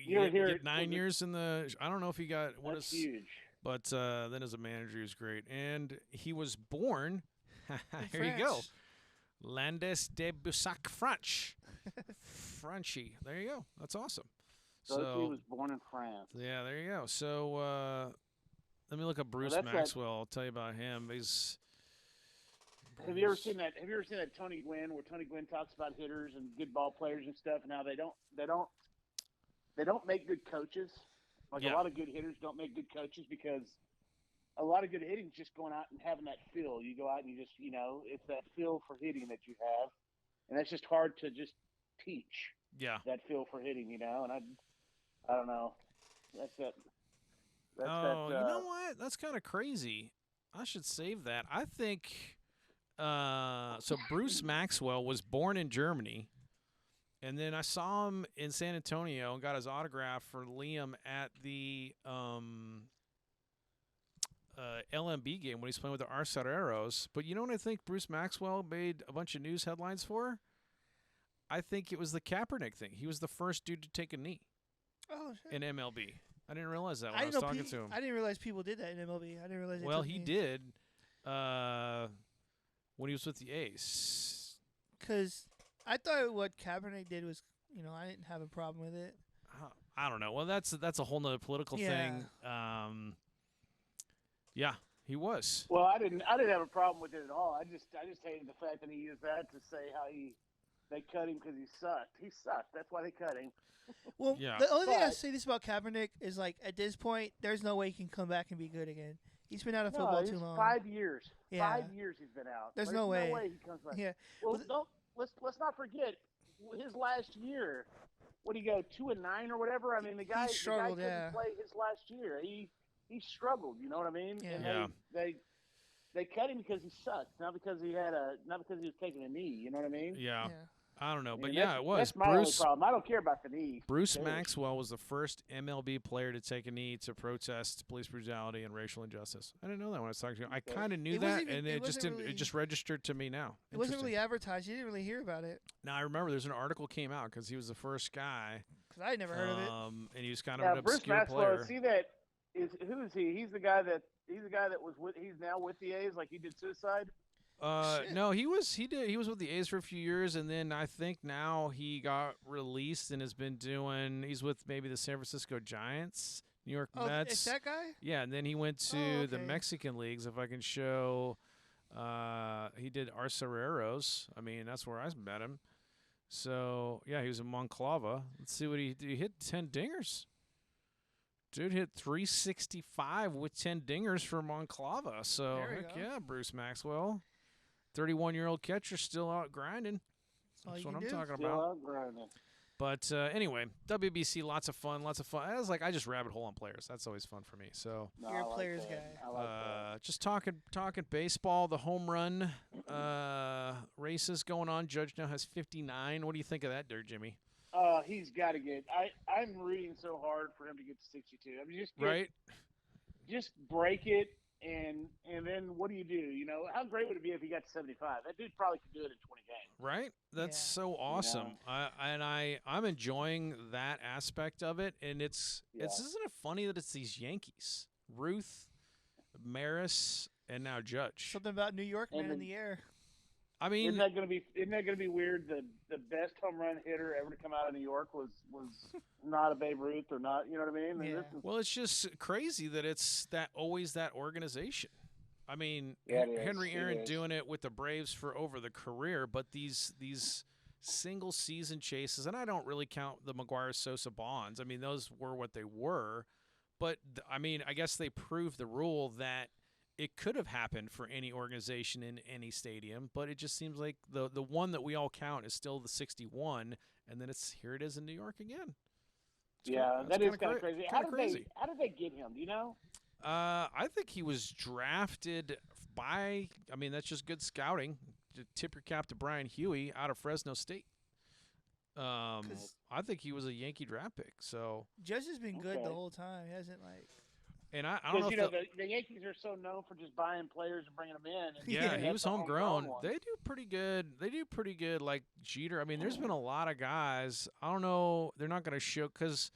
You're you here- get 9 years in the. I don't know if he got what That's is. huge. But then as a manager, he was great, and he was born. Here you go, France. Landes de Bussac, French, Frenchy. There you go. That's awesome. Bochy was born in France. Yeah, there you go. So let me look up Bruce that's that- Maxwell. I'll tell you about him. He's. Have you ever seen that? Have you ever seen that Tony Gwynn, where Tony Gwynn talks about hitters and good ball players and stuff, and how they don't make good coaches. Like Yeah. a lot of good hitters don't make good coaches because a lot of good hitting is just going out and having that feel. You go out and you just, it's that feel for hitting that you have, and that's just hard to just teach. Yeah. That feel for hitting, and I don't know. That's it. That's Oh, you know what? That's kind of crazy. I should save that. I think. So Bruce Maxwell was born in Germany, and then I saw him in San Antonio and got his autograph for Liam at the LMB game when he's playing with the Arcereros. But you know what I think Bruce Maxwell made a bunch of news headlines for? I think it was the Kaepernick thing. He was the first dude to take a knee oh shit. in MLB. I didn't realize that when I I was didn't know talking pe- to him. I didn't realize people did that in MLB. I didn't realize. They Well, took he names. did when he was with the Ace. Because I thought what Kaepernick did was, I didn't have a problem with it. I don't know. Well, that's a whole nother political thing. Yeah, he was. Well, I didn't have a problem with it at all. I just hated the fact that he used that to say how he they cut him because he sucked. He sucked. That's why they cut him. Well, Yeah. the only thing I But- say this about Kaepernick is like at this point, there's no way he can come back and be good again. He's been out of No, football it's too long. 5 years. Yeah. 5 years he's been out. There's no way. he comes back. Yeah. Well, Well, don't let's not forget his last year. What did he go 2-9 or whatever? I mean, the guy struggled, couldn't yeah. play his last year. He struggled. You know what I mean? Yeah. And Yeah. they cut him because he sucked, not because he was taking a knee. You know what I mean? Yeah. Yeah. I don't know, but And yeah, that's- it was. That's my only Bruce problem. I don't care about the knee. Bruce Cares. Maxwell was the first MLB player to take a knee to protest police brutality and racial injustice. I didn't know that when I was talking to you. I Okay. kind of knew It that, wasn't even- and it it just wasn't didn't. really- It just registered to me now. It wasn't Interesting. really advertised. You didn't really hear about it Now I remember there's an article came out because he was the first guy, because I had never heard of it. and he was kind of Yeah, an Bruce obscure Maxwell. player. See that who is he? He's the guy that was with. He's now with the A's. Like he did suicide. Shit. No, he was with the A's for a few years, and then I think now he got released and has been doing. He's with maybe the San Francisco Giants, New York Oh, Mets. it's that guy? Yeah, and then he went to the okay. Mexican leagues. If I can show, he did Arcereros. I mean, that's where I met him. So yeah, he was in Monclova. Let's see what he hit 10 dingers. Dude hit 365 with 10 dingers for Monclova. So There we heck go. yeah, Bruce Maxwell, 31-year-old catcher, still out grinding. all That's you what I'm can do. talking Still about. out grinding. But anyway, WBC, lots of fun. I was like, I just rabbit hole on players. That's always fun for me. So No, You're a I like players that. guy. I like that. just talking baseball. The home run races going on. Judge now has 59. What do you think of that, there, Jimmy? He's got to get. I'm rooting so hard for him to get to 62. I mean, just break it, and then what do? You know, how great would it be if he got to 75? That dude probably could do it in 20 games. Right? That's Yeah. so awesome. I'm enjoying that aspect of it, and it's isn't it funny that it's these Yankees, Ruth, Maris, and now Judge. Something about New York, And man, in then- the air. I mean, Isn't that gonna be weird? The best home run hitter ever to come out of New York was not a Babe Ruth or not. You know what I mean? And Yeah. this is- well, it's just crazy that it's always that organization. I mean, Yeah, it is. Henry It Aaron is. doing it with the Braves for over the career, but these single season chases, and I don't really count the McGuire Sosa Bonds. I mean, those were what they were, but I mean, I guess they proved the rule that it could have happened for any organization in any stadium, but it just seems like the one that we all count is still the 61, and then here it is in New York again. yeah, that is kind of cra- crazy. kinda crazy. How did they get him? Do you know? I think he was drafted by. I mean, that's just good scouting. To tip your cap to Brian Huey out of Fresno State. 'Cause- I think he was a Yankee draft pick. So, Judge has been good the Okay. whole time. He hasn't like. and I don't know Because if the Yankees are so known for just buying players and bringing them in. And yeah, he that's was the homegrown. one. They do pretty good. Like Jeter. I mean, there's been a lot of guys. I don't know. They're not going to show because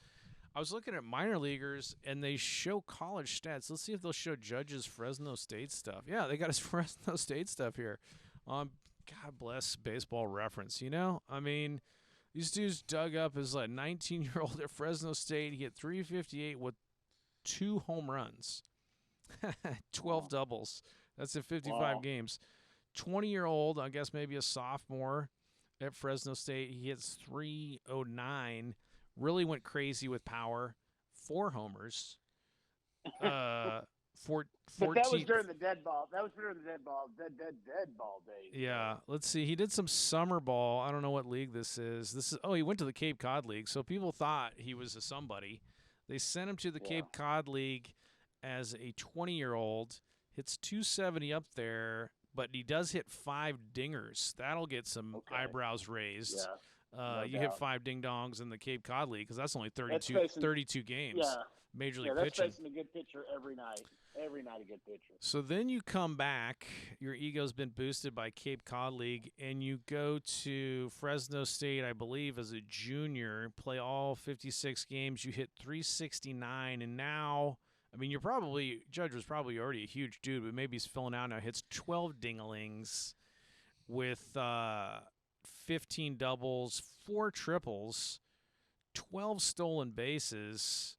I was looking at minor leaguers and they show college stats. Let's see if they'll show Judge's Fresno State stuff. Yeah, they got his Fresno State stuff here. God bless Baseball Reference. You know, I mean, these dudes dug up as like 19-year-old at Fresno State. He hit 358 with 2 home runs, 12 doubles. That's in 55 Wow. games. 20-year-old, I guess maybe a sophomore at Fresno State. He hits 309. Really went crazy with power. 4 homers. 14. But that was during the dead ball. That was during the dead ball days. Yeah, let's see. He did some summer ball. I don't know what league this is. He went to the Cape Cod League. So people thought he was a somebody. They sent him to the Cape Cod League as a 20-year-old. Hits 270 up there, but he does hit 5 dingers. That'll get some eyebrows raised. Yeah. You hit 5 ding-dongs in the Cape Cod League because that's only That's 32 games. Yeah. Major League Yeah, that's pitching. facing a good pitcher every night. Every night a good pitcher. So then you come back, your ego's been boosted by Cape Cod League, and you go to Fresno State, I believe, as a junior, play all 56 games. You hit 369, and now, I mean, Judge was probably already a huge dude, but maybe he's filling out now. Hits 12 dinglings with 15 doubles, 4 triples, 12 stolen bases,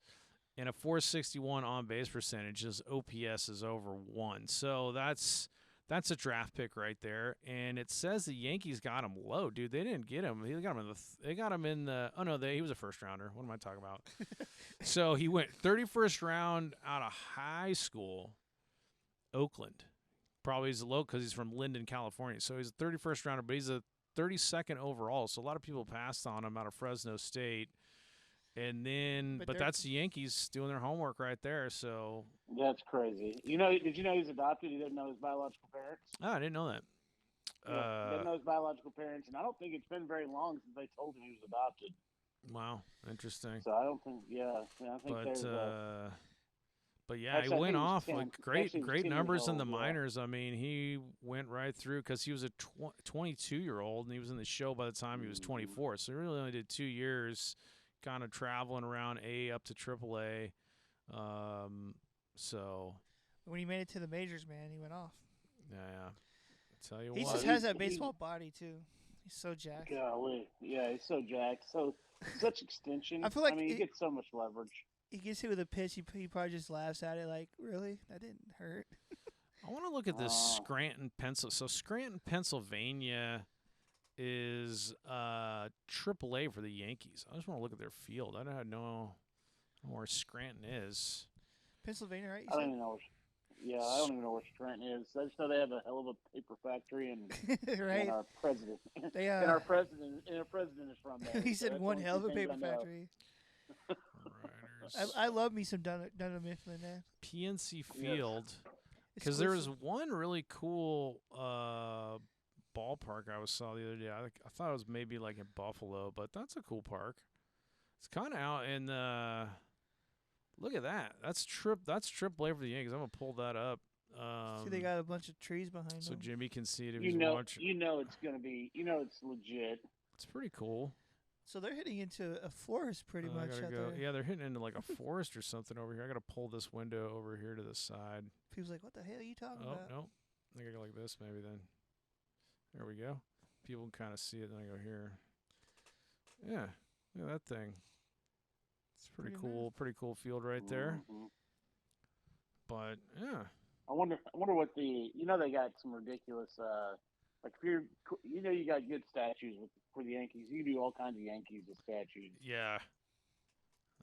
and a 461 on base percentage. His OPS is over 1. So that's That's a draft pick right there, and it says the Yankees got him low, dude. They didn't get him. They got him in the. They got him in the. Oh no, he was a first rounder. What am I talking about? So he went 31st round out of high school, Oakland. Probably he's low because he's from Linden, California. So he's a 31st rounder, but he's a 32nd overall. So a lot of people passed on him out of Fresno State. And then, but that's the Yankees doing their homework right there. So that's crazy. Did you know he's adopted? He didn't know his biological parents. Oh, I didn't know that. Yeah, didn't know his biological parents, and I don't think it's been very long since they told him he was adopted. Wow, interesting. So I don't think, I think there's but yeah, he went off like great numbers in the minors. I mean, he went right through because he was a 22-year-old, and he was in the show by the time he was 24. So he really only did 2 years, kind of traveling around A up to AAA. So when he made it to the majors, man, he went off. Yeah. Tell you he what. just has that baseball body too. He's so jacked. Golly. Yeah, he's so jacked. So such extension. I feel like he gets so much leverage. He gets hit with a pitch. He probably just laughs at it like, really? That didn't hurt. I want to look at this Scranton, Pennsylvania. So Scranton, Pennsylvania is AAA for the Yankees. I just want to look at their field. I don't know where Scranton is. Pennsylvania, right? I don't even know. I don't even know where Scranton is. I just know they have a hell of a paper factory, and, right? And our president, and our president is from there. He said one hell of a paper factory. I love me some Dunder Mifflin, man. PNC Field, because there was one really cool ballpark I saw the other day. I thought it was maybe like in Buffalo, but that's a cool park. It's kind of out in the. Look at that. That's AAA for the Yankees. I'm gonna pull that up. See, they got a bunch of trees behind them. So Jimmy can see it if he's watching. It's gonna be. It's legit. It's pretty cool. So they're hitting into a forest pretty much out there. Yeah, they're hitting into like a forest or something over here. I got to pull this window over here to the side. People's like, what the hell are you talking about? Oh, no. I think I go like this maybe then. There we go. People can kind of see it. Then I go here. Yeah. Look at that thing. It's pretty cool. Nice. Pretty cool field right there. Mm-hmm. But, yeah. I wonder what they got some ridiculous, like if you got good statues for the Yankees. You do all kinds of Yankees with statues. Yeah,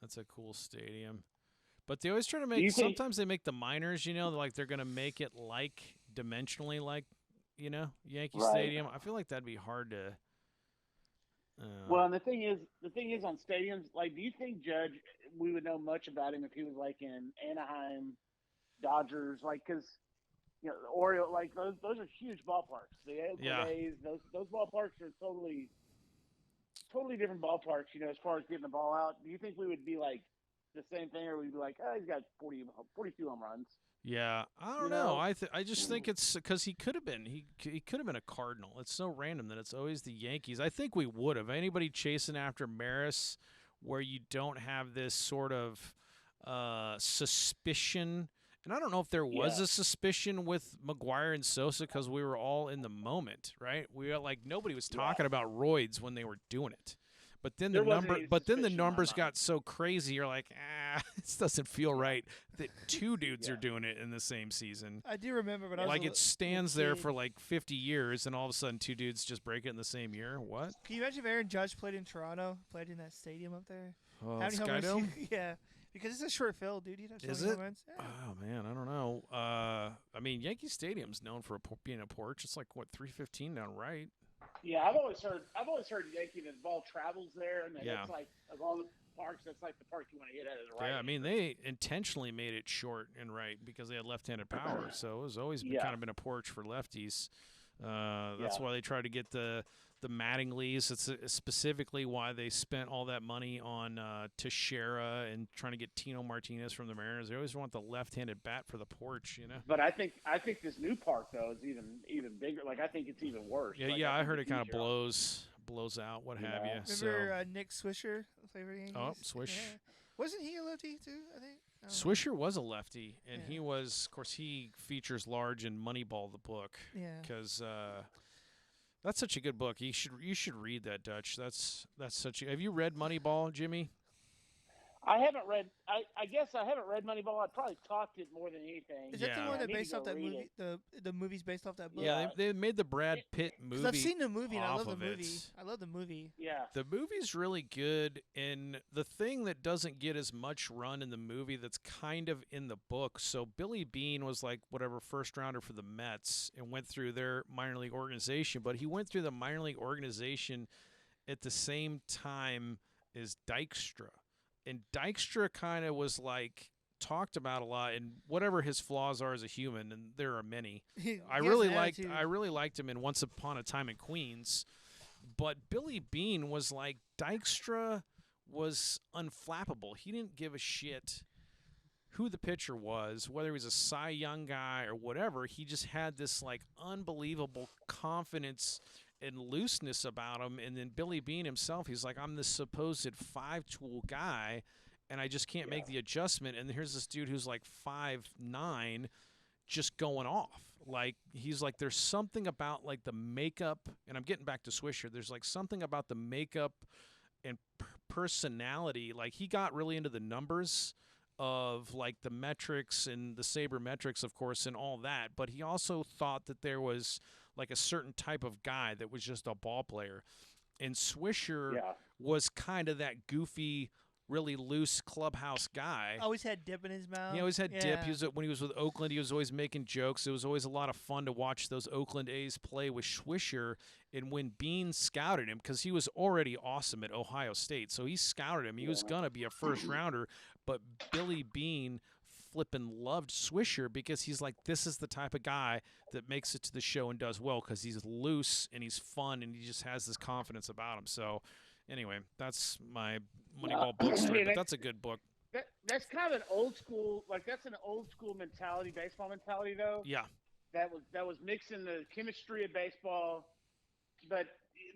that's a cool stadium. But they always try to make. Sometimes they make the minors. Like they're gonna make it like dimensionally like, Yankee Stadium. I feel like that'd be hard to. Well, and the thing is on stadiums. Like, do you think Judge? We would know much about him if he was like in Anaheim, Dodgers, like because. The Orioles, like those are huge ballparks. The Oakland A's, those ballparks are totally different ballparks. As far as getting the ball out, do you think we would be like the same thing, or we'd be like, he's got 42 home runs? Yeah, I don't know. I just think it's because he could have been he could have been a Cardinal. It's so random that it's always the Yankees. I think we would have anybody chasing after Maris, where you don't have this sort of suspicion. And I don't know if there was a suspicion with McGuire and Sosa because we were all in the moment, right? We were like nobody was talking about roids when they were doing it. But then the numbers got so crazy. You're like, this doesn't feel right that two dudes are doing it in the same season. I do remember, but it stands there for like 50 years, and all of a sudden two dudes just break it in the same year. What? Can you imagine if Aaron Judge played in Toronto, played in that stadium up there? Skydome? Yeah. Because it's a short field, dude. Is it? Yeah. Oh man, I don't know. I mean, Yankee Stadium's known for being a porch. It's like 315 down right. Yeah, I've always heard Yankee that the ball travels there, and it's like of all the parks, that's like the park you want to hit at the right. Yeah, I mean they intentionally made it short and right because they had left-handed power, so it was always kind of been a porch for lefties. That's why they tried to get the Mattingleys. It's specifically why they spent all that money on Teixeira and trying to get Tino Martinez from the Mariners. They always want the left-handed bat for the porch, But I think this new park though is even bigger. Like I think it's even worse. Yeah, I heard it kind of blows out, what have you. Remember Nick Swisher, favorite Yankees? Oh, Swish. Yeah. Wasn't he a lefty too? I think. Swisher was a lefty, and he was, of course, he features large in Moneyball, the book. Yeah. Because. That's such a good book. You should read that, Dutch. That's such a. Have you read Moneyball, Jimmy? I haven't read. I guess I haven't read Moneyball. I probably talked it more than anything. Is that the Yeah. one I that need to based go off that read movie? it. The movie's based off that book. Yeah, Yeah. they made the Brad Pitt movie. Because I've seen the movie and I off love the of movie. it. I love the movie. Yeah. The movie's really good, and the thing that doesn't get as much run in the movie that's kind of in the book. So Billy Beane was like whatever first rounder for the Mets and went through their minor league organization, but he went through the minor league organization at the same time as Dykstra. And Dykstra kind of was like talked about a lot, and whatever his flaws are as a human, and there are many. I really liked him in Once Upon a Time in Queens, but Billy Beane was like Dykstra was unflappable. He didn't give a shit who the pitcher was, whether he was a Cy Young guy or whatever. He just had this like unbelievable confidence and looseness about him. And then Billy Beane himself, he's like, I'm this supposed 5-tool guy, and I just can't make the adjustment. And here's this dude who's like 5'9", just going off. Like, he's like, there's something about like the makeup, and I'm getting back to Swisher. There's like something about the makeup and personality. Like, he got really into the numbers of like the metrics and the sabermetrics, of course, and all that. But he also thought that there was like a certain type of guy that was just a ball player. And Swisher was kind of that goofy, really loose clubhouse guy. Always had dip in his mouth. He always had dip. He was, when he was with Oakland, he was always making jokes. It was always a lot of fun to watch those Oakland A's play with Swisher. And when Beane scouted him, because he was already awesome at Ohio State, so he scouted him. He was going to be a first rounder, but Billy Beane flippin' loved Swisher because he's like, this is the type of guy that makes it to the show and does well because he's loose and he's fun and he just has this confidence about him. So anyway, that's my Moneyball book story, but that's a good book. That's kind of an old school, like that's an old school mentality, baseball mentality though. Yeah. That was mixing the chemistry of baseball, but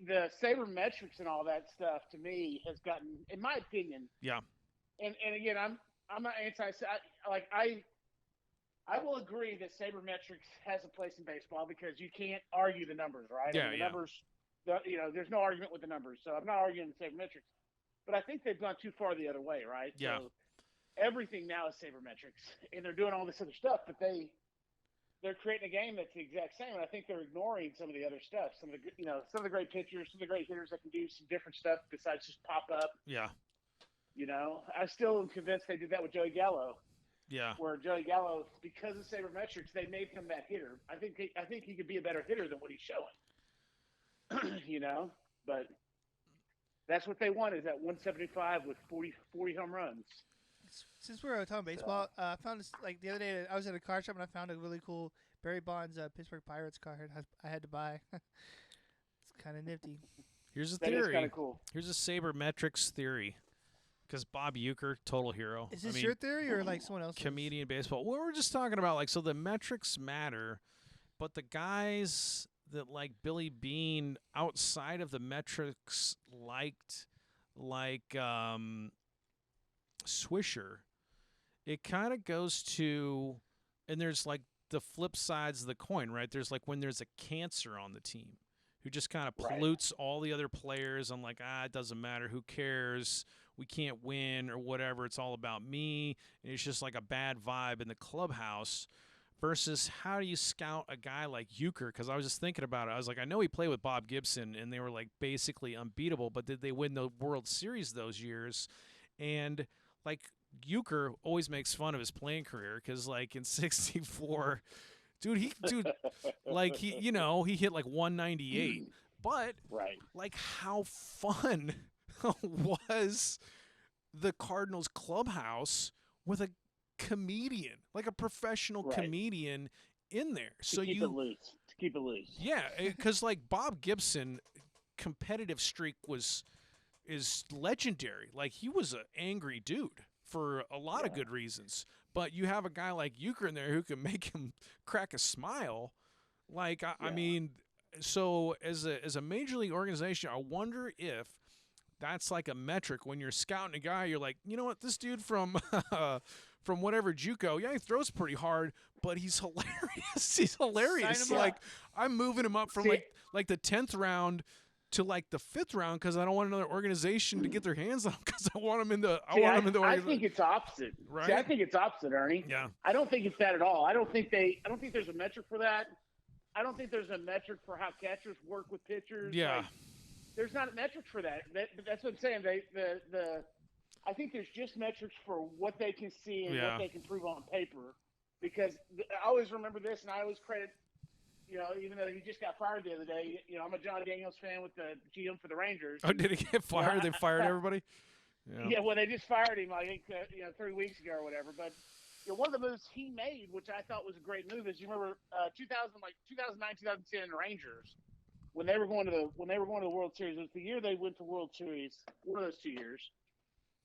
the sabermetrics and all that stuff to me has gotten, in my opinion. Yeah. And again, I'm not I will agree that sabermetrics has a place in baseball because you can't argue the numbers, right? Yeah, I mean, the numbers, there's no argument with the numbers. So I'm not arguing the sabermetrics. But I think they've gone too far the other way, right? Yeah. So everything now is sabermetrics, and they're doing all this other stuff, but they're creating a game that's the exact same. And I think they're ignoring some of the other stuff. Some of the great pitchers, some of the great hitters that can do some different stuff besides just pop up. Yeah. I still am convinced they did that with Joey Gallo. Yeah. Where Joey Gallo, because of sabermetrics, they made him that hitter. I think he could be a better hitter than what he's showing. But that's what they want is that 175 with 40 home runs. Since we're talking baseball, I found this like the other day. I was at a car shop and I found a really cool Barry Bonds Pittsburgh Pirates card. I had to buy. It's kind of nifty. Here's a That theory. is kind of cool. Here's a sabermetrics theory. Because Bob Uecker, total hero. Is this your theory or like someone else's? Comedian baseball. Well, we're just talking about like, so the metrics matter, but the guys that like Billy Beane outside of the metrics liked like Swisher, it kind of goes to, and there's like the flip sides of the coin, right? There's like when there's a cancer on the team who just kind of pollutes all the other players. I'm like, it doesn't matter. Who cares? We can't win or whatever. It's all about me. And it's just like a bad vibe in the clubhouse versus how do you scout a guy like Uecker? Because I was just thinking about it. I was like, I know he played with Bob Gibson, and they were like basically unbeatable, but did they win the World Series those years? And like Uecker always makes fun of his playing career because like in 64, dude, like he hit like 198, but like how fun was the Cardinals clubhouse with a comedian, like a professional comedian in there. So to keep it loose. Yeah, because like Bob Gibson, competitive streak is legendary. Like he was an angry dude for a lot of good reasons. But you have a guy like Uecker in there who can make him crack a smile. Like I mean, so as a major league organization, I wonder if that's like a metric when you're scouting a guy. You're like, you know what, this dude from whatever JUCO, he throws pretty hard, but he's hilarious. He's hilarious. Like I'm moving him up from like the 10th round to like the 5th round because I don't want another organization to get their hands on because I want them in the. I think it's opposite. Right? See, I think it's opposite, Ernie. Yeah. I don't think it's that at all. I don't think there's a metric for that. I don't think there's a metric for how catchers work with pitchers. Yeah. Like, there's not a metric for that. That's what I'm saying. I think there's just metrics for what they can see and what they can prove on paper. Because I always remember this, and I always credit, even though he just got fired the other day, I'm a John Daniels fan with the GM for the Rangers. Oh, did he get fired? They fired everybody? Yeah, well, they just fired him, I think, 3 weeks ago or whatever. But one of the moves he made, which I thought was a great move, is you remember 2009, 2010 Rangers when they were going to the World Series. It was the year they went to World Series, one of those 2 years.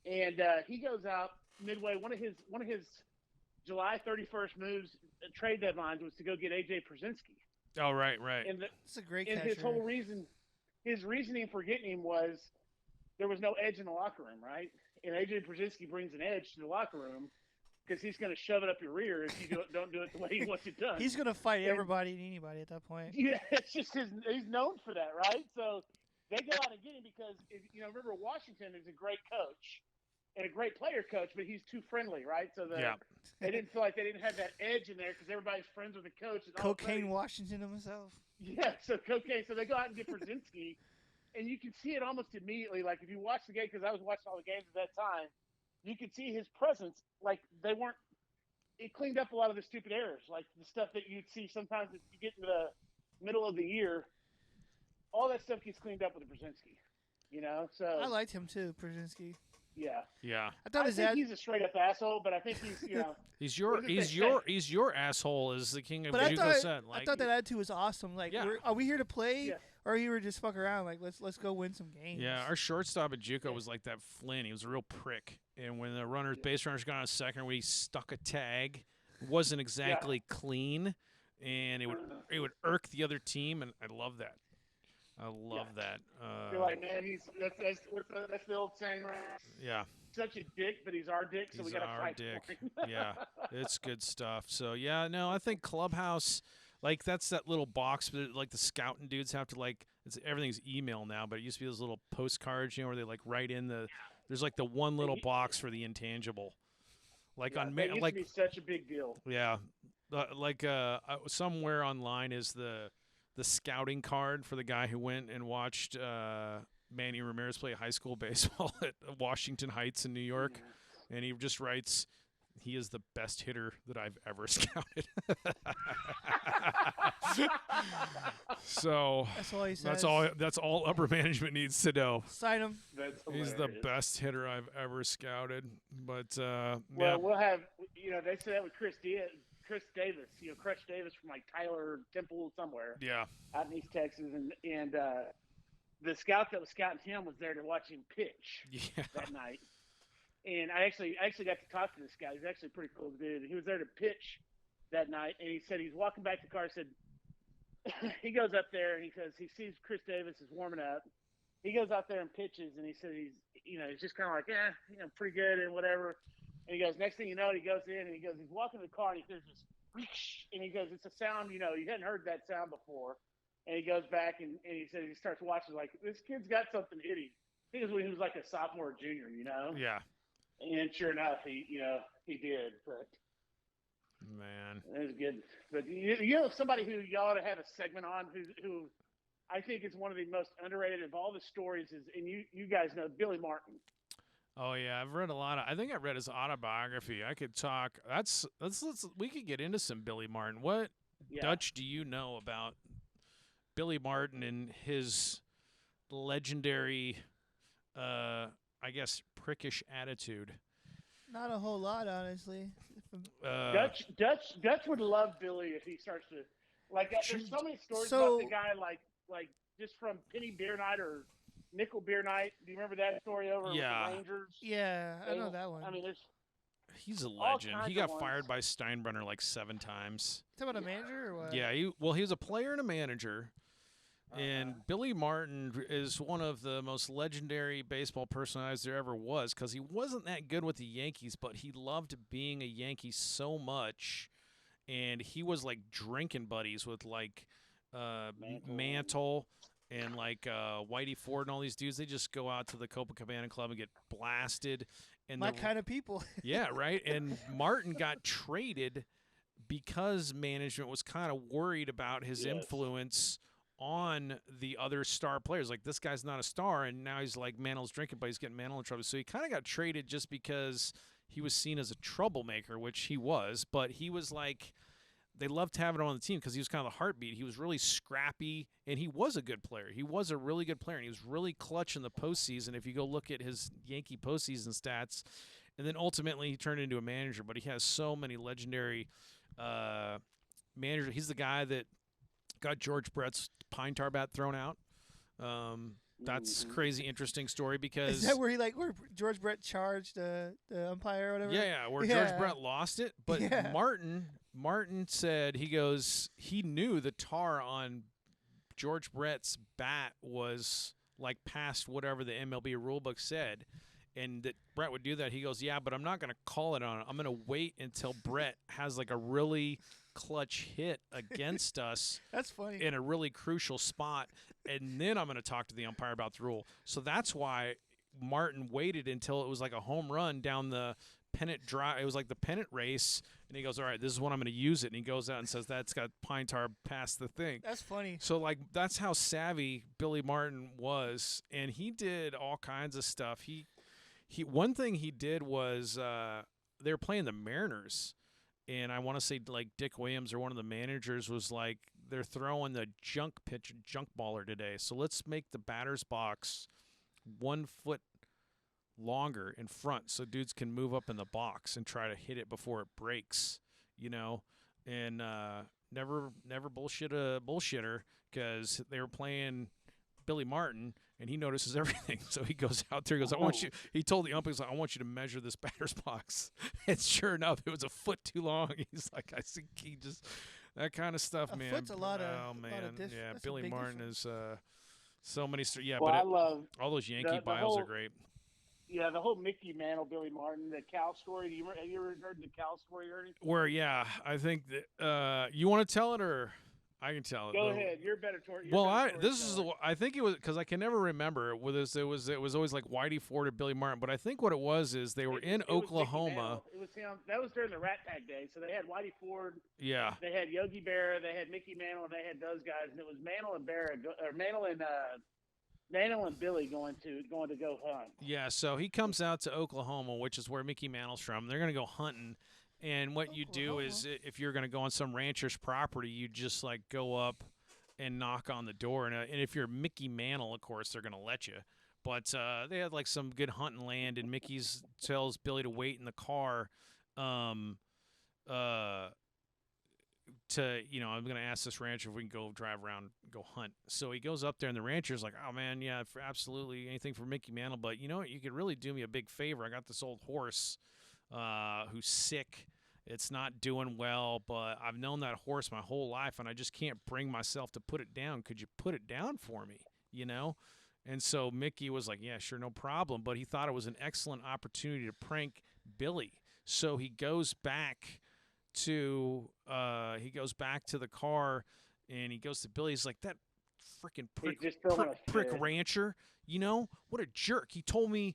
And he goes out midway. One of his July 31st moves, trade deadlines, was to go get AJ Przinsky. Oh, right. And that's a great catcher. And his reasoning for getting him was there was no edge in the locker room, right? And AJ Przinsky brings an edge to the locker room because he's going to shove it up your rear if you don't do it the way he wants it done. He's going to fight everybody and anybody at that point. Yeah, it's just he's known for that, right? So they go out and get him because remember Washington is a great coach and a great player coach, but he's too friendly, right? So they didn't feel like they didn't have that edge in there because everybody's friends with the coach. Cocaine Washington himself. Yeah, so cocaine. So they go out and get Przinsky, and you can see it almost immediately. Like if you watch the game, because I was watching all the games at that time, you could see his presence. Like it cleaned up a lot of the stupid errors, like the stuff that you'd see sometimes if you get into the middle of the year. All that stuff gets cleaned up with the Przinsky, So I liked him too, Przinsky. Yeah. I think he's a straight up asshole, but I think he's he's your asshole, as the king of Juco said. I thought that attitude was awesome. Like, are we here to play, or are you here to just fuck around? Like, let's go win some games. Yeah, our shortstop at Juco was like that Flynn. He was a real prick, and when the base runners got on a second, where he stuck a tag, it wasn't exactly clean, and it would irk the other team, and I love that. I love that. You're like, man, that's the old saying, right? Yeah. Such a dick, but he's our dick, so we got to fight dick. for him. Yeah, it's good stuff. So, I think Clubhouse, like, that's that little box, but like the scouting dudes have to, everything's email now, but it used to be those little postcards, where they, write in there's, the one little box for the intangible. Like, that used to be such a big deal. Yeah. Somewhere online is the scouting card for the guy who went and watched Manny Ramirez play high school baseball at Washington Heights in New York. Mm-hmm. And he just writes, he is the best hitter that I've ever scouted. So that's all he says. That's all upper management needs to know. Sign him. He's the best hitter I've ever scouted. But we'll have, they say that with Chris Davis, Crutch Davis from Tyler Temple somewhere. Yeah. Out in East Texas, and the scout that was scouting him was there to watch him pitch that night. And I actually got to talk to this guy. He's actually a pretty cool dude. He was there to pitch that night, and he said he's walking back to the car. Said he goes up there and he sees Chris Davis is warming up. He goes out there and pitches, and he said he's just kind of like pretty good and whatever. And he goes, next thing you know, he goes in and he's walking to the car and he hears this, and he goes, it's a sound, you hadn't heard that sound before. And he goes back and he says he starts watching like, this kid's got something hitting. I think it was when he was like a sophomore or junior, Yeah. And sure enough, he did. But man, it was good. But somebody who y'all ought to have a segment on who I think is one of the most underrated of all the stories is, and you guys know, Billy Martin. Oh yeah, I've read a lot of. I think I read his autobiography. I could talk. We could get into some Billy Martin. What Dutch do you know about Billy Martin and his legendary, I guess, prickish attitude? Not a whole lot, honestly. Dutch Dutch would love Billy if he starts to There's so many stories about the guy, like just from Penny Beer Night or Nickel Beer Night. Do you remember that story over with the Rangers? Yeah, I know that one. I mean, he's a legend. He got fired by Steinbrenner 7 times. You talking about a manager or what? Yeah, he was a player and a manager. And Billy Martin is one of the most legendary baseball personalities there ever was, because he wasn't that good with the Yankees, but he loved being a Yankee so much. And he was drinking buddies with Mantle and like Whitey Ford and all these dudes, they just go out to the Copacabana Club and get blasted. And My kind of people. yeah, right. And Martin got traded because management was kind of worried about his influence on the other star players. Like, this guy's not a star, and now he's like, Mantl's drinking, but he's getting Mantle in trouble. So he kind of got traded just because he was seen as a troublemaker, which he was. But he was like, they loved having him on the team because he was kind of the heartbeat. He was really scrappy, and he was a good player. He was a really good player, and he was really clutch in the postseason. If you go look at his Yankee postseason stats, and then ultimately he turned into a manager. But he has so many legendary managers. He's the guy that got George Brett's pine tar bat thrown out. That's crazy interesting story because Is that where where George Brett charged the umpire or whatever? yeah, where George Brett lost it. But Martin said he knew the tar on George Brett's bat was like past whatever the MLB rulebook said, and that Brett would do that. He goes, yeah, but I'm not going to call it on it. I'm going to wait until Brett has like a really clutch hit against us. That's funny. In a really crucial spot, and then I'm going to talk to the umpire about the rule. So that's why Martin waited until it was like a home run down the pennant drive. It was like the pennant race, and he goes, all right, this is when I'm going to use it. And he goes out and says, that's got pine tar past the thing. That's funny. So, like, that's how savvy Billy Martin was, and he did all kinds of stuff. He one thing he did was they were playing the Mariners, and I want to say, like, Dick Williams or one of the managers was like, they're throwing the junk baller today, so let's make the batter's box 1 foot longer in front so dudes can move up in the box and try to hit it before it breaks, and never bullshit a bullshitter, because they were playing Billy Martin, and he notices everything. So he goes out there, he goes, he told the umpires, like, I want you to measure this batter's box. And sure enough, it was a foot too long. He's like, I think he just, that kind of stuff, man. Foot's a lot of, oh, man. Yeah, Billy Martin difference. is so many, yeah, well, but I love all those Yankee bios are great. Yeah, the whole Mickey Mantle, Billy Martin, the cow story. Have you ever heard the cow story, Ernie? Where, yeah, I think that, you want to tell it, or I can tell it. Go ahead. You're better. I think it was because I can never remember whether it was always like Whitey Ford or Billy Martin, but I think what it was is they were in Oklahoma. It was him. That was during the Rat Pack days. So they had Whitey Ford. Yeah. They had Yogi Berra. They had Mickey Mantle. And they had those guys, and it was Mantle and Berra, or Mantle and Billy going to go hunt. Yeah. So he comes out to Oklahoma, which is where Mickey Mantle's from. They're gonna go hunting. And what you do is, if you're going to go on some rancher's property, you just, like, go up and knock on the door. And if you're Mickey Mantle, of course, they're going to let you. But they had, like, some good hunting land, and Mickey's tells Billy to wait in the car I'm going to ask this rancher if we can go drive around, go hunt. So he goes up there, and the rancher's like, oh, man, yeah, absolutely anything for Mickey Mantle. But you know what? You could really do me a big favor. I got this old horse who's sick. It's not doing well, but I've known that horse my whole life, and I just can't bring myself to put it down. Could you put it down for me, And so Mickey was like, yeah, sure, no problem. But he thought it was an excellent opportunity to prank Billy. So he goes back to the car, and he goes to Billy. He's like, that freaking prick rancher, what a jerk. He told me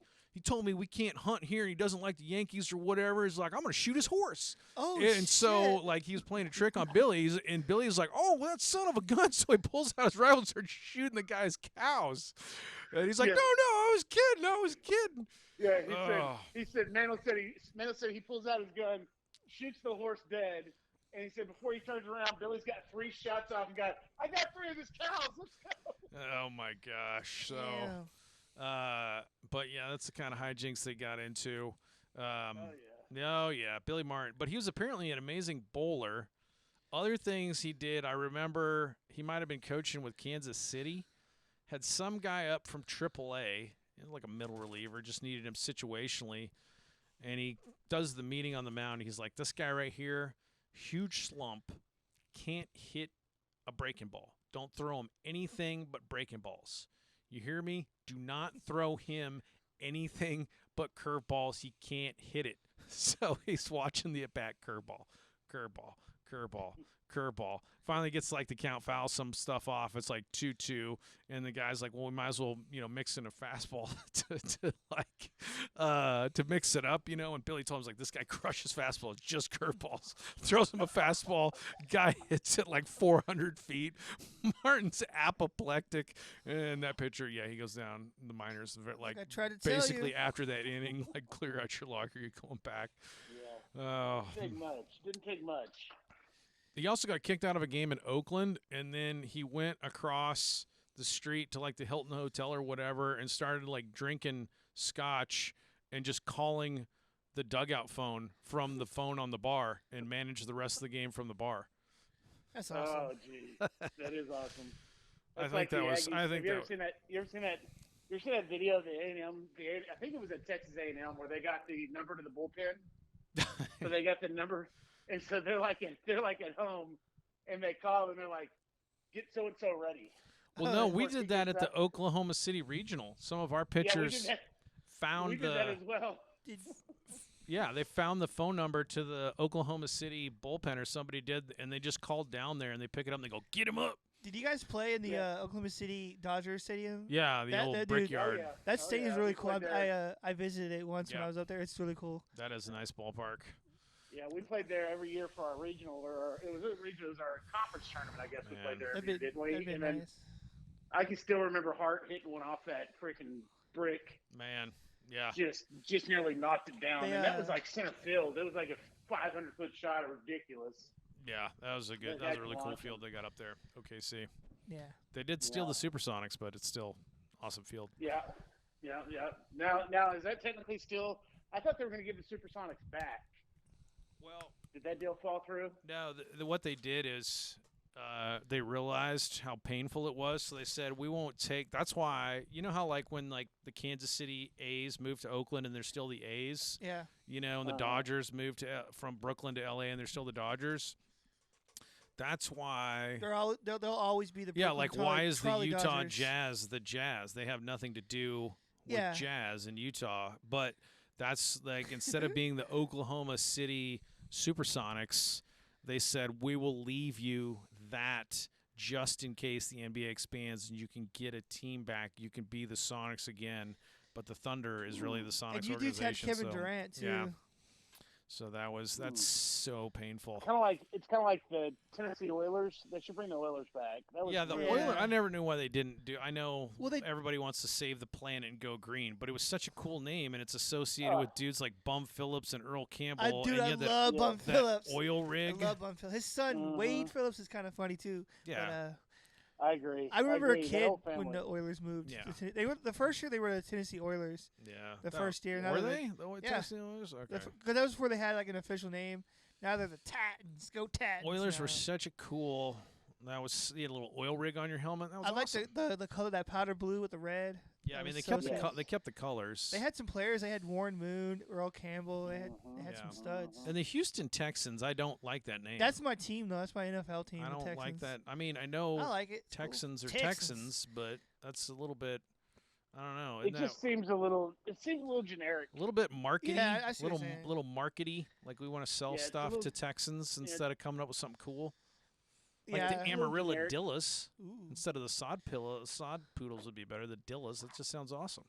we can't hunt here, and he doesn't like the Yankees or whatever. He's like, I'm going to shoot his horse. Oh, and so, like, he was playing a trick on Billy's, and Billy's like, oh, well, that son of a gun. So he pulls out his rifle and starts shooting the guy's cows. And he's like, no, I was kidding. Yeah, he said Mantle said he pulls out his gun, shoots the horse dead, and he said before he turns around, Billy's got 3 shots off and I got 3 of his cows. Let's go. Oh, my gosh. So... Yeah. But yeah, that's the kind of hijinks they got into. Oh yeah, Billy Martin. But he was apparently an amazing bowler. Other things he did, I remember he might have been coaching with Kansas City. Had some guy up from AAA, like a middle reliever, just needed him situationally. And he does the meeting on the mound. He's like, this guy right here, huge slump, can't hit a breaking ball. Don't throw him anything but breaking balls. You hear me? Do not throw him anything but curveballs. He can't hit it. So he's watching the at-bat curveball, curveball. Finally gets like the count, foul some stuff off. It's like 2-2, and the guy's like, "Well, we might as well, mix in a fastball to mix it up, And Billy told him like, "This guy crushes fastballs, just curveballs." Throws him a fastball. Guy hits it like 400 feet. Martin's apoplectic, and that pitcher, he goes down in the minors. Like I tried to tell basically you. after that inning, like clear out your locker, you're going back. Yeah. Didn't take much. He also got kicked out of a game in Oakland, and then he went across the street to like the Hilton Hotel or whatever and started like drinking scotch and just calling the dugout phone from the phone on the bar and managed the rest of the game from the bar. That's awesome. Oh, geez. That is awesome. I think that was. I think you ever seen that? You ever seen that video of the A&M? I think it was at Texas A&M where they got the number to the bullpen. So they got the number, and so they're like at home, and they call and they're like, "Get so and so ready." Well, no, we did that at the Oklahoma City Regional. Some of our pitchers found we did that as well. Yeah, they found the phone number to the Oklahoma City bullpen, or somebody did, and they just called down there and they pick it up and they go, "Get him up." Did you guys play in the Oklahoma City Dodgers stadium? Yeah, the old Brickyard. Oh, yeah. That stadium's really cool. I I visited it once when I was up there. It's really cool. That is a nice ballpark. Yeah, we played there every year for our regional, it was our conference tournament. I guess we played there every year, didn't we? That'd be And nice. then I can still remember Hart hitting one off that freaking brick. Man, yeah. Just nearly knocked it down, They, and that was like center field. It was like a 500-foot shot, ridiculous. Yeah, that was a really cool field they got up there. OKC. Yeah. They did steal the Supersonics, but it's still awesome field. Yeah. Now is that technically still? I thought they were going to give the Supersonics back. Well, did that deal fall through? No. What they did is they realized how painful it was, so they said, "We won't take." That's why how like when like the Kansas City A's moved to Oakland and they're still the A's. Yeah. And the Dodgers moved from Brooklyn to LA and they're still the Dodgers. That's why they'll always be the Brooklyn why is the Utah Dodgers. Jazz the Jazz? They have nothing to do with Jazz in Utah, but that's like instead of being the Oklahoma City Supersonics, they said we will leave you that just in case the NBA expands and you can get a team back, you can be the Sonics again, but the Thunder is really the Sonics and you organization. Do have Kevin Durant too. Yeah. So that's so painful. It's kind of like the Tennessee Oilers. They should bring the Oilers back. The Oilers. I never knew why they didn't do. I know everybody wants to save the planet and go green, but it was such a cool name, and it's associated with dudes like Bum Phillips and Earl Campbell. I love Bum Phillips. Oil rig. I love Bum Phillips. His son Wade Phillips is kind of funny too. Yeah. But, I agree. I remember a kid when the Oilers moved. Yeah. They were the first year they were the Tennessee Oilers. Yeah. The first year. Were they? Tennessee Oilers? Okay. Because that was before they had like an official name. Now they're the Titans. Go Titans. Oilers were such a cool. You had a little oil rig on your helmet. That was awesome. Like the color, that powder blue with the red. Yeah, I mean they kept the colors. They had some players. They had Warren Moon, Earl Campbell. They had some studs. And the Houston Texans, I don't like that name. That's my team though. That's my NFL team. I don't Texans. like that. I mean, I know I like it. Texans are Texans, but that's a little bit. I don't know. It just seems a little. It seems a little generic. A little bit markety. Yeah, I see what you're saying. Little marketty. Like we want to sell stuff to Texans instead of coming up with something cool. Like the Amarillo Dillas instead of the sod poodles would be better. The Dillas. That just sounds awesome.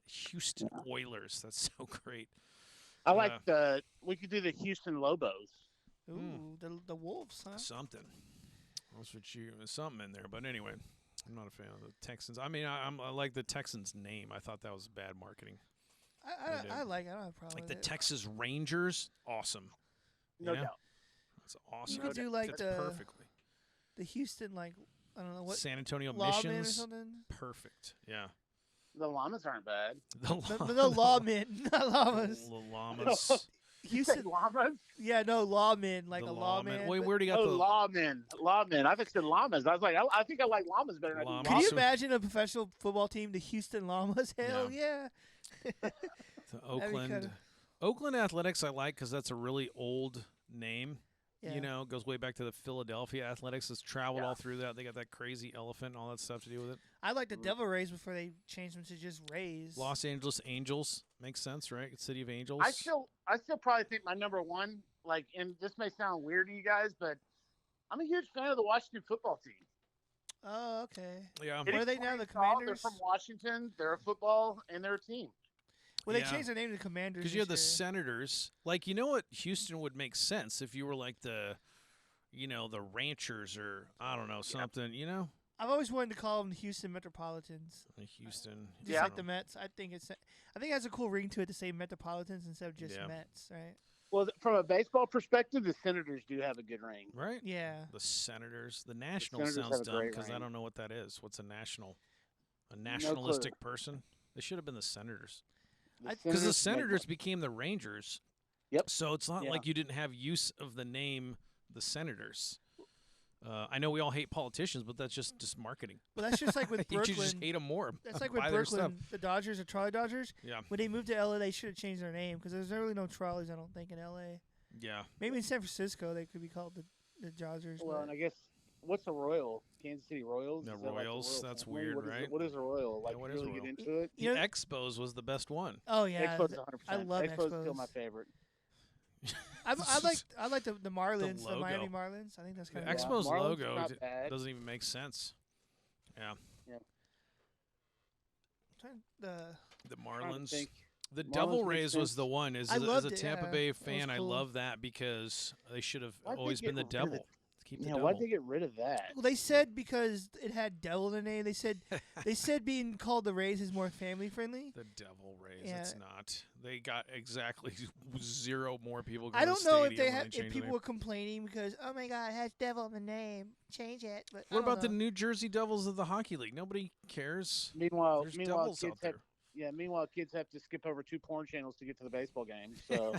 Houston Oilers. That's so great. I like we could do the Houston Lobos. Ooh, the Wolves, huh? Something. Something in there. But anyway, I'm not a fan of the Texans. I mean, I like the Texans name. I thought that was bad marketing. I like it. I don't have a problem with the it. Texas Rangers. Awesome. No doubt. That's awesome. You could do like perfectly. The Houston, like, I don't know what. San Antonio Lawmen Missions. or something? Perfect. Yeah. The Llamas aren't bad. The lawmen, not llamas. The llamas. Houston llamas? Yeah, no, lawmen, like a lawman. Wait, where do you got the lawmen? Lawmen. I think it's the llamas. I was like, I think I like llamas better than I do. Can you imagine a professional football team, the Houston Llamas? Hell yeah. The Oakland Athletics I like because that's a really old name. Yeah. It goes way back to the Philadelphia Athletics. It's traveled all through that. They got that crazy elephant and all that stuff to do with it. I like the Devil Rays before they changed them to just Rays. Los Angeles Angels makes sense, right? City of Angels. I still probably think my number one like, and this may sound weird to you guys, but I'm a huge fan of the Washington football team. Oh, okay. Yeah. What are they now? The They're Commanders? from Washington. They're a football and they're a team. Well, they Yeah. changed their name to Commanders Because you have the this year. Senators. Like, you know what? Houston would make sense if you were like the Ranchers or, I don't know, something, you know? I've always wanted to call them the Houston Metropolitans. Houston. Just like the Mets. I think it has a cool ring to it to say Metropolitans instead of just Mets, right? Well, from a baseball perspective, the Senators do have a good ring. Right? Yeah. The Senators. The National Senators sounds have a dumb great because I ring. don't know what that is. What's a national? A clue. nationalistic person? They should have been the Senators. Because the Senators became the Rangers. Yep. So it's not like you didn't have use of the name the Senators. I know we all hate politicians, but that's just marketing. Well, that's just like with you Brooklyn. just hate them more. That's like with Buy their stuff. Brooklyn, the Dodgers or Trolley Dodgers. Yeah. When they moved to LA, they should have changed their name because there's really no trolleys, I don't think, in LA. Yeah. Maybe in San Francisco they could be called the Dodgers. Well, and I guess what's a Royal? Kansas City Royals. The Is that like the Royals, Royal that's family? weird, What is right? What is a Royal? Like, what you is really a get Royal? into it. The You know- Expos was the best one. Oh yeah, Expos 100%. I love Expos. Expos. Still my favorite. I like the Marlins, the logo. Miami Marlins. I think that's The kind of Expos Marlins are logo not bad. doesn't even make sense. Yeah. The Marlins. The Marlins Devil makes Rays was sense. the one. As I a loved it, Tampa yeah. Bay That was fan, I cool. love that because they should have Why'd they always been the get rid of Devil. Keep the Yeah, Devil. why'd they get rid of that? Well, they said because it had devil in the name. They said being called the Rays is more family friendly. The Devil Rays. Yeah. It's not. They got exactly 0 more people going I don't to know the if stadium when if changed the people name. were complaining because oh my god, it has devil in the name. Change it. But I What don't about the know. New Jersey Devils of the Hockey League? Nobody cares. Meanwhile, There's meanwhile, devils kids out there. meanwhile, kids have to skip over 2 porn channels to get to the baseball game. So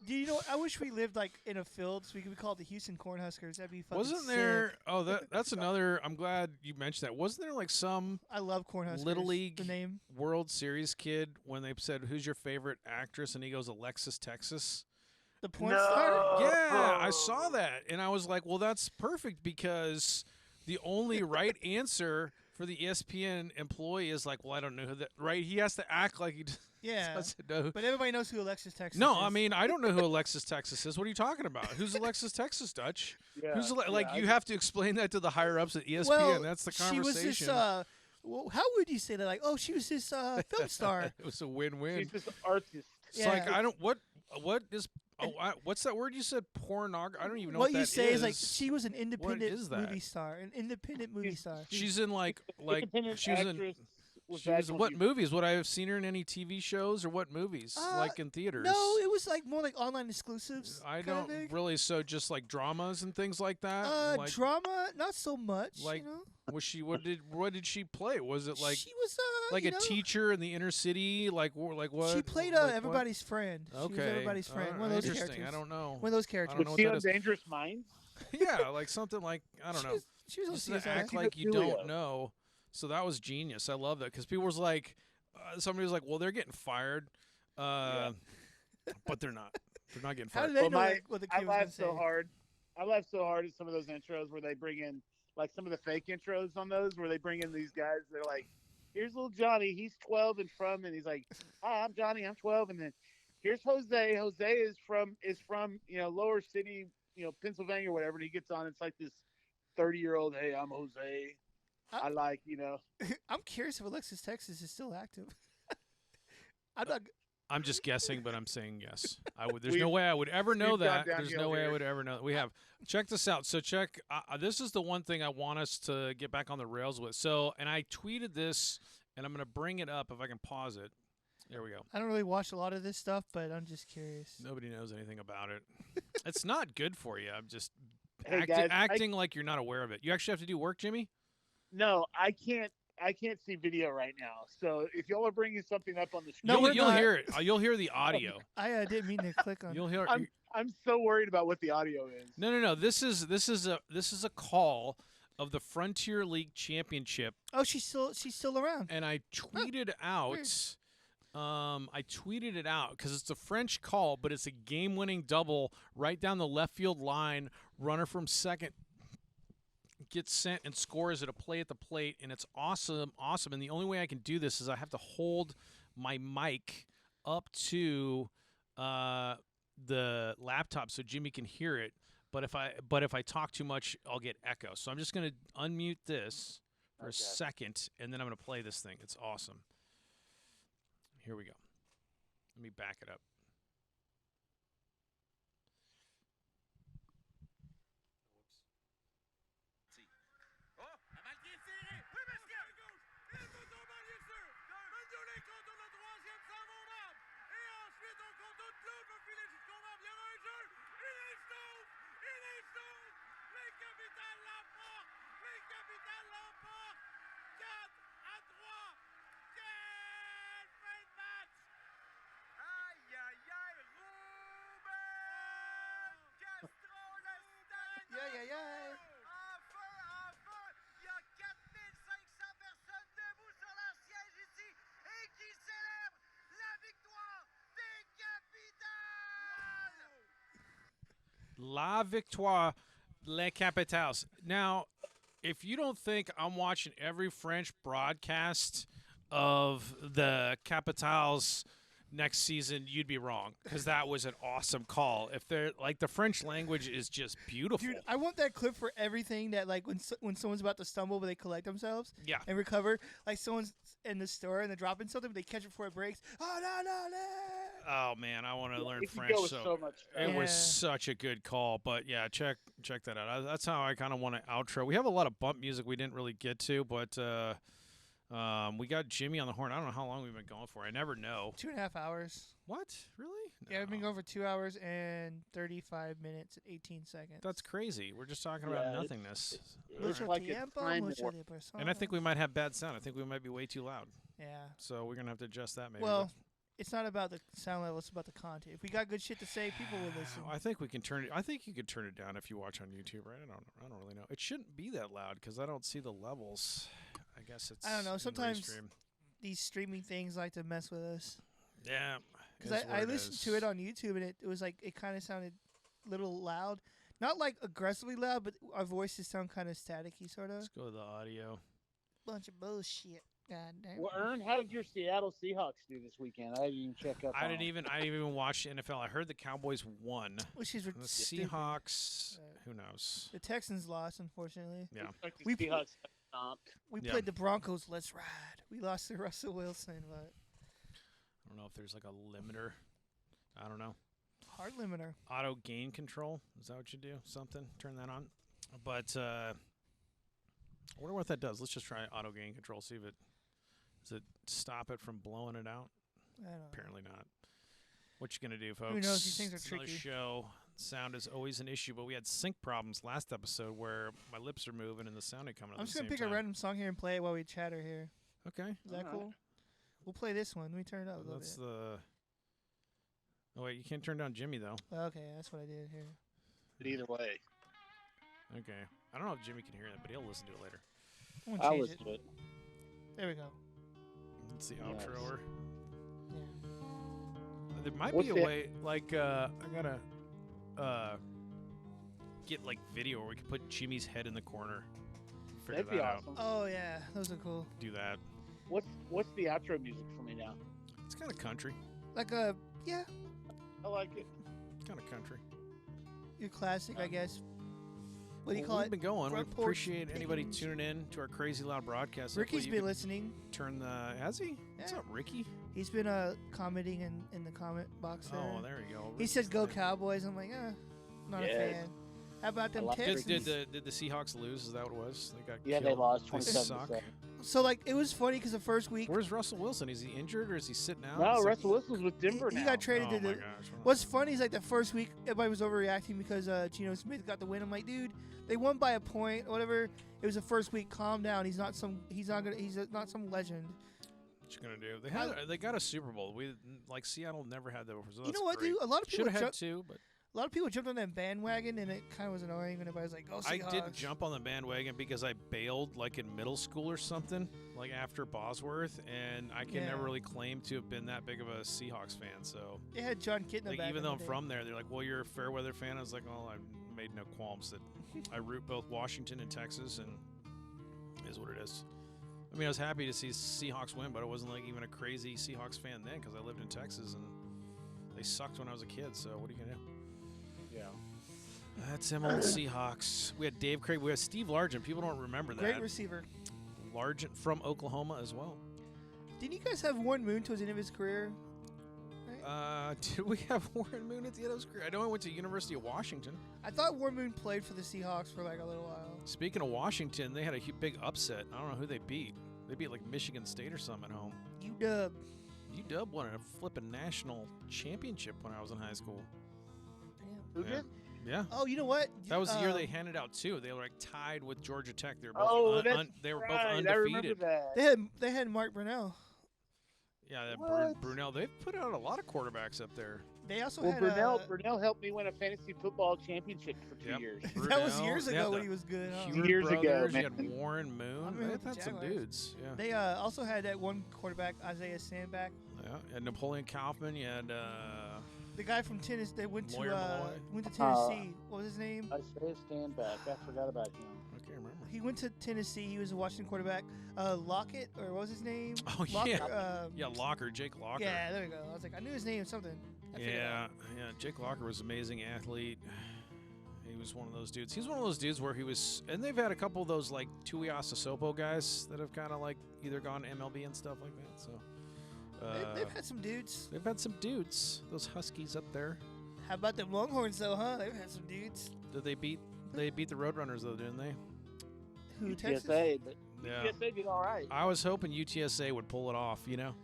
Do you know? I wish we lived like in a field so we could be called the Houston Cornhuskers. That'd be fucking Wasn't sick. there? Oh, that's another. I'm glad you mentioned that. Wasn't there like some I love Cornhuskers. Little League The name. World Series kid when they said, "Who's your favorite actress?" and he goes, "Alexis Texas." The porn No. star. Yeah, I saw that, and I was like, "Well, that's perfect because the only right answer for the ESPN employee is like, well, I don't know who that." Right? He has to act like he Yeah. doesn't know. But everybody knows who Alexis Texas No, is. I mean, I don't know who Alexis Texas is. What are you talking about? Who's Alexis Texas, Dutch? yeah, Who's like yeah, you have to explain that to the higher ups at ESPN. well, That's the she conversation. was this. Well, how would you say that? Like, oh, she was this film star. It was a win-win. she's just an artist. It's Yeah. like I don't what is what's that word you said? Pornog. I don't even know What what you that say is like she was an independent is that? movie star, an independent movie star. She's in like Independent she was in. actress with She was in vaginal what juice. movies? Would I have seen her in any TV shows or what movies? Like in theaters? No, it was like more like online exclusives. I kind don't of thing. really. So just like dramas and things like that. like, Drama, not so much. like, you know? was she? What did she play? Was it like she was like you a know, teacher in the inner city? Like what? She played like what? everybody's friend. She was Okay, everybody's friend. All One of right, those interesting. characters. I don't know. One of those characters. I don't know Was what she that on is. Dangerous Minds? Yeah, like something like I don't know. She was on Just to CSI. act She's a like you Julio. don't know. So that was genius. I love that because people was like, somebody was like, well, they're getting fired, but they're not. They're not getting How fired. did they Well, know my- like, what the I kid was going laughed to say? so hard. I laughed so hard at some of those intros where they bring in like some of the fake intros on those where they bring in these guys. They're like, "Here's little Johnny. He's 12 and and he's like, "Hi, I'm Johnny. I'm 12." And then here's Jose. Jose is from Lower City, Pennsylvania or whatever. And he gets on. It's like this 30-year-old. Hey, I'm Jose. I like. I'm curious if Alexis Texas is still active. I'm not. I'm just guessing, but I'm saying yes. I would. There's We've- no way I would ever know we've gone that. There's downhill no way I here. would ever know that. We have. Check this out. So check. This is the one thing I want us to get back on the rails with. So, and I tweeted this, and I'm going to bring it up if I can pause it. There we go. I don't really watch a lot of this stuff, but I'm just curious. Nobody knows anything about it. It's not good for you. I'm just Hey, guys, acting like you're not aware of it. You actually have to do work, Jimmy? No, I can't see video right now. So if y'all are bringing something up on the screen, No, we're you'll not. hear it. You'll hear the audio. I didn't mean to click on. You'll hear. I'm so worried about what the audio is. No. This is a call of the Frontier League Championship, Oh, she's still around. and I tweeted out. weird. I tweeted it out because it's a French call, but it's a game-winning double right down the left field line. Runner from second gets sent and scores at a play at the plate, and it's awesome. And the only way I can do this is I have to hold my mic up to the laptop so Jimmy can hear it. But if I talk too much, I'll get echo. So I'm just gonna unmute this for a second, and then I'm gonna play this thing. It's awesome. Here we go. Let me back it up. Yeah, yeah, yeah. Enfin, il y a 4500 personnes debout sur leur siège ici et qui célèbrent la victoire des Capitales! La victoire, les Capitales. Now, if you don't think I'm watching every French broadcast of the Capitals next season, you'd be wrong, because that was an awesome call. If they're like, the French language is just beautiful. Dude, I want that clip for everything. That like when someone's about to stumble, but they collect themselves. Yeah. And recover. Like someone's in the store and they're dropping something, but they catch it before it breaks. Oh no! Oh man, I want to learn It could French. go with so much it stuff. was Yeah. such a good call. But yeah, check that out. That's how I kind of want to outro. We have a lot of bump music we didn't really get to, but we got Jimmy on the horn. I don't know how long we've been going for. I never know. 2.5 hours. What? Really? Yeah, we've been No. going for 2 hours and 35 minutes and 18 seconds. That's crazy. We're just talking about Yeah, it's- nothingness. It's Mucho like tiempo, a time mucho warp. de personas. And I think we might have bad sound. I think we might be way too loud. Yeah. So we're gonna have to adjust that maybe. Well, it's not about the sound level; it's about the content. If we got good shit to say, people will listen. I think we can turn it. I think you could turn it down if you watch on YouTube, right? I don't really know. It shouldn't be that loud because I don't see the levels. I guess it's. I don't know. in Sometimes Restream. These streaming things like to mess with us. Yeah. Because is what I it listened is. to it on YouTube and it was like it kind of sounded a little loud, not like aggressively loud, but our voices sound kind of staticky, sort of. Let's go to the audio. Bunch of bullshit. God damn. Well, Ern, how did your Seattle Seahawks do this weekend? I didn't even check up. I on didn't them. even watch the NFL. I heard the Cowboys won. Which is The stupid. Seahawks, Right. who knows? The Texans lost, unfortunately. Yeah. Like the We- Seahawks got stomped. We Yeah. played the Broncos. Let's ride. We lost to Russell Wilson, but I don't know if there's like a limiter. I don't know. hard limiter. Auto gain control. Is that what you do? Something? Turn that on. But I wonder what that does. Let's just try auto gain control. See if it does it stop it from blowing it out. I don't know. Apparently not. What you gonna do, folks? Who knows? These things are It's another tricky. show. Sound is always an issue, but we had sync problems last episode where my lips are moving and the sound ain't coming. I'm at just the gonna same pick time. a random song here and play it while we chatter here. Okay. Is that Alright. cool? We'll play this one. Let me turn it up a little That's bit. the. Oh wait, you can't turn down Jimmy though. Okay, that's what I did here. But either way, Okay. I don't know if Jimmy can hear that, but he'll listen to it later. I'm gonna I'll change listen it. to it. There we go. It's the Nice. outro. Yeah. There might What's be a the- way, like I gotta get like video where we can put Jimmy's head in the corner. Figure That'd be that out. awesome. Oh yeah, those are cool. Do that. What's the outro music for me now? It's kind of country. Like a yeah, I like it. Kind of country. your classic, I guess. What do you Well, call we've it? been going. We Front porch appreciate anybody pickings. tuning in to our crazy loud broadcast. Ricky's Hopefully you been can listening. turn the. Has he? What's Yeah. up, Ricky? He's been commenting in the comment box there. Oh, there you go. He said Ricky's "Go there. Cowboys." I'm like, not a Yes. fan. How about them I like Texans? Did the Seahawks lose? Is that what it was? They got Yeah, killed. they lost They 27 suck. 7. So like, it was funny because the first week Where's Russell Wilson? Is he injured or is he sitting out? No, Is it- Russell Wilson's with Denver he now. got traded Oh to my the. gosh. What's funny is like the first week, everybody was overreacting because Geno Smith got the win. I'm like, dude, they won by a point, or whatever. It was the first week. Calm down. He's not some legend. What you gonna do? They got a Super Bowl. We like Seattle never had that before. So You know what, dude? A lot of people Should have had jumped. two, but A lot of people jumped on that bandwagon, and it kind of was annoying when everybody's like, "Go I Seahawks." didn't jump on the bandwagon because I bailed like in middle school or something, like after Bosworth, and I can Yeah. never really claim to have been that big of a Seahawks fan. So They had John Kitna like back even in though the I'm day. from there, they're like, "Well, you're a Fairweather fan." I was like, "Well, I made no qualms that I root both Washington and Texas, and it is what it is." I mean, I was happy to see Seahawks win, but I wasn't like even a crazy Seahawks fan then because I lived in Texas and they They sucked when I was a kid, so what are you going to do? Yeah. That's them old Seahawks. We had Dave Craig. We had Steve Largent. People don't remember that. Great receiver. Largent from Oklahoma as well. Didn't you guys have Warren Moon towards the end of his career? Did we have Warren Moon at the end of his career? I know he went to University of Washington. I thought Warren Moon played for the Seahawks for like a little while. Speaking of Washington, they had a big upset. I don't know who they beat. They beat like Michigan State or something at home. UW. UW won a flipping national championship when I was in high school. Damn. Who Yeah. did? Yeah. Oh, you know what? That was the year they handed out two. They were like tied with Georgia Tech. They were both they were both I remember undefeated. that. They had Mark Brunell. Yeah, that What? Brunel. They've put out a lot of quarterbacks up there. They also Well, had Brunel helped me win a fantasy football championship for 2 Yep. years. that was Brunel, years yeah, ago the when he was good. Huh? Heward Years ago, brothers, man. You had Warren Moon. I remember They've with the had some Jaguars. dudes. Yeah. They also had that one quarterback, Isaiah Sandback. Yeah. And Napoleon Kaufman. You had The guy from Tennessee. They went to Lawyer Malloy. Tennessee. What was his name? Isaiah Stanback. I forgot about him. I can't remember. He went to Tennessee. He was a Washington quarterback. Lockett, or what was his name? Oh, Locker, yeah. Yeah, Locker, Jake Locker. Yeah, there we go. I was like, I knew his name something. I figured it Yeah, out. yeah. Jake Locker was an amazing athlete. He was one of those dudes. He's one of those dudes where he was, and they've had a couple of those like Tuiasa Sopo guys that have kind of like either gone MLB and stuff like that. So They've had some dudes. they've had some dudes. Those Huskies up there. How about them Longhorns though, huh? They've had some dudes. Did they beat? They beat the Roadrunners though, didn't they? Who, Texas? UTSA, but Yeah. UTSA did all right. I was hoping UTSA would pull it off. You know,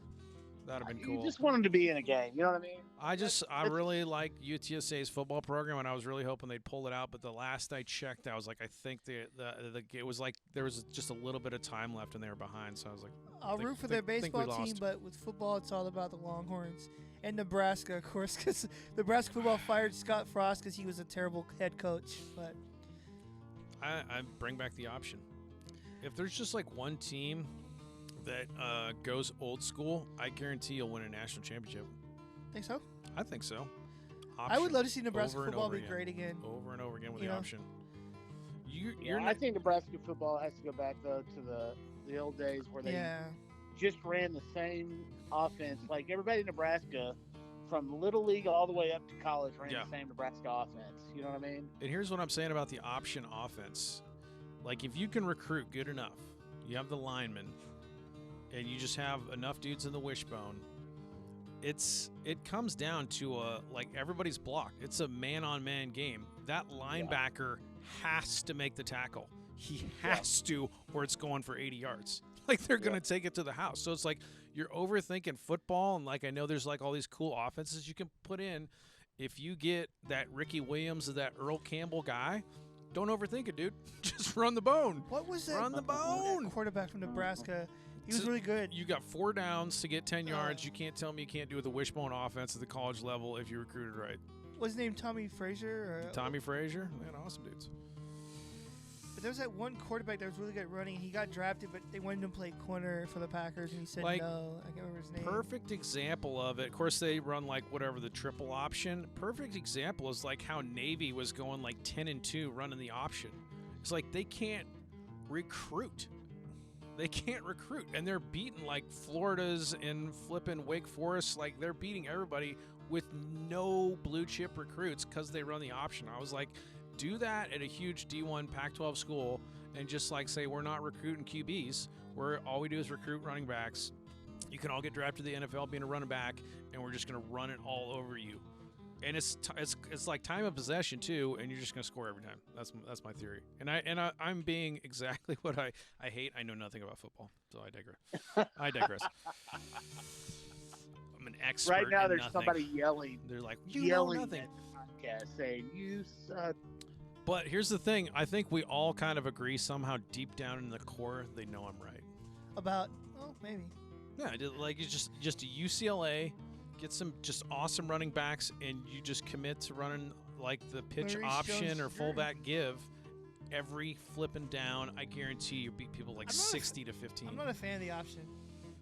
that'd have been cool. You just want them to be in a game. You know what I mean? I really like UTSA's football program, and I was really hoping they'd pull it out. But the last I checked, I was like, I think it was like there was just a little bit of time left, and they were behind. So I was like, I'll think- root for think- their think we baseball team, lost. but with football, it's all about the Longhorns and Nebraska, of course, because Nebraska football fired Scott Frost because he was a terrible head coach. But I bring back the option. If there's just like one team that goes old school, I guarantee you'll win a national championship. think so. I think so. I would Option. love to see Nebraska over and football over be again. great again. Over and over again with You the know? option. Yeah, You're I not, think Nebraska football has to go back though to the old days where they Yeah. just ran the same offense. Like everybody in Nebraska, from little league all the way up to college, ran Yeah. the same Nebraska offense. You know what I mean? and here's what I'm saying about the option offense. Like if you can recruit good enough, you have the linemen, and you just have enough dudes in the wishbone. It comes down to like everybody's blocked. It's a man-on-man game. That linebacker has to make the tackle. He has to, or it's going for 80 yards. Like they're gonna take it to the house. So it's like you're overthinking football, and like I know there's like all these cool offenses you can put in. If you get that Ricky Williams or that Earl Campbell guy, don't overthink it, dude. Just run the bone. What was that? Run the that bone. quarterback from Nebraska. He was So really good. You got 4 downs to get 10 yards. You can't tell me you can't do with a wishbone offense at the college level if you recruited right. What's his name? Tommy Frazier? Or, Tommy Frazier, man, awesome dudes. But there was that one quarterback that was really good at running. He got drafted, but they wanted him to play corner for the Packers, and he said Like, no. I can't remember his name. Perfect example of it. Of course, they run like whatever the triple option. Perfect example is like how Navy was going like 10-2 running the option. It's like they can't recruit. They can't recruit, and they're beating like Florida's and flipping Wake Forest. Like they're beating everybody with no blue chip recruits because they run the option. I was like, do that at a huge D1 Pac-12 school, and just like say we're not recruiting QBs. We're all we do is recruit running backs. You can all get drafted to the NFL being a running back, and we're just going to run it all over you. And it's like time of possession too, and you're just going to score every time. That's my theory. And I'm being exactly what I hate. I know nothing about football, so I digress. I digress. I'm an expert. Right now, in there's nothing. somebody yelling, They're like, you know yelling nothing. at the podcast saying you suck. But here's the thing. I think we all kind of agree somehow deep down in the core they know I'm right. About, oh, maybe. Yeah, like it's just a UCLA, get some just awesome running backs, and you just commit to running like the pitch Maurice option or Jones-Drew. fullback give every flipping down. I guarantee you beat people like I'm not a 60 to 15. I'm not a fan of the option.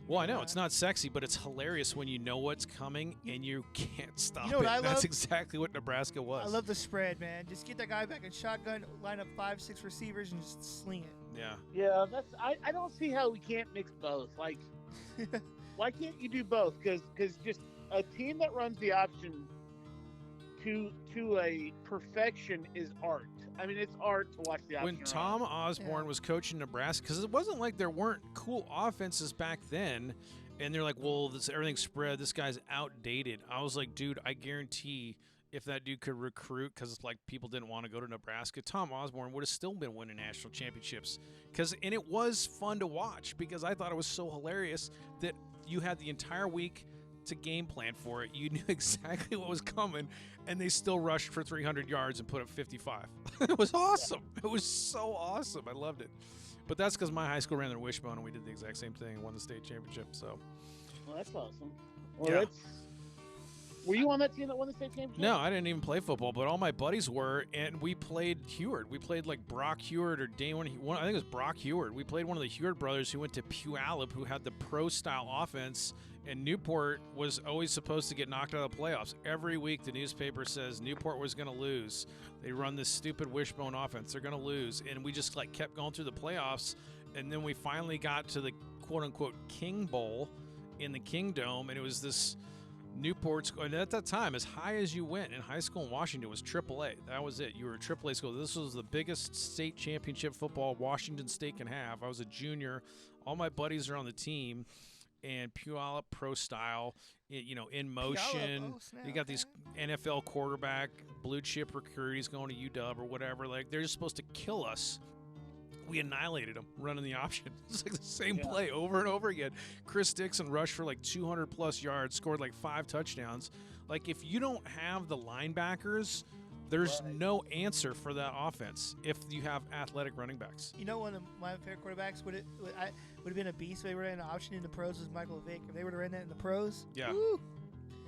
Well, I know it's not sexy, but it's hilarious when you know what's coming and you can't stop You know what it. I That's love? exactly what Nebraska was. I love the spread, man. Just get that guy back in shotgun, line up 5-6 receivers, and just sling it. Yeah. Yeah, I don't see how we can't mix both. Like, why can't you do both? Because just a team that runs the option to a perfection is art. I mean, it's art to watch the option When Tom run. Osborne was coaching Nebraska, because it wasn't like there weren't cool offenses back then, and they're like, well, everything's spread. This guy's outdated. I was like, dude, I guarantee if that dude could recruit, because like people didn't want to go to Nebraska, Tom Osborne would have still been winning national championships. And it was fun to watch because I thought it was so hilarious that you had the entire week to game plan for it. You knew exactly what was coming, and they still rushed for 300 yards and put up 55. It was awesome. It was so awesome. I loved it. But that's because my high school ran their wishbone, and we did the exact same thing and won the state championship. So, Well, that's awesome. Well, Yeah. Were you on that team that won the state championship? no, I didn't even play football, but all my buddies were, and we played Heward. We played like Brock Heward or Damon. I think it was Brock Heward. We played one of the Heward brothers who went to Puyallup, who had the pro-style offense, and Newport was always supposed to get knocked out of the playoffs. Every week, the newspaper says Newport was going to lose. They run this stupid wishbone offense. They're going to lose, and we just like kept going through the playoffs, and then we finally got to the quote-unquote King Bowl in the Kingdome, and it was this Newport's, and at that time, as high as you went in high school in Washington was AAA. That was it. You were a AAA school. This was the biggest state championship football Washington State can have. I was a junior. All my buddies are on the team, and Puyallup pro style, in motion. Oh, snap, You got these NFL quarterback, blue chip recruits going to UW or whatever. Like they're just supposed to kill us. We annihilated them running the option. It's like the same play over and over again. Chris Dixon rushed for like 200 plus yards, scored like 5 touchdowns. Like if you don't have the linebackers, there's no answer for that offense if you have athletic running backs. You know, one of my favorite quarterbacks would have been a beast if they would have ran an option in the pros was Michael Vick. If they would have ran that in the pros, Yeah. woo.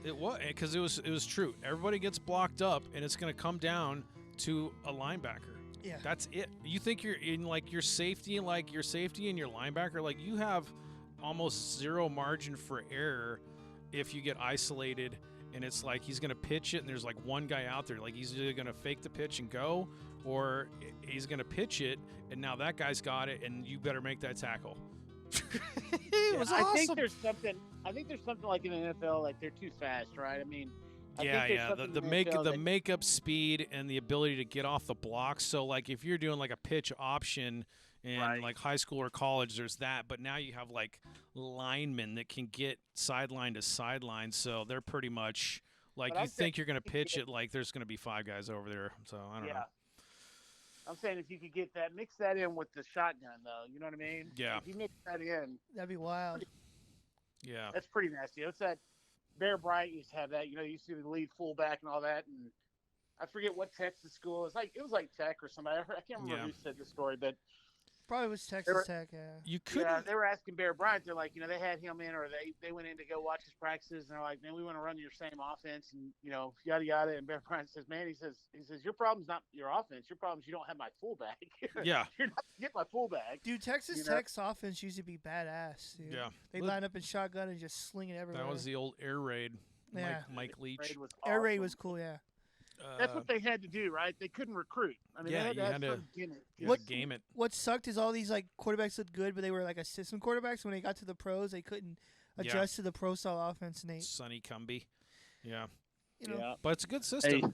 It was because it was true. Everybody gets blocked up, and it's going to come down to a linebacker. Yeah. That's it. You think you're in like your safety and your linebacker, like you have almost zero margin for error if you get isolated and it's like he's going to pitch it and there's like one guy out there. Like he's either going to fake the pitch and go, or he's going to pitch it and now that guy's got it and you better make that tackle. It was awesome. I think there's something like in the NFL, like they're too fast, right? I mean, The makeup speed and the ability to get off the blocks. So like if you're doing like a pitch option in like high school or college, there's that. But now you have like linemen that can get sideline to sideline. So they're pretty much like you think you're going to pitch it like there's going to be 5 guys over there. So I don't know. I'm saying if you could get that, mix that in with the shotgun, though. You know what I mean? Yeah. If you mix that in, That'd be wild. Yeah. that's pretty nasty. It's that Bear Bryant used to have that. You know, he used to be the lead fullback and all that. And I forget what Texas school. It was like Tech or somebody. I can't remember who said the story, but Probably was Texas Tech. Yeah. You could. yeah, they were asking Bear Bryant. They're like, they had him in, or they went in to go watch his practices, and they're like, man, we want to run your same offense, and yada yada. And Bear Bryant says, man, he says your problem's not your offense. Your problem's you don't have my fullback. Yeah. You're not get my fullback. Dude, Texas Tech's offense used to be badass. Dude. Yeah. They line up in shotgun and just sling it everywhere. That was the old air raid. Yeah. Mike Leach. Air raid was cool. Yeah. That's what they had to do, right? They couldn't recruit. I mean, Yeah, they had you to had have to- some gimmick. You had to game it. What sucked is all these like quarterbacks looked good, but they were like assistant quarterbacks. When they got to the pros, they couldn't adjust to the pro style offense. Nate, Sonny Cumby. Yeah. Yeah. But it's a good system. Hey. well,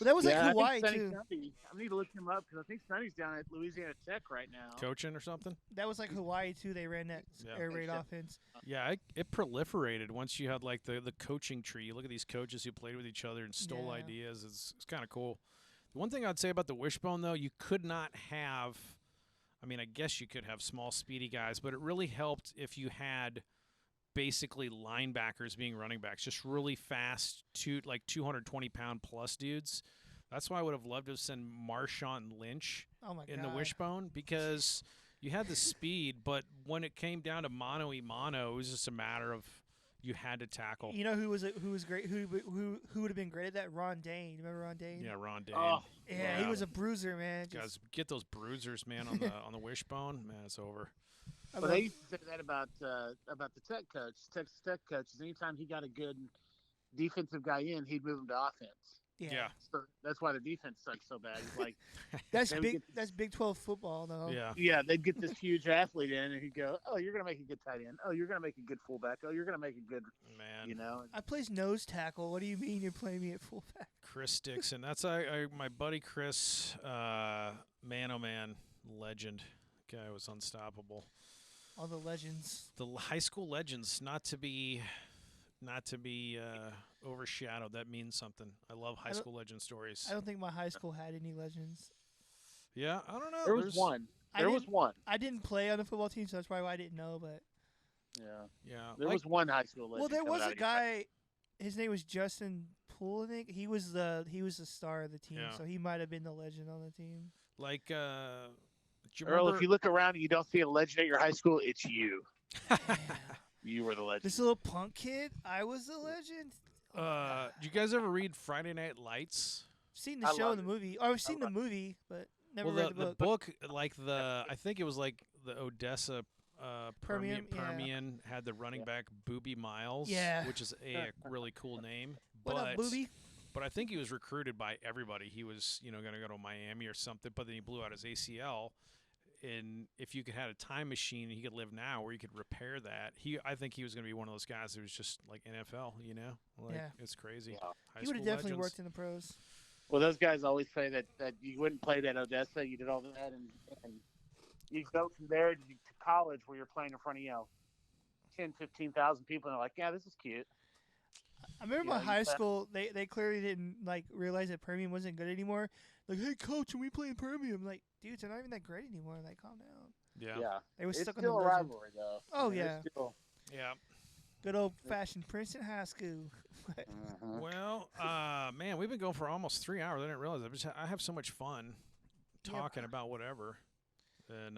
that was like I think Hawaii Sonny too. Cumby- I need to look him up because I think Sonny's down at Louisiana Tech right now. Coaching or something? That was like Hawaii too. They ran that Yeah. air raid so. offense. Yeah, it proliferated once you had like the coaching tree. You look at these coaches who played with each other and stole Yeah. ideas. It's kind of cool. The one thing I'd say about the wishbone, though, you could not have – I mean, I guess you could have small, speedy guys, but it really helped if you had basically linebackers being running backs, just really fast, 220-pound plus dudes. That's why I would have loved to send Marshawn Lynch Oh my in god. the wishbone because you had the speed, but when it came down to mano-a-mano, it was just a matter of you had to tackle. You know who was great? Who would have been great at that? Ron Dane. You remember Ron Dane? Yeah, Ron Dane. Oh, Yeah, he was a bruiser, man. Guys, get those bruisers, man, on the wishbone. Man, it's over. But they used to say that about the Tech coach, Texas Tech coaches. Anytime he got a good defensive guy in, he'd move him to offense. Yeah. So that's why their defense sucks so bad. It's like, That's they would big. get That's Big 12 football, though. Yeah. yeah, they'd get this huge athlete in, and he'd go, "Oh, you're gonna make a good tight end. Oh, you're gonna make a good fullback. Oh, you're gonna make a good, Man. you know." I plays nose tackle. What do you mean you're playing me at fullback? Chris Dixon. That's my buddy Chris. Man, oh man, legend. Guy was unstoppable. All the legends. The high school legends, not to be overshadowed. That means something. I love high school legend stories. I don't think my high school had any legends. Yeah, I don't know. There was one. I I didn't play on the football team, so that's probably why I didn't know. But Yeah. Yeah. There was one high school legend. well, there coming was out a of your guy. His name was Justin Poole, I think. He was the star of the team, Yeah. so he might have been the legend on the team. Like, do you Earl, remember? if you look around and you don't see a legend at your high school, it's you. You were the legend. This little punk kid, I was the legend. Do you guys ever read Friday Night Lights? Seen the I show love and the it. movie. Oh, I've seen the love movie, but never Well, read the the book. like I think it was like the Odessa Permian, yeah. Permian had the running back Booby Miles, Yeah. which is a really cool name. What up, booby? But I think he was recruited by everybody. He was, going to go to Miami or something, but then he blew out his ACL. And if you could have a time machine, he could live now where you could repair that. I think he was going to be one of those guys who was just like NFL, Like, Yeah. it's crazy. Yeah. High He would have school definitely legends. worked in the pros. Well, those guys always say that you wouldn't play at Odessa. You did all that, and you go from there to college where you're playing in front of 10, 15,000 people, and they're like, "Yeah, this is cute." I remember Yeah, my you high play- school. They clearly didn't realize that Permian wasn't good anymore. Like, hey coach, can we play in Permian? I'm like, dudes, they're not even that great anymore. Like, calm down. Yeah. They were It's stuck on the still a legend. rivalry, though. Oh, I mean, yeah. it's still- Yeah. Good old fashioned Princeton High School. Mhm. Well, man, we've been going for almost 3 hours. I didn't realize. I have so much fun talking about whatever, and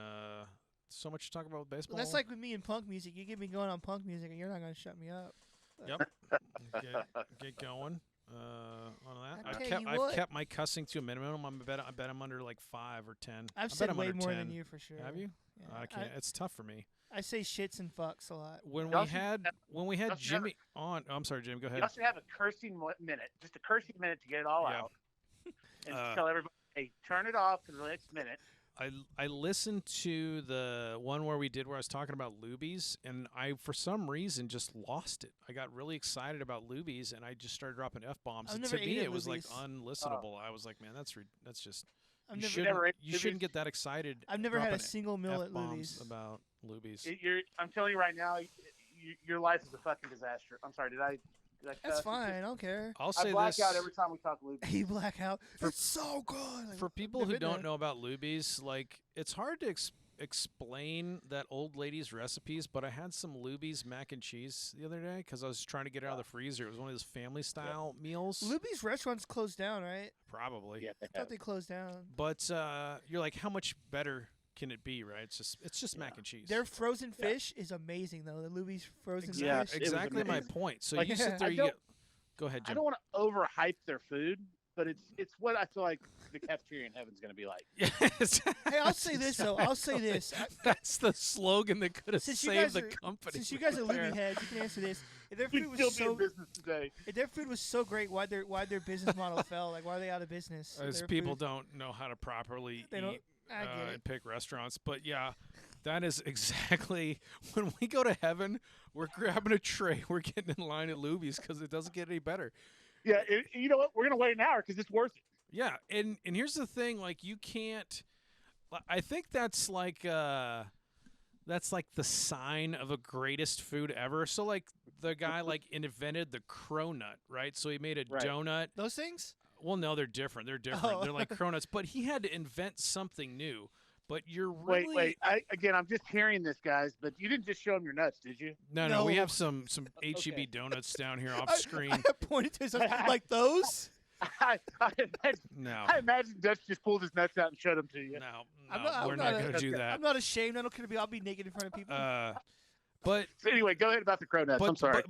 so much to talk about with baseball. Well, that's like with me and punk music. You get me going on punk music, and you're not gonna shut me up. Yep. Get going on that. I I've tell kept you I've what. kept my cussing to a minimum. I bet I'm under like 5 or 10. I've I bet said I'm way under more 10. than you for sure. Have you? Yeah. I can't. It's tough for me. I say shits and fucks a lot. When Y'all we should had y'all should Jimmy on. Oh, I'm sorry, Jim. Go ahead. You also have a cursing minute, just a cursing minute to get it all Yeah. out, and Uh, tell everybody, "Hey, turn it off for the next minute." I listened to the one where I was talking about Lubies, and I for some reason just lost it. I got really excited about Lubies, and I just started dropping f-bombs. I've And never to me, ate it was like Lubies. unlistenable. I was like, man, that's just I've you never, shouldn't Never ate you shouldn't Lubies? get that excited. I've never had a dropping single meal at f-bombs Luby's. about Lubies. I'm telling you right now, your life is a fucking disaster. I'm sorry. Did I That's cuss? fine. I don't care. I'll I say black this out every time we talk Luby. You black out. It's so good. Like, for I've people never who been don't there. know about Lubies, like it's hard to explain that old lady's recipes, but I had some Lubies mac and cheese the other day because I was trying to get it out of the freezer. It was one of those family style meals. Luby's restaurants closed down, right? Probably. Yeah, I thought they closed down. But you're like, how much better can it be, right? It's just mac and cheese. Their frozen fish is amazing, though. The Luby's frozen Yeah, fish. it was exactly my amazing. point. So Like, you sit there, I you don't- get. Go ahead, I Jim. don't want to overhype their food, but it's what I feel like the cafeteria in heaven's going to be like. Yes. Hey, I'll say this though. I'll say this. That's the slogan that could have Since you saved guys the are- company. Since you guys are right there. Luby heads, you can answer this. If their We'd food still was be in so, business today. if their food was so great, why their business model fell? Like, why are they out of business? As Their people food- don't know how to properly They don't- eat I get it. and pick restaurants. But yeah, that is exactly when we go to heaven, we're grabbing a tray, we're getting in line at Luby's because it doesn't get any better. Yeah, you know what? We're going to wait an hour because it's worth it. Yeah, and here's the thing, like you can't. I think that's like the sign of a greatest food ever. So like the guy like invented the cronut, right? So he made a Right. donut. Those things? Well, no, they're different. They're different. Oh. They're like cronuts, but he had to invent something new. But you're really Wait. I'm just hearing this, guys, but you didn't just show them your nuts, did you? No, we No. have some HEB Okay. donuts down here off I screen. pointed to something like those. I No, imagine Dutch just pulled his nuts out and showed them to you. no, I'm not- we're I'm not not going to do I'm that. not ashamed. I don't care to be. I'll be naked in front of people. But So anyway, go ahead about the crow nuts. I'm sorry.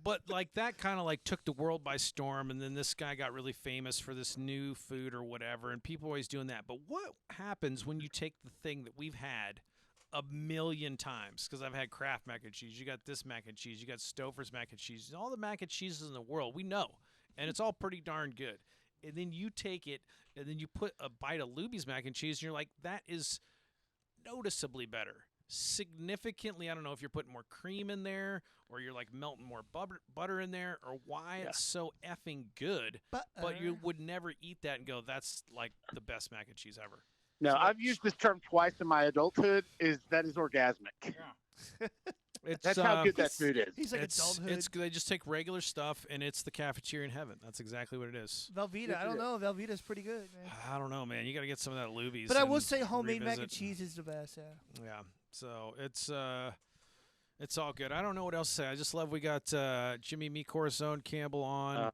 but like that kind of like took the world by storm, and then this guy got really famous for this new food or whatever, and people are always doing that. But what happens when you take the thing that we've had a million times? Because I've had Kraft mac and cheese, you got this mac and cheese, you got Stouffer's mac and cheese, all the mac and cheeses in the world we know, and it's all pretty darn good. and then you take it, and then you put a bite of Luby's mac and cheese, and you're like, that is noticeably better. Significantly, I don't know if you're putting more cream in there or you're like melting more butter in there or why it's so effing good, but you would never eat that and go, that's like the best mac and cheese ever. No, So I've used this term twice in my adulthood. That is orgasmic. Yeah. That's how good that food is. He's like adulthood. They just take regular stuff and it's the cafeteria in heaven. That's exactly what it is. Velveeta, I don't know. Velveeta's pretty good, man. I don't know, man. You got to get some of that Luby's. But I will say homemade mac and cheese is the best, yeah. Yeah. So it's all good. I don't know what else to say. I just love we got Jimmy Me Corazon Campbell on.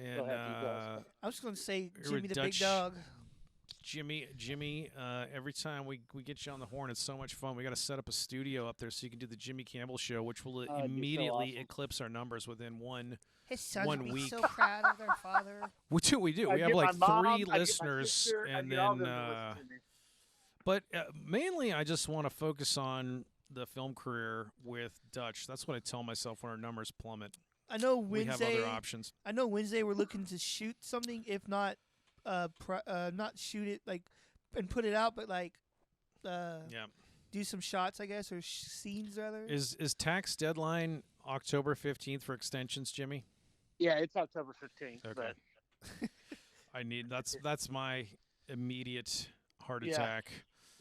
And I was going to say you're Jimmy a the Dutch- big dog. Jimmy, every time we get you on the horn, it's so much fun. We got to set up a studio up there so you can do the Jimmy Campbell show, which will that'd be so immediately awesome. eclipse our numbers within His sons 1 would be week. so proud of their father. We do. I We have get like my mom, 3 I get my listeners, sister, I and get all then. them to listen to me. But mainly, I just want to focus on the film career with Dutch. That's what I tell myself when our numbers plummet. I know We have Wednesday. other options. I know Wednesday we're looking to shoot something, if not, not shoot it like and put it out, but like, Yeah. do some shots, I guess, or scenes rather. Is tax deadline October 15th for extensions, Jimmy? Yeah, it's October 15th. Okay. But I need that's my immediate heart Yeah. attack.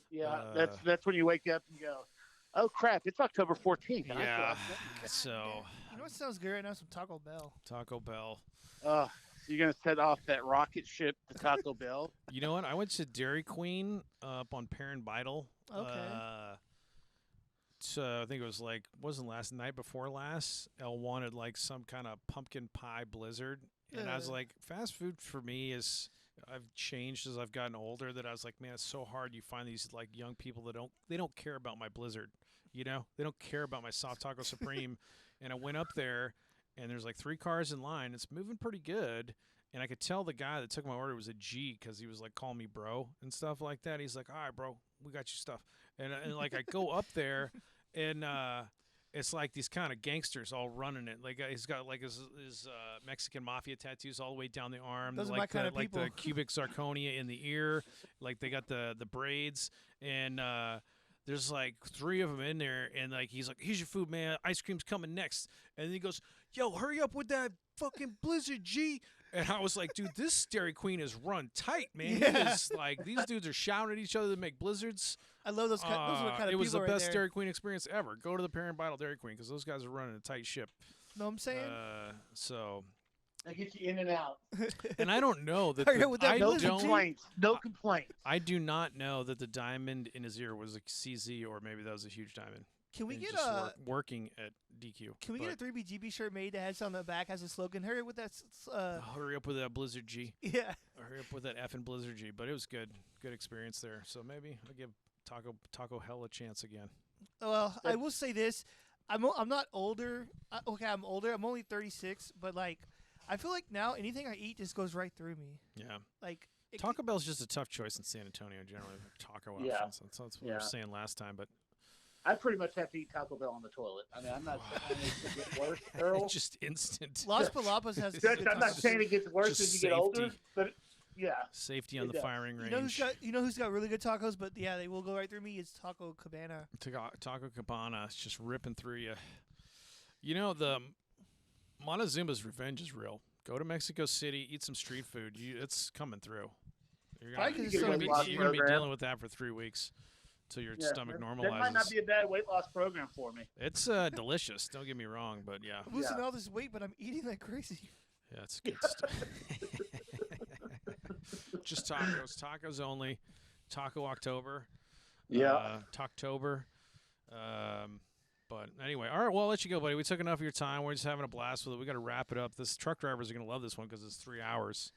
yeah, that's when you wake up and go, oh crap, it's October 14th. and I Yeah. still have So You know what sounds good right now? Some Taco Bell. Taco Bell. so you're gonna set off that rocket ship to Taco Bell? You know what? I went to Dairy Queen up on Perrin Beidel. Okay. So I think it was wasn't last night before last. Elle wanted like some kind of pumpkin pie blizzard, and I was Ugh. like, fast food for me is. I've changed as I've gotten older. That I was like, man, it's so hard. You find these like young people that don't care about my blizzard. You know, they don't care about my soft taco supreme. And I went up there, and there's like 3 cars in line. It's moving pretty good. And I could tell the guy that took my order was a G because he was like calling me bro and stuff like that. He's like, all right, bro, we got you stuff. And like I go up there, and it's like these kind of gangsters all running it. Like he's got like his Mexican mafia tattoos all the way down the arm. Those are like my kind of like the people. cubic zirconia in the ear. Like they got the braids. And there's like 3 of them in there. And like he's like, here's your food, man. Ice cream's coming next. And then he goes, yo, hurry up with that fucking blizzard, G. And I was like, dude, this Dairy Queen is run tight, man. Yeah. It is like these dudes are shouting at each other to make blizzards. I love those. Those are the kind of It was the people right best there. Dairy Queen experience ever. Go to the Perrin Beidel Dairy Queen because those guys are running a tight ship. Know what I'm saying? So, They get you in and out. and I don't know that Hurry up with that I No blizzard, don't. G. complaints. No complaints. I do not know that the diamond in his ear was a CZ or maybe that was a huge diamond. Can we and get just a working at DQ? Can we get a 3BGB shirt made that has on the back has a slogan? Hurry up with that. Hurry up with that Blizzard G. Yeah. Hurry up with that effing Blizzard G. But it was good experience there. So maybe I'll give Taco Hell a chance again. Well, I will say this. I'm not older. Okay, I'm older. I'm only 36, but like, I feel like now anything I eat just goes right through me. Yeah. Like Taco Bell's just a tough choice in San Antonio generally. Taco Yeah. options. That's what we were saying last time, but I pretty much have to eat Taco Bell on the toilet. I mean, I'm not saying it gets worse, Earl. it's just instant Las Palapas has. I'm good not tacos. saying it gets worse Just as you get older, safety. but yeah. safety on It the does. firing range. You know who's got really good tacos, but yeah, they will go right through me. Is Taco Cabana. Taco Cabana, it's just ripping through you. You know, the Montezuma's revenge is real. Go to Mexico City, eat some street food. It's coming through. You're Probably gonna, 'cause you're it's gonna so be, big. you're gonna be Program. dealing with that for 3 weeks until your Yeah, stomach normalizes. That might not be a bad weight loss program for me. It's delicious. Don't get me wrong, but yeah, I'm losing all this weight, but I'm eating like crazy. yeah, it's good stuff. Just tacos only. Taco October. Talktober. But anyway, all right. Well, I'll let you go, buddy. We took enough of your time. We're just having a blast with it. We got to wrap it up. This truck drivers are gonna love this one because it's 3 hours,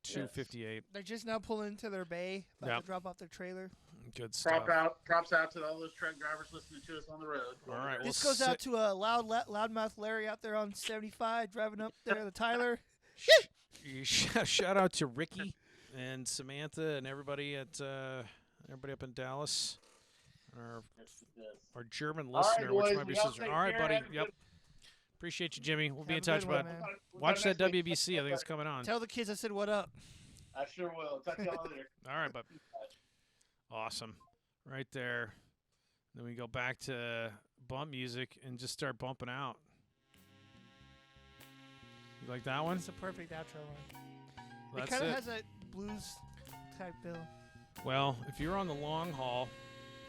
2:58. They're just now pulling into their bay, about Yep. to drop off their trailer. Good stuff. Props out to all those truck drivers listening to us on the road. All right. This goes out to a loudmouth Larry out there on 75 driving up there, the Tyler. Shout out to Ricky and Samantha and everybody up in Dallas. Our German All right, listener, which boys, might be y'all sister. take All right, care. buddy. Have a Yep. good- Appreciate you, Jimmy. We'll be in Have a touch, good one, bud. man. We'll Watch talk that next week. WBC. I think it's coming on. Tell the kids I said what up. I sure will. Talk to y'all later. All right, bud. Awesome. Right there. Then we go back to bump music and just start bumping out. You like that one? It's a perfect outro one. That's it kind of it. has that blues type feel. Well, if you're on the long haul,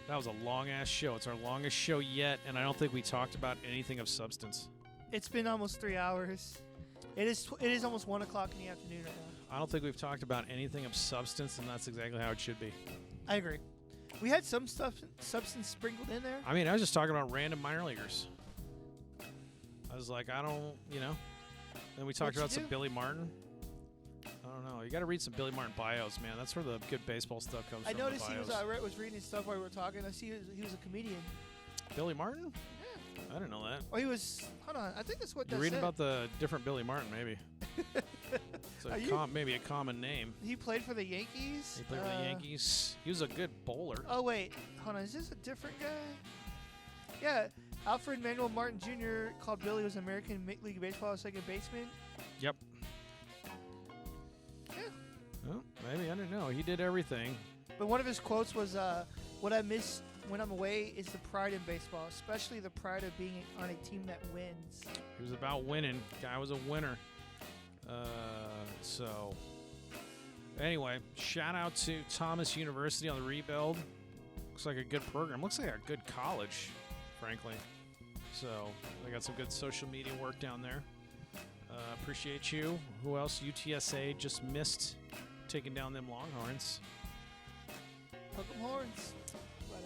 that was a long-ass show. It's our longest show yet, and I don't think we talked about anything of substance. It's been almost 3 hours. It is almost 1 o'clock in the afternoon right now. I don't think we've talked about anything of substance, and that's exactly how it should be. I agree. We had some substance sprinkled in there. I mean, I was just talking about random minor leaguers. I was like, I don't, Then we talked What'd you about some do? Billy Martin. I don't know. You got to read some Billy Martin bios, man. That's where the good baseball stuff comes I from. noticed the he was. bios. I was reading his stuff while we were talking. I see he was a comedian. Billy Martin? Yeah. I didn't know that. Oh, he was. Hold on. I think that's what You're that reading said. about the different Billy Martin, maybe. It's maybe a common name. He played for the Yankees. He played for the Yankees. He was a good bowler. Oh wait, hold on. Is this a different guy? Yeah, Alfred Manuel Martin Jr. called Billy was American League Baseball second baseman. Yep. Yeah. Well, maybe. I don't know. He did everything. But one of his quotes was, "What I miss when I'm away is the pride in baseball, especially the pride of being on a team that wins." He was about winning. Guy was a winner. So, anyway, shout out to Thomas University on the rebuild. Looks like a good program. Looks like a good college, frankly. So, they got some good social media work down there. Appreciate you. Who else? UTSA just missed taking down them Longhorns. Hook 'em horns.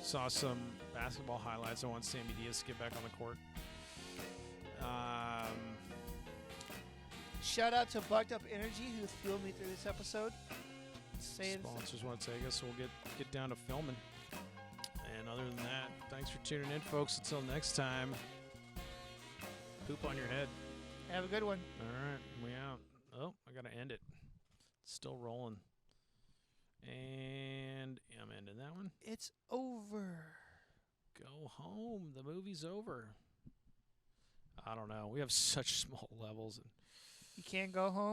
Saw some basketball highlights. I want Sammy Diaz to get back on the court. Shout out to Bucked Up Energy who fueled me through this episode. Sponsors want to take us, so we'll get down to filming. And other than that, thanks for tuning in, folks. Until next time, poop on your head. Have a good one. All right, we out. Oh, I got to end it. It's still rolling. And I'm ending that one. It's over. Go home. The movie's over. I don't know. We have such small levels. You can't go home.